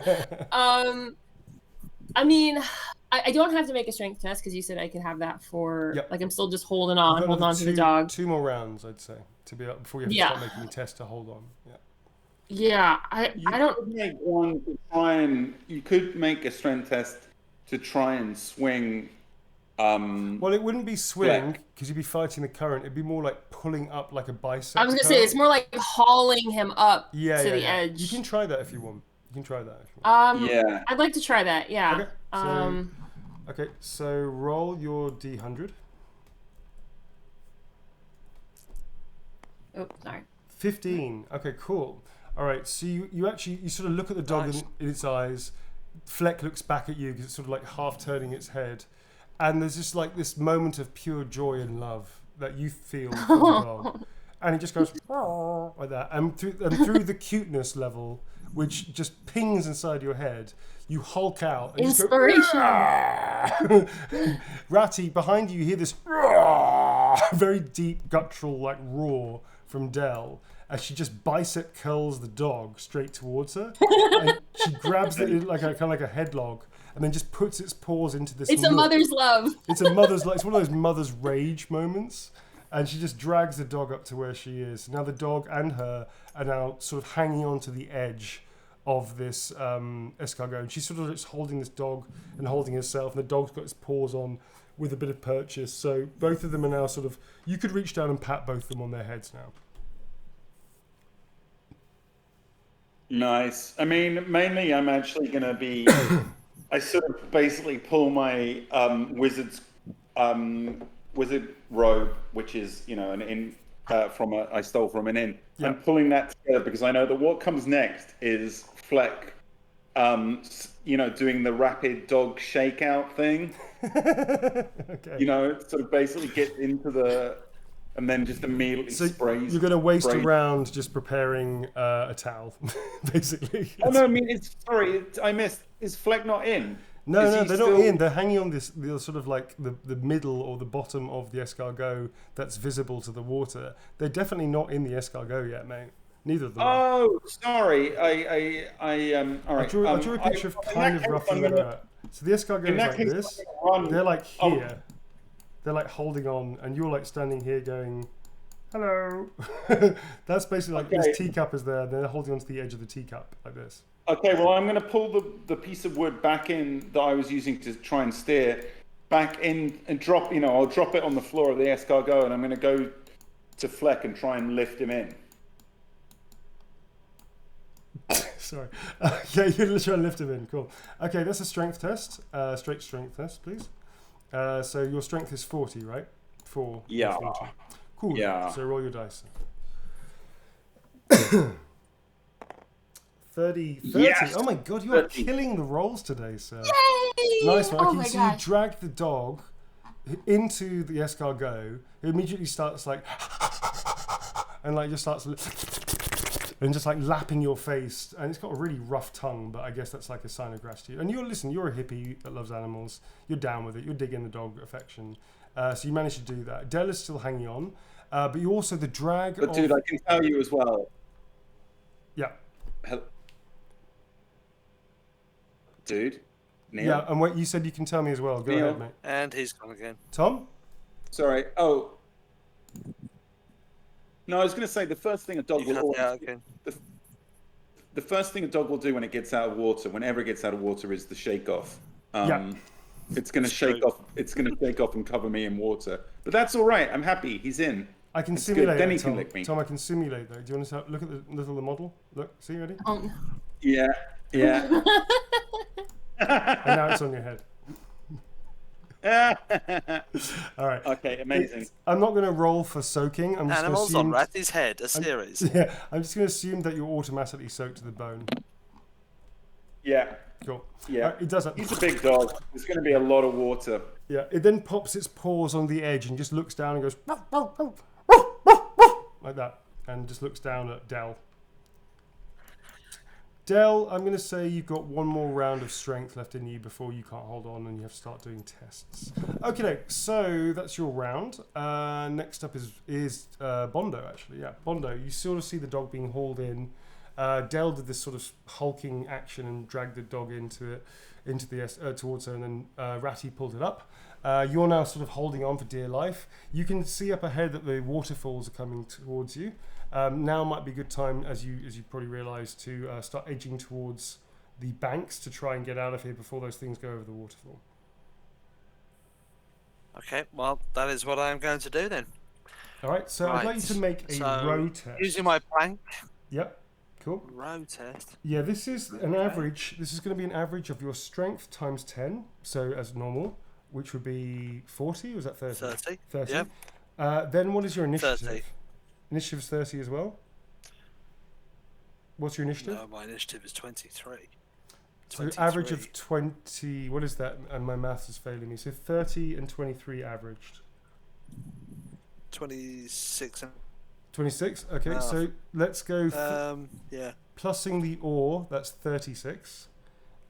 [SPEAKER 4] I mean, I don't have to make a strength test because you said I could have that for like I'm still just holding on to the dog.
[SPEAKER 5] 2 more rounds, I'd say, to be up before you have to start making a test to hold on. Yeah.
[SPEAKER 4] Yeah, I don't.
[SPEAKER 2] Could make one to try and you could make a strength test to try and swing.
[SPEAKER 5] Well, it wouldn't be swing because you'd be fighting the current. It'd be more like pulling up like a bicep.
[SPEAKER 4] I was gonna say it's more like hauling him up to the edge.
[SPEAKER 5] You can try that if you want. You can try that if you
[SPEAKER 4] want.
[SPEAKER 2] Yeah.
[SPEAKER 4] I'd like to try that. Yeah.
[SPEAKER 5] Okay. So roll your D100.
[SPEAKER 4] Oh, sorry.
[SPEAKER 5] 15. Okay, cool. All right. So you actually sort of look at the dog in its eyes. Fleck looks back at you because it's sort of like half turning its head. And there's just like this moment of pure joy and love that you feel for the dog. And it just goes like that. And through the cuteness level, which just pings inside your head, you hulk out. And
[SPEAKER 4] inspiration.
[SPEAKER 5] Ratty, behind you hear this very deep guttural like roar from Del as she just bicep curls the dog straight towards her. And she grabs it like kind of like a headlock. And then just puts its paws into this.
[SPEAKER 4] It's a mother's love.
[SPEAKER 5] It's a mother's love. It's one of those mother's rage moments. And she just drags the dog up to where she is. Now the dog and her are now sort of hanging onto the edge of this escargot. And she's sort of just holding this dog and holding herself. And the dog's got its paws on with a bit of purchase. So both of them are now sort of, you could reach down and pat both of them on their heads now.
[SPEAKER 2] Nice. I mean, mainly I'm actually going to be... I sort of basically pull my wizard robe, which is an inn I stole from an inn.
[SPEAKER 5] Yeah.
[SPEAKER 2] I'm pulling that together because I know that what comes next is Fleck, doing the rapid dog shakeout thing.
[SPEAKER 5] Okay.
[SPEAKER 2] Sort of basically get into the. And then just immediately sprays.
[SPEAKER 5] You're going to waste a round just preparing a towel, basically.
[SPEAKER 2] Oh no! I mean, I missed. Is Fleck not in?
[SPEAKER 5] No, they're not in. They're hanging on the sort of like the middle or the bottom of the escargot that's visible to the water. They're definitely not in the escargot yet, mate. Neither of them.
[SPEAKER 2] Oh, sorry. All right.
[SPEAKER 5] I drew a picture of kind of roughly where they're at. So the escargot is like this. They're like here.
[SPEAKER 2] Oh.
[SPEAKER 5] They're like holding on, and you're like standing here going, "Hello." That's basically like this teacup is there. They're holding onto the edge of the teacup like this.
[SPEAKER 2] Okay, well, I'm going to pull the piece of wood back in that I was using to try and steer back in and drop. I'll drop it on the floor of the escargot, and I'm going to go to Fleck and try and lift him in.
[SPEAKER 5] Sorry. Yeah, you're going to try and lift him in. Cool. Okay, that's a strength test. Straight strength test, please. So your strength is 40, right? 4.
[SPEAKER 2] Yeah.
[SPEAKER 5] 40. Cool.
[SPEAKER 2] Yeah.
[SPEAKER 5] So roll your dice. 30.
[SPEAKER 2] Yes!
[SPEAKER 5] Oh my god, you are
[SPEAKER 2] 30.
[SPEAKER 5] killing the rolls today, sir.
[SPEAKER 4] Yay!
[SPEAKER 5] Nice one.
[SPEAKER 4] Oh
[SPEAKER 5] Okay,
[SPEAKER 4] my
[SPEAKER 5] so
[SPEAKER 4] gosh.
[SPEAKER 5] you drag the dog into the escargot. It immediately starts like, and like just starts and just like lapping your face, and it's got a really rough tongue, but I guess that's like a sign of gratitude. And you're a hippie that loves animals. You're down with it. You're digging the dog affection. So you managed to do that. Dell is still hanging on, but you also the drag.
[SPEAKER 2] But dude, I can tell you as well.
[SPEAKER 5] Yeah.
[SPEAKER 2] Dude, Neil.
[SPEAKER 5] Yeah, and what you said you can tell me as well. Go
[SPEAKER 2] Neil.
[SPEAKER 5] ahead, mate.
[SPEAKER 3] And he's gone again.
[SPEAKER 5] Tom?
[SPEAKER 2] Sorry. Oh. No, I was going to say the first thing a dog
[SPEAKER 3] You
[SPEAKER 2] will
[SPEAKER 3] cut
[SPEAKER 2] always,
[SPEAKER 3] out again.
[SPEAKER 2] the first thing a dog will do when it gets out of water, whenever it gets out of water, is the shake off.
[SPEAKER 5] Yeah.
[SPEAKER 2] It's going to shake off. It's going to shake off and cover me in water. But that's all right. I'm happy. He's in.
[SPEAKER 5] I can
[SPEAKER 2] It's
[SPEAKER 5] simulate
[SPEAKER 2] good. Then
[SPEAKER 5] that,
[SPEAKER 2] he can
[SPEAKER 5] Tom.
[SPEAKER 2] lick me.
[SPEAKER 5] Tom, I can simulate that. Do you want to look at the model? Look, see, ready?
[SPEAKER 2] Yeah. Yeah.
[SPEAKER 5] And now it's on your head. All right.
[SPEAKER 2] Okay, amazing.
[SPEAKER 5] I'm not going to roll for soaking. I'm just going to
[SPEAKER 3] Animals on
[SPEAKER 5] assume.
[SPEAKER 3] Ratty's head, a series.
[SPEAKER 5] Yeah, I'm just going to assume that you're automatically soaked to the bone.
[SPEAKER 2] Yeah.
[SPEAKER 5] Cool.
[SPEAKER 2] Yeah.
[SPEAKER 5] It does that.
[SPEAKER 2] He's a big dog. There's going to be a lot of water.
[SPEAKER 5] Yeah. It then pops its paws on the edge and just looks down and goes like that, and just looks down at Dell. Dell, I'm going to say you've got one more round of strength left in you before you can't hold on and you have to start doing tests. Okay, so that's your round. Next up is Bondo, actually. Yeah, Bondo, you sort of see the dog being hauled in. Dell did this sort of hulking action and dragged the dog towards her, and then Ratty pulled it up. You're now sort of holding on for dear life. You can see up ahead that the waterfalls are coming towards you. Now might be a good time, as you probably realise, to start edging towards the banks to try and get out of here before those things go over the waterfall.
[SPEAKER 3] Okay, well, that is what I'm going to do then.
[SPEAKER 5] All right, so I'd like you to make a row test.
[SPEAKER 3] Using my plank.
[SPEAKER 5] Yep, cool.
[SPEAKER 3] Row test.
[SPEAKER 5] Yeah, this is an average. This is going to be an average of your strength times 10, so as normal, which would be 40, or was that 30?
[SPEAKER 3] 30.
[SPEAKER 5] 30.
[SPEAKER 3] Yeah.
[SPEAKER 5] Then what is your initiative?
[SPEAKER 3] 30.
[SPEAKER 5] Initiative is 30 as well? What's your initiative?
[SPEAKER 3] No, my initiative is 23.
[SPEAKER 5] So average of 20, what is that? And my maths is failing me. So 30 and 23 averaged.
[SPEAKER 3] 26.
[SPEAKER 5] 26? Okay, so let's go
[SPEAKER 3] Yeah.
[SPEAKER 5] plussing the ore, that's 36.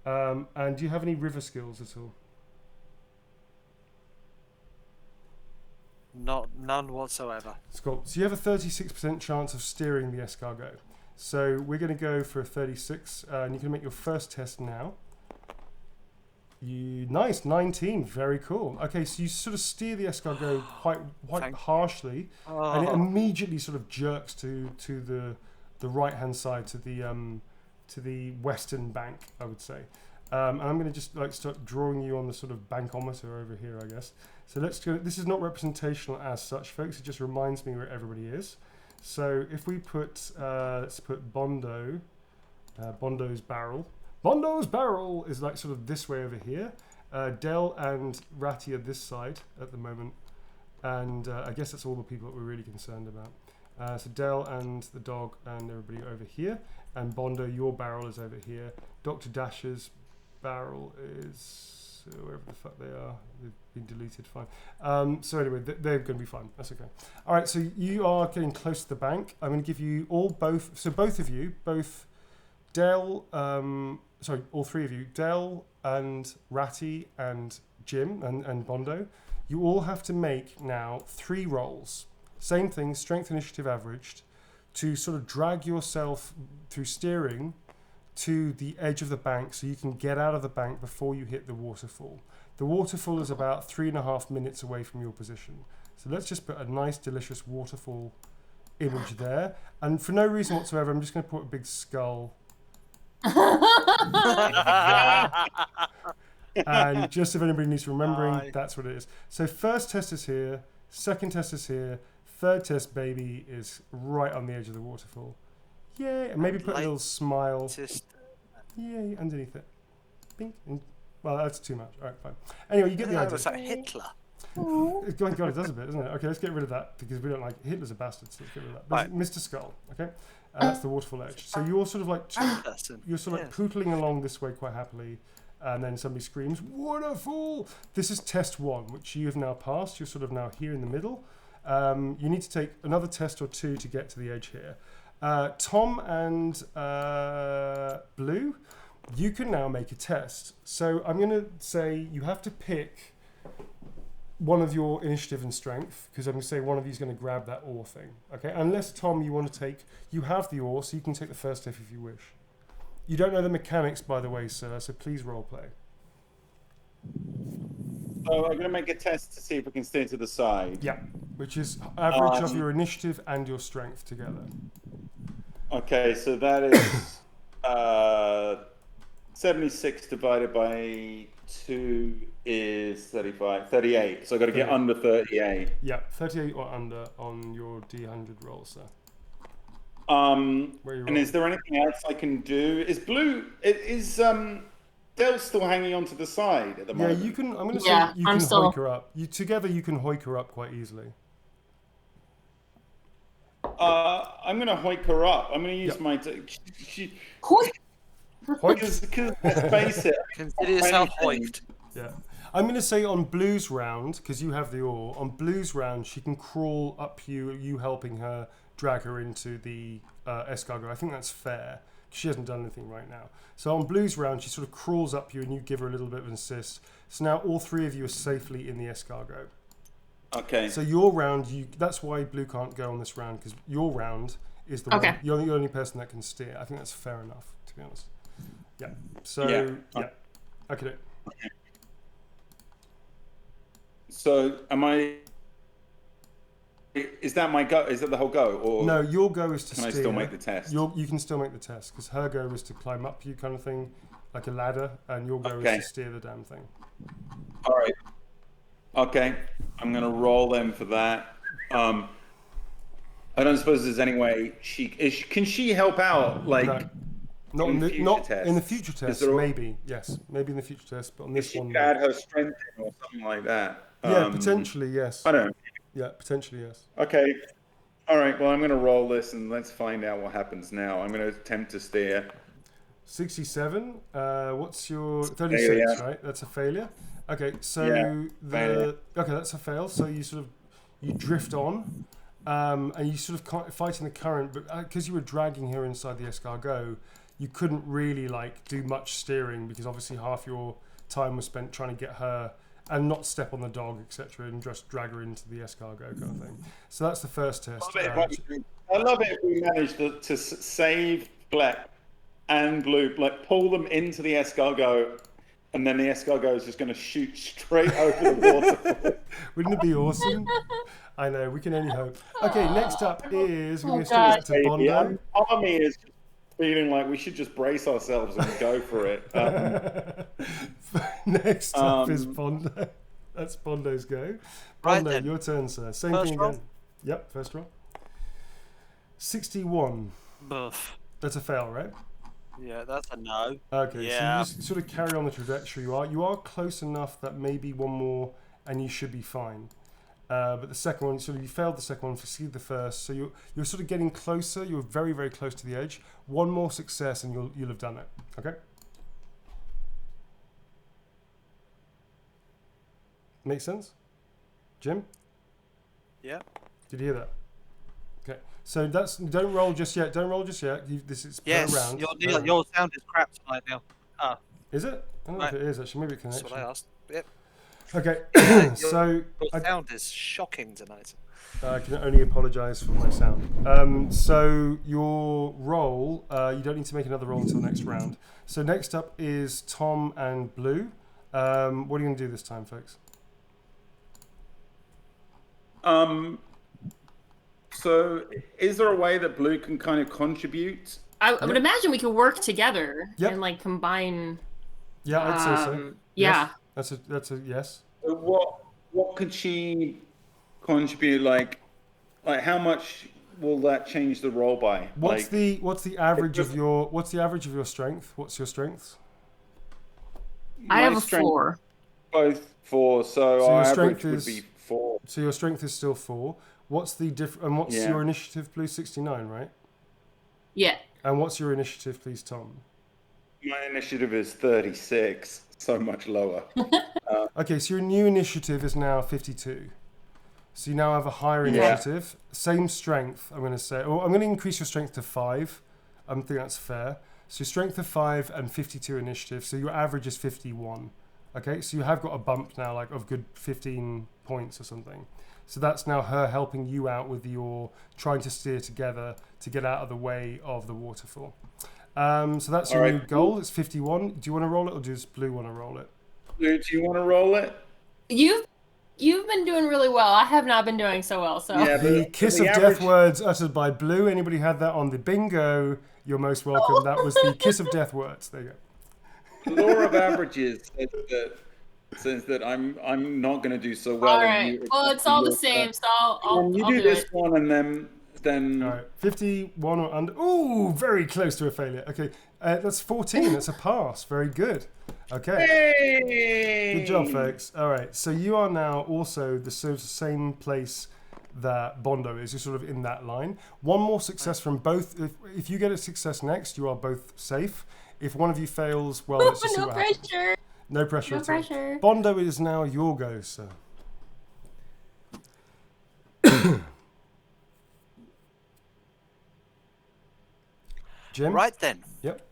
[SPEAKER 5] And do you have any river skills at all?
[SPEAKER 3] None whatsoever.
[SPEAKER 5] It's cool. So you have a 36% chance of steering the escargot. So we're going to go for a 36, and you can make your first test now. Nice, 19, very cool. Okay, so you sort of steer the escargot quite harshly, and it immediately sort of jerks to the right-hand side, to the western bank, I would say. And I'm going to just like start drawing you on the sort of bankometer over here, I guess. So let's go. This is not representational as such, folks. It just reminds me where everybody is. So if we put, let's put Bondo, Bondo's barrel. Bondo's barrel is like sort of this way over here. Dell and Ratty are this side at the moment. And I guess that's all the people that we're really concerned about. So Dell and the dog and everybody over here. And Bondo, your barrel is over here. Dr. Dash's barrel is wherever the fuck they are. They've been deleted, fine. So anyway, they're going to be fine. That's okay. All right, so you are getting close to the bank. I'm going to give you both of you, Dell, all three of you, Dell and Ratty and Jim and Bondo, you all have to make now 3 rolls. Same thing, strength initiative averaged, to sort of drag yourself through steering to the edge of the bank so you can get out of the bank before you hit the waterfall. The waterfall is about 3.5 minutes away from your position. So let's just put a nice, delicious waterfall image there. And for no reason whatsoever, I'm just going to put a big skull. And just if anybody needs remembering, that's what it is. So first test is here, second test is here, third test, baby, is right on the edge of the waterfall. Yay, and maybe put a little smile. Yay, underneath it. Bink. Well, that's too much. All right, fine. Anyway, you get the idea.
[SPEAKER 3] It's like Hitler.
[SPEAKER 5] God, it does a bit, doesn't it? Okay, let's get rid of that because we don't like Hitler's a bastard. So let's get rid of that.
[SPEAKER 3] Right.
[SPEAKER 5] Mr. Skull. Okay, that's the waterfall edge. So you're sort of like
[SPEAKER 3] Person.
[SPEAKER 5] you're sort of like pootling along this way quite happily, and then somebody screams, "Waterfall!" This is test 1, which you have now passed. You're sort of now here in the middle. You need to take another test or 2 to get to the edge here. Tom and Blue, you can now make a test. So I'm going to say you have to pick one of your initiative and strength, because I'm going to say one of you is going to grab that ore thing. Okay, unless Tom, you want to take, you have the ore, so you can take the first step if you wish. You don't know the mechanics, by the way, sir, so please role play.
[SPEAKER 2] So I'm going to make a test to see if we can steer to the side.
[SPEAKER 5] Yeah, which is average of your initiative and your strength together.
[SPEAKER 2] Okay, so that is 76 divided by 2 is 38. So I've got to get under 38.
[SPEAKER 5] Yeah, 38 or under on your D100 roll, sir.
[SPEAKER 2] And is there anything else I can do? Is Dell still hanging onto the side at the moment?
[SPEAKER 5] Yeah, you can. I'm going to say you can hoik her up. Together, you can hoik her up quite easily.
[SPEAKER 2] I'm going to hoik her up. I'm going to use my.
[SPEAKER 4] Hoik.
[SPEAKER 2] Because let's face it.
[SPEAKER 3] Consider yourself hoiked.
[SPEAKER 5] Yeah. I'm going to say on Blue's round, because you have the ore, on Blue's round, she can crawl up you helping her drag her into the escargot. I think that's fair. She hasn't done anything right now. So on Blue's round, she sort of crawls up you and you give her a little bit of an assist. So now all 3 of you are safely in the escargot.
[SPEAKER 2] Okay.
[SPEAKER 5] So your round, that's why Blue can't go on this round, because your round is the one, you're the only person that can steer. I think that's fair enough, to be honest. Yeah. So, yeah. Okay. So
[SPEAKER 2] am I... Is that my go? Is that the whole go? Or
[SPEAKER 5] no, your go is to steer.
[SPEAKER 2] Can I still make the test?
[SPEAKER 5] You can still make the test, because her go is to climb up you kind of thing, like a ladder, and your go is to steer the damn thing.
[SPEAKER 2] All right. Okay. I'm going to roll them for that. I don't suppose there's any way can she help out, like...
[SPEAKER 5] No. Not in the future test, maybe. Yes, maybe in the future test, but on this one...
[SPEAKER 2] She add her strength in or something like that.
[SPEAKER 5] Yeah, potentially, yes.
[SPEAKER 2] I don't know.
[SPEAKER 5] Yeah, potentially, yes.
[SPEAKER 2] Okay. All right, well, I'm going to roll this and let's find out what happens now. I'm going to attempt to steer.
[SPEAKER 5] 67. What's your... 36, right? That's a failure. Okay, so okay, that's a fail. So you sort of... You drift on, and you sort of fight in the current, but because you were dragging her inside the escargot, you couldn't really like do much steering, because obviously half your time was spent trying to get her and not step on the dog, etc., and just drag her into the escargot kind of thing. So that's the first test.
[SPEAKER 2] I love it if we managed to save Black and Blue, like pull them into the escargot, and then the escargot is just going to shoot straight over the water.
[SPEAKER 5] Wouldn't it be awesome? I know, we can only hope. Okay, next up is we're going to start to Bondo.
[SPEAKER 2] Army is just feeling like we should just brace ourselves and go for it.
[SPEAKER 5] Next up is Bondo. That's Bondo's go. Bondo, right, your turn, sir. Same first thing roll? Again. Yep, first roll. 61.
[SPEAKER 3] Buff.
[SPEAKER 5] That's a fail, right?
[SPEAKER 3] Yeah, that's a no.
[SPEAKER 5] Okay, so you just sort of carry on the trajectory you are. You are close enough that maybe one more and you should be fine. But the second one, you failed the second one, succeeded the first. So you're sort of getting closer. You're very, very close to the edge. One more success and you'll have done it. Okay? Make sense? Jim?
[SPEAKER 3] Yeah.
[SPEAKER 5] Did you hear that? Okay. So don't roll just yet. Don't roll just yet. This is per round.
[SPEAKER 3] Your sound is crap tonight, Neil.
[SPEAKER 5] Is it? I don't know if it is actually. Maybe it connects.
[SPEAKER 3] That's what I asked. Yep.
[SPEAKER 5] Okay. So
[SPEAKER 3] your sound is shocking tonight.
[SPEAKER 5] I can only apologise for my sound. So your roll, you don't need to make another roll until next round. So next up is Tom and Blue. What are you going to do this time, folks?
[SPEAKER 2] So is there a way that Blue can kind of contribute?
[SPEAKER 4] I would imagine we could work together and like combine.
[SPEAKER 5] Yeah, I'd say so.
[SPEAKER 4] Yeah.
[SPEAKER 5] Yes. That's a yes.
[SPEAKER 2] So what could she contribute? Like how much will that change the roll by?
[SPEAKER 5] What's the average of your strength? What's your strengths?
[SPEAKER 4] I have a 4.
[SPEAKER 2] Both 4, so
[SPEAKER 5] your
[SPEAKER 2] our
[SPEAKER 5] strength
[SPEAKER 2] average would
[SPEAKER 5] is-
[SPEAKER 2] be 4.
[SPEAKER 5] So your strength is still 4. What's the and what's
[SPEAKER 2] Yeah.
[SPEAKER 5] your initiative, please? 69, right?
[SPEAKER 4] Yeah.
[SPEAKER 5] And what's your initiative, please, Tom?
[SPEAKER 2] My initiative is 36, so much lower.
[SPEAKER 5] Okay, so your new initiative is now 52. So you now have a higher
[SPEAKER 2] Yeah.
[SPEAKER 5] initiative, same strength, I'm going to say. Or I'm going to increase your strength to 5. I think that's fair. So your strength of 5 and 52 initiative. So your average is 51. Okay, so you have got a bump now, like of good 15 points or something. So that's now her helping you out with your trying to steer together to get out of the way of the waterfall. So that's your
[SPEAKER 2] All
[SPEAKER 5] new
[SPEAKER 2] right.
[SPEAKER 5] goal. It's 51. Do you want to roll it or does Blue want to roll it?
[SPEAKER 2] Blue, do you want to roll it?
[SPEAKER 4] You've been doing really well. I have not been doing so well. So
[SPEAKER 2] Yeah,
[SPEAKER 5] The
[SPEAKER 2] but
[SPEAKER 5] kiss
[SPEAKER 2] the
[SPEAKER 5] of
[SPEAKER 2] average,
[SPEAKER 5] death words uttered by Blue. Anybody had that on the bingo? You're most welcome. That was the kiss of death words. There you go.
[SPEAKER 2] The law of averages says that I'm not going to do so well.
[SPEAKER 4] all
[SPEAKER 2] and
[SPEAKER 4] right.
[SPEAKER 2] you-
[SPEAKER 4] Well, it's all the same. So I'll
[SPEAKER 2] you
[SPEAKER 4] I'll
[SPEAKER 2] do
[SPEAKER 4] do
[SPEAKER 2] this
[SPEAKER 4] it.
[SPEAKER 2] one, and then
[SPEAKER 5] All right, 51 or under. Ooh, very close to a failure. Okay, that's 14. That's a pass. Very good. Okay.
[SPEAKER 2] Hey!
[SPEAKER 5] Good job, folks. All right, so you are now also the sort of same place that Bondo is. You're sort of in that line. One more success from both. If you get a success next, you are both safe. If one of you fails, well, let's just see
[SPEAKER 4] No
[SPEAKER 5] what happens.
[SPEAKER 4] pressure.
[SPEAKER 5] No pressure
[SPEAKER 4] No
[SPEAKER 5] at all.
[SPEAKER 4] pressure.
[SPEAKER 5] Bondo, it is now your go, sir. Jim?
[SPEAKER 3] Right then.
[SPEAKER 5] Yep.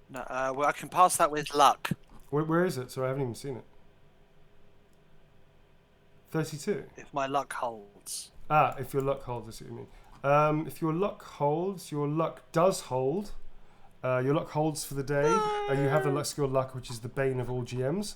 [SPEAKER 3] No, well, I can pass that with luck.
[SPEAKER 5] Where is it? So I haven't even seen it. 32.
[SPEAKER 3] If my luck holds.
[SPEAKER 5] Ah, if your luck holds, that's what you mean. If your luck holds, your luck does hold. Your luck holds for the day. You have the luck skill luck, which is the bane of all GMs.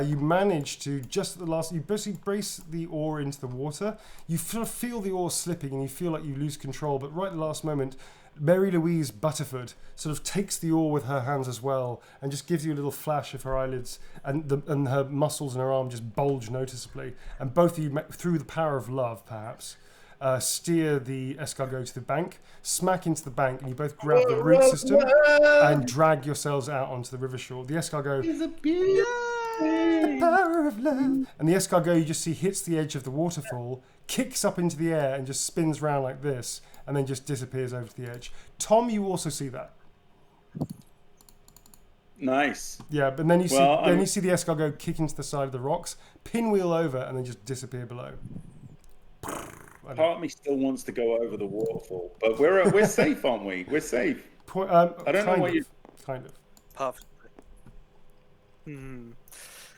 [SPEAKER 5] You manage to, just at the last, you basically brace the oar into the water. You sort of feel the oar slipping and you feel like you lose control, but right at the last moment, Mary Louise Butterford sort of takes the oar with her hands as well and just gives you a little flash of her eyelids, and her muscles in her arm just bulge noticeably. And both of you, through the power of love, perhaps, steer the escargot to the bank, smack into the bank, and you both grab the root system and drag yourselves out onto the river shore. The escargot,
[SPEAKER 2] It's a beauty.
[SPEAKER 5] the power of love, and the escargot you just see hits the edge of the waterfall, kicks up into the air, and just spins round like this, and then just disappears over to the edge. Tom, you also see that.
[SPEAKER 2] Nice.
[SPEAKER 5] Yeah, but then you see
[SPEAKER 2] Well,
[SPEAKER 5] you see the escargot kick into the side of the rocks, pinwheel over, and then just disappear below.
[SPEAKER 2] Part of me still wants to go over the waterfall, but we're safe, aren't we? We're safe. I don't know what you.
[SPEAKER 5] Kind of.
[SPEAKER 3] Perfect.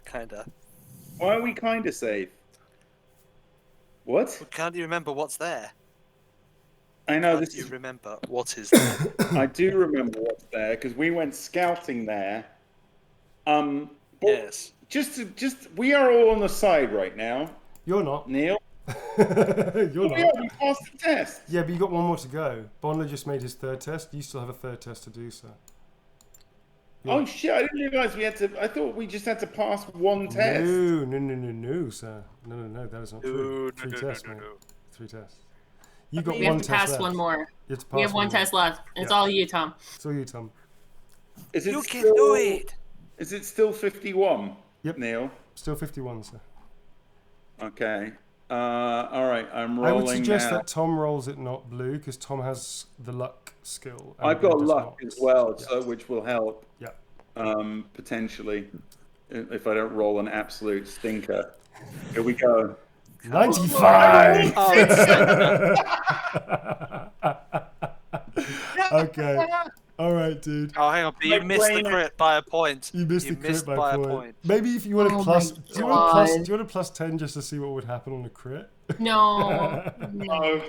[SPEAKER 3] Kinda.
[SPEAKER 2] Why are we kind of safe? What?
[SPEAKER 3] Well, can't you remember what's there?
[SPEAKER 2] I know
[SPEAKER 3] Can't
[SPEAKER 2] this
[SPEAKER 3] you
[SPEAKER 2] is.
[SPEAKER 3] remember what is there?
[SPEAKER 2] I do remember what's there because we went scouting there. But
[SPEAKER 3] Yes.
[SPEAKER 2] just we are all on the side right now.
[SPEAKER 5] You're not.
[SPEAKER 2] Neil,
[SPEAKER 5] You're
[SPEAKER 2] we
[SPEAKER 5] not.
[SPEAKER 2] passed the test.
[SPEAKER 5] Yeah, but you got one more to go. Bondo just made his third test. You still have a third test to do, sir.
[SPEAKER 2] Oh shit! I didn't realize we had to. I thought we just had to pass one test.
[SPEAKER 5] No, sir. No, that is not true. Three tests, mate. 3 tests. You got
[SPEAKER 4] We
[SPEAKER 5] one
[SPEAKER 4] have to
[SPEAKER 5] test
[SPEAKER 4] pass
[SPEAKER 5] left.
[SPEAKER 4] one more.
[SPEAKER 5] You have to
[SPEAKER 4] We
[SPEAKER 5] pass
[SPEAKER 4] have one
[SPEAKER 5] more.
[SPEAKER 4] test left. It's
[SPEAKER 5] Yeah.
[SPEAKER 4] all you, Tom.
[SPEAKER 5] It's all you, Tom.
[SPEAKER 2] Is it
[SPEAKER 3] You can
[SPEAKER 2] still,
[SPEAKER 3] do it.
[SPEAKER 2] Is it still 51?
[SPEAKER 5] Yep.
[SPEAKER 2] Neil.
[SPEAKER 5] Still 51, sir.
[SPEAKER 2] Okay. All right. I'm rolling
[SPEAKER 5] I would suggest
[SPEAKER 2] now.
[SPEAKER 5] that Tom rolls it, not Blue, because Tom has the luck skill. and
[SPEAKER 2] I've
[SPEAKER 5] Blue
[SPEAKER 2] got
[SPEAKER 5] does
[SPEAKER 2] luck
[SPEAKER 5] not.
[SPEAKER 2] as well,
[SPEAKER 5] Yeah.
[SPEAKER 2] so which will help.
[SPEAKER 5] Yeah.
[SPEAKER 2] Potentially, if I don't roll an absolute stinker. Here we go.
[SPEAKER 5] 95!
[SPEAKER 3] Oh,
[SPEAKER 5] Okay. All right, dude.
[SPEAKER 3] oh, hang on. But you
[SPEAKER 2] My
[SPEAKER 3] missed the
[SPEAKER 2] brain-
[SPEAKER 3] crit by a point.
[SPEAKER 5] You missed the
[SPEAKER 3] missed
[SPEAKER 5] crit by a point. Maybe if you want
[SPEAKER 4] Oh
[SPEAKER 5] a plus,
[SPEAKER 4] my
[SPEAKER 5] do you want
[SPEAKER 4] God.
[SPEAKER 5] a plus 10 just to see what would happen on a crit?
[SPEAKER 4] No.
[SPEAKER 2] No.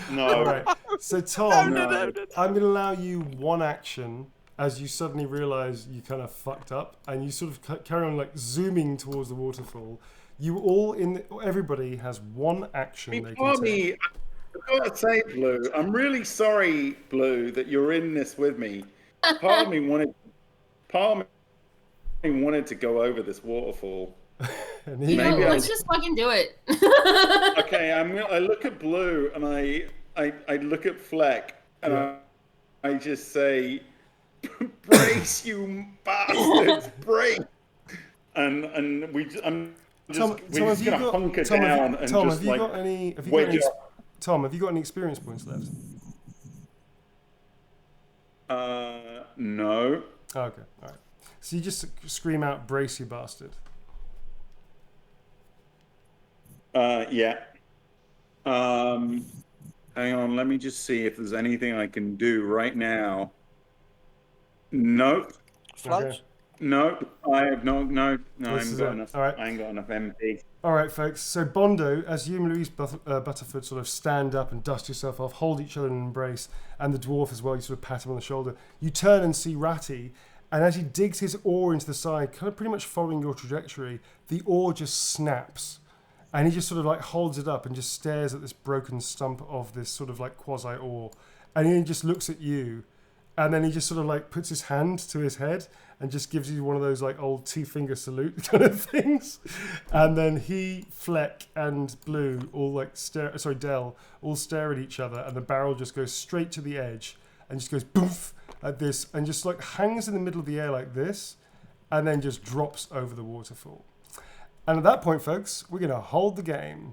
[SPEAKER 2] No.
[SPEAKER 5] All right. So Tom,
[SPEAKER 2] No.
[SPEAKER 5] I'm going to allow you one action as you suddenly realise you kind of fucked up, and you sort of carry on like zooming towards the waterfall. You all everybody has one action they can
[SPEAKER 2] Before
[SPEAKER 5] take.
[SPEAKER 2] me, I've got to say, Blue, I'm really sorry, Blue, that you're in this with me. Part of me wanted to go over this waterfall.
[SPEAKER 5] And
[SPEAKER 4] You
[SPEAKER 5] he-
[SPEAKER 4] know,
[SPEAKER 2] Maybe I-
[SPEAKER 4] let's just fucking do it.
[SPEAKER 2] Okay, I look at Blue and I look at Fleck and I just say, brace, you bastards, brace. And we just gonna hunker down and
[SPEAKER 5] Tom,
[SPEAKER 2] just
[SPEAKER 5] have you
[SPEAKER 2] like
[SPEAKER 5] got any? Tom, have you got any experience points left?
[SPEAKER 2] No.
[SPEAKER 5] Oh, okay, all right. So you just scream out, "Brace, you bastard."
[SPEAKER 2] Yeah. Hang on, let me just see if there's anything I can do right now. Nope.
[SPEAKER 3] Float.
[SPEAKER 5] Okay.
[SPEAKER 2] Nope. I have no. I
[SPEAKER 5] This
[SPEAKER 2] ain't
[SPEAKER 5] is
[SPEAKER 2] got
[SPEAKER 5] it.
[SPEAKER 2] enough.
[SPEAKER 5] All right.
[SPEAKER 2] I ain't got enough MP.
[SPEAKER 5] All right, folks. So Bondo, as you and Louise Butterfoot sort of stand up and dust yourself off, hold each other in an embrace, and the dwarf as well, you sort of pat him on the shoulder. You turn and see Ratty, and as he digs his oar into the side, kind of pretty much following your trajectory, the oar just snaps. And he just sort of like holds it up and just stares at this broken stump of this sort of like quasi oar. And then he just looks at you. And then he just sort of like puts his hand to his head and just gives you one of those like old 2-finger salute kind of things. And then he, Fleck, and Blue all like Del all stare at each other. And the barrel just goes straight to the edge and just goes boof at this and just like hangs in the middle of the air like this. And then just drops over the waterfall. And at that point, folks, we're going to hold the game.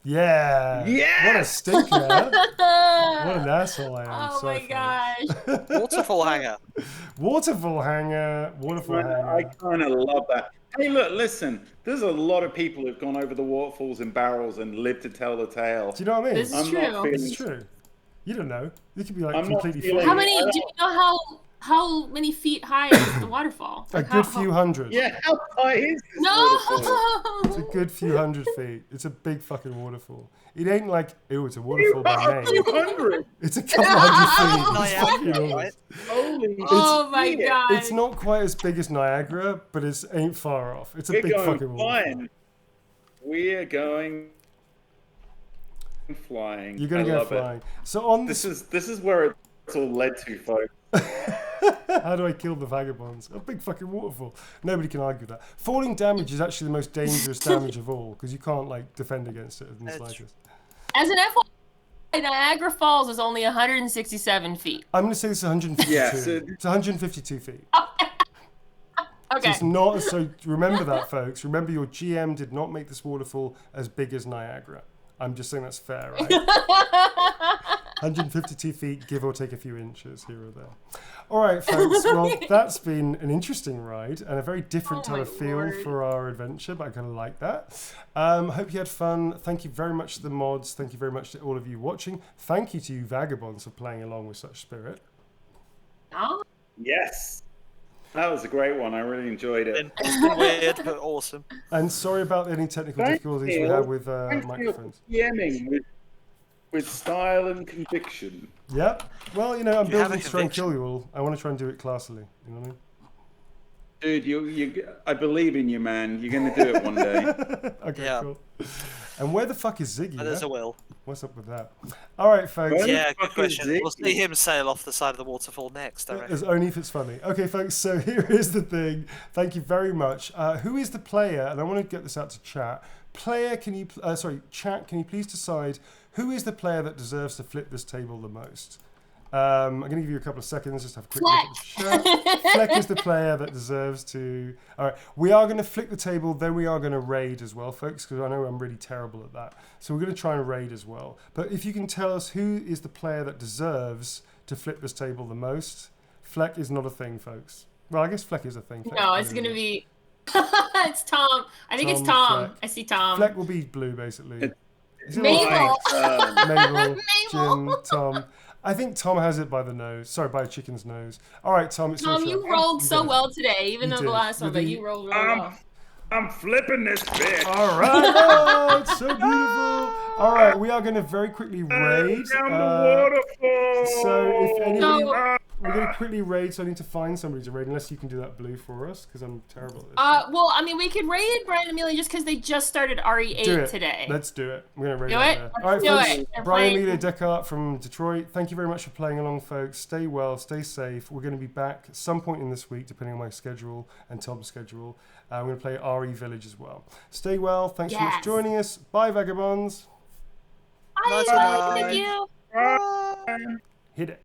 [SPEAKER 5] Yeah.
[SPEAKER 2] Yes!
[SPEAKER 5] What a stinker. What an asshole I am.
[SPEAKER 4] Oh
[SPEAKER 5] Sorry,
[SPEAKER 4] my
[SPEAKER 5] folks.
[SPEAKER 4] gosh.
[SPEAKER 3] Waterfall hanger.
[SPEAKER 5] Waterfall hanger. Waterfall hanger.
[SPEAKER 2] I kind of love that. Hey, look, listen. There's a lot of people who've gone over the waterfalls in barrels and lived to tell the tale.
[SPEAKER 5] Do you know what I mean?
[SPEAKER 4] This is
[SPEAKER 2] I'm
[SPEAKER 4] true.
[SPEAKER 2] not feeling.
[SPEAKER 5] It's true. You don't know. You could be like
[SPEAKER 2] I'm not
[SPEAKER 5] completely
[SPEAKER 2] feeling-
[SPEAKER 5] fine.
[SPEAKER 4] How many? Do you know how many feet high is the waterfall?
[SPEAKER 5] A
[SPEAKER 4] Like,
[SPEAKER 5] good
[SPEAKER 4] how-
[SPEAKER 5] few hundred.
[SPEAKER 2] Yeah, how high is this waterfall?
[SPEAKER 5] It's a
[SPEAKER 4] No.
[SPEAKER 5] good few hundred feet. It's a big fucking waterfall. It ain't like, oh, it's a waterfall by name.
[SPEAKER 2] 200.
[SPEAKER 5] It's a couple hundred feet. It's fucking
[SPEAKER 3] Niagara,
[SPEAKER 5] enormous.
[SPEAKER 3] right?
[SPEAKER 2] Holy
[SPEAKER 4] Oh my
[SPEAKER 2] shit.
[SPEAKER 4] god.
[SPEAKER 5] It's not quite as big as Niagara, but it ain't far off. It's a
[SPEAKER 2] We're
[SPEAKER 5] big
[SPEAKER 2] going
[SPEAKER 5] fucking waterfall.
[SPEAKER 2] flying. We're going flying.
[SPEAKER 5] You're gonna
[SPEAKER 2] I
[SPEAKER 5] go
[SPEAKER 2] love it.
[SPEAKER 5] flying. So on
[SPEAKER 2] This is where it's all led to, folks.
[SPEAKER 5] how do I kill the vagabonds? A big fucking waterfall. Nobody can argue that. Falling damage is actually the most dangerous damage of all because you can't like defend against it in the slightest.
[SPEAKER 4] As an FYI, Niagara Falls is only 167 feet.
[SPEAKER 5] I'm gonna say this is 152.
[SPEAKER 2] Yeah, so-
[SPEAKER 5] It's 152 feet. So
[SPEAKER 4] Okay.
[SPEAKER 5] it's not so. Remember that, folks. Remember your GM did not make this waterfall as big as Niagara. I'm just saying that's fair, right? 152 feet, give or take a few inches here or there. All right, folks. Well, that's been an interesting ride and a very different
[SPEAKER 4] Oh
[SPEAKER 5] type
[SPEAKER 4] my
[SPEAKER 5] of feel
[SPEAKER 4] Lord.
[SPEAKER 5] for our adventure, but I kind of like that. Hope you had fun. Thank you very much to the mods. Thank you very much to all of you watching. Thank you to you Vagabonds for playing along with such spirit.
[SPEAKER 4] Oh,
[SPEAKER 2] Yes. That was a great one. I really enjoyed it.
[SPEAKER 3] It's been weird, but awesome.
[SPEAKER 5] And sorry about any technical
[SPEAKER 2] Thank
[SPEAKER 5] difficulties we
[SPEAKER 2] you.
[SPEAKER 5] had with
[SPEAKER 2] Thanks for
[SPEAKER 5] microphones.
[SPEAKER 2] DMing with style and conviction.
[SPEAKER 5] Yep. Well, you know, I'm
[SPEAKER 3] You have
[SPEAKER 5] building
[SPEAKER 3] a
[SPEAKER 5] to try and
[SPEAKER 3] conviction.
[SPEAKER 5] kill you all. I want to try and do it classily. You know what I mean?
[SPEAKER 2] Dude, I believe in you, man. You're gonna do it one day.
[SPEAKER 5] Okay,
[SPEAKER 3] Yeah.
[SPEAKER 5] cool. And where the fuck is Ziggy?
[SPEAKER 3] And there's
[SPEAKER 5] yeah?
[SPEAKER 3] a will.
[SPEAKER 5] What's up with that? All right, folks.
[SPEAKER 2] Where the
[SPEAKER 3] Yeah,
[SPEAKER 2] fuck
[SPEAKER 3] good
[SPEAKER 2] is
[SPEAKER 3] question. We'll
[SPEAKER 2] Ziggy?
[SPEAKER 3] see him sail off the side of the waterfall next, I reckon.
[SPEAKER 5] It's only if it's funny. Okay, folks, so here is the thing. Thank you very much. Who is the player? And I want to get this out to chat. Player, can you, chat, can you please decide who is the player that deserves to flip this table the most? I'm going to give you a couple of seconds just to have a quick look at the chat. Fleck is the player that deserves to... All right, we are going to flip the table, then we are going to raid as well, folks, because I know I'm really terrible at that. So we're going to try and raid as well. But if you can tell us who is the player that deserves to flip this table the most, Fleck is not a thing, folks. Well, I guess Fleck is a thing.
[SPEAKER 4] no, it's going to be... it's Tom. I think it's
[SPEAKER 5] Tom,
[SPEAKER 4] Tom.
[SPEAKER 5] Fleck.
[SPEAKER 4] I see Tom.
[SPEAKER 5] Fleck will be blue, basically. Is it
[SPEAKER 4] Mabel.
[SPEAKER 5] like Mabel,
[SPEAKER 4] Mabel.
[SPEAKER 5] Jim, Tom. I think Tom has it by the nose. Sorry, by a chicken's nose. All right, Tom, it's
[SPEAKER 4] Tom,
[SPEAKER 5] your
[SPEAKER 4] you
[SPEAKER 5] shot.
[SPEAKER 4] rolled
[SPEAKER 5] You
[SPEAKER 4] so
[SPEAKER 5] got it.
[SPEAKER 4] well today, even
[SPEAKER 5] You
[SPEAKER 4] though
[SPEAKER 5] did.
[SPEAKER 4] the last one,
[SPEAKER 5] You're
[SPEAKER 4] but
[SPEAKER 5] the-
[SPEAKER 4] you rolled really well.
[SPEAKER 2] I'm flipping this bitch.
[SPEAKER 5] All right, oh, it's so beautiful. All right, we are going to very quickly raid.
[SPEAKER 2] Down the waterfall.
[SPEAKER 5] So if anybody,
[SPEAKER 4] So-
[SPEAKER 5] we're going to quickly raid. So I need to find somebody to raid, unless you can do that blue for us, because I'm terrible at this.
[SPEAKER 4] Well, I mean, we could raid Brian and Amelia just because they just started
[SPEAKER 5] do
[SPEAKER 4] RE8
[SPEAKER 5] it
[SPEAKER 4] today.
[SPEAKER 5] Let's do it. We're going to raid
[SPEAKER 4] Do
[SPEAKER 5] out
[SPEAKER 4] it?
[SPEAKER 5] there.
[SPEAKER 4] Let's
[SPEAKER 5] All right,
[SPEAKER 4] do
[SPEAKER 5] folks.
[SPEAKER 4] it. They're
[SPEAKER 5] Brian
[SPEAKER 4] playing-
[SPEAKER 5] Amelia Descartes from Detroit. Thank you very much for playing along, folks. Stay well, stay safe. We're going to be back at some point in this week, depending on my schedule and Tom's schedule. We're going to play RE Village as well. Stay well. Thanks so much for
[SPEAKER 4] Yes.
[SPEAKER 5] joining us. Bye, Vagabonds.
[SPEAKER 4] Bye,
[SPEAKER 3] Nice
[SPEAKER 4] bye,
[SPEAKER 3] one.
[SPEAKER 4] thank you.
[SPEAKER 5] Hit it.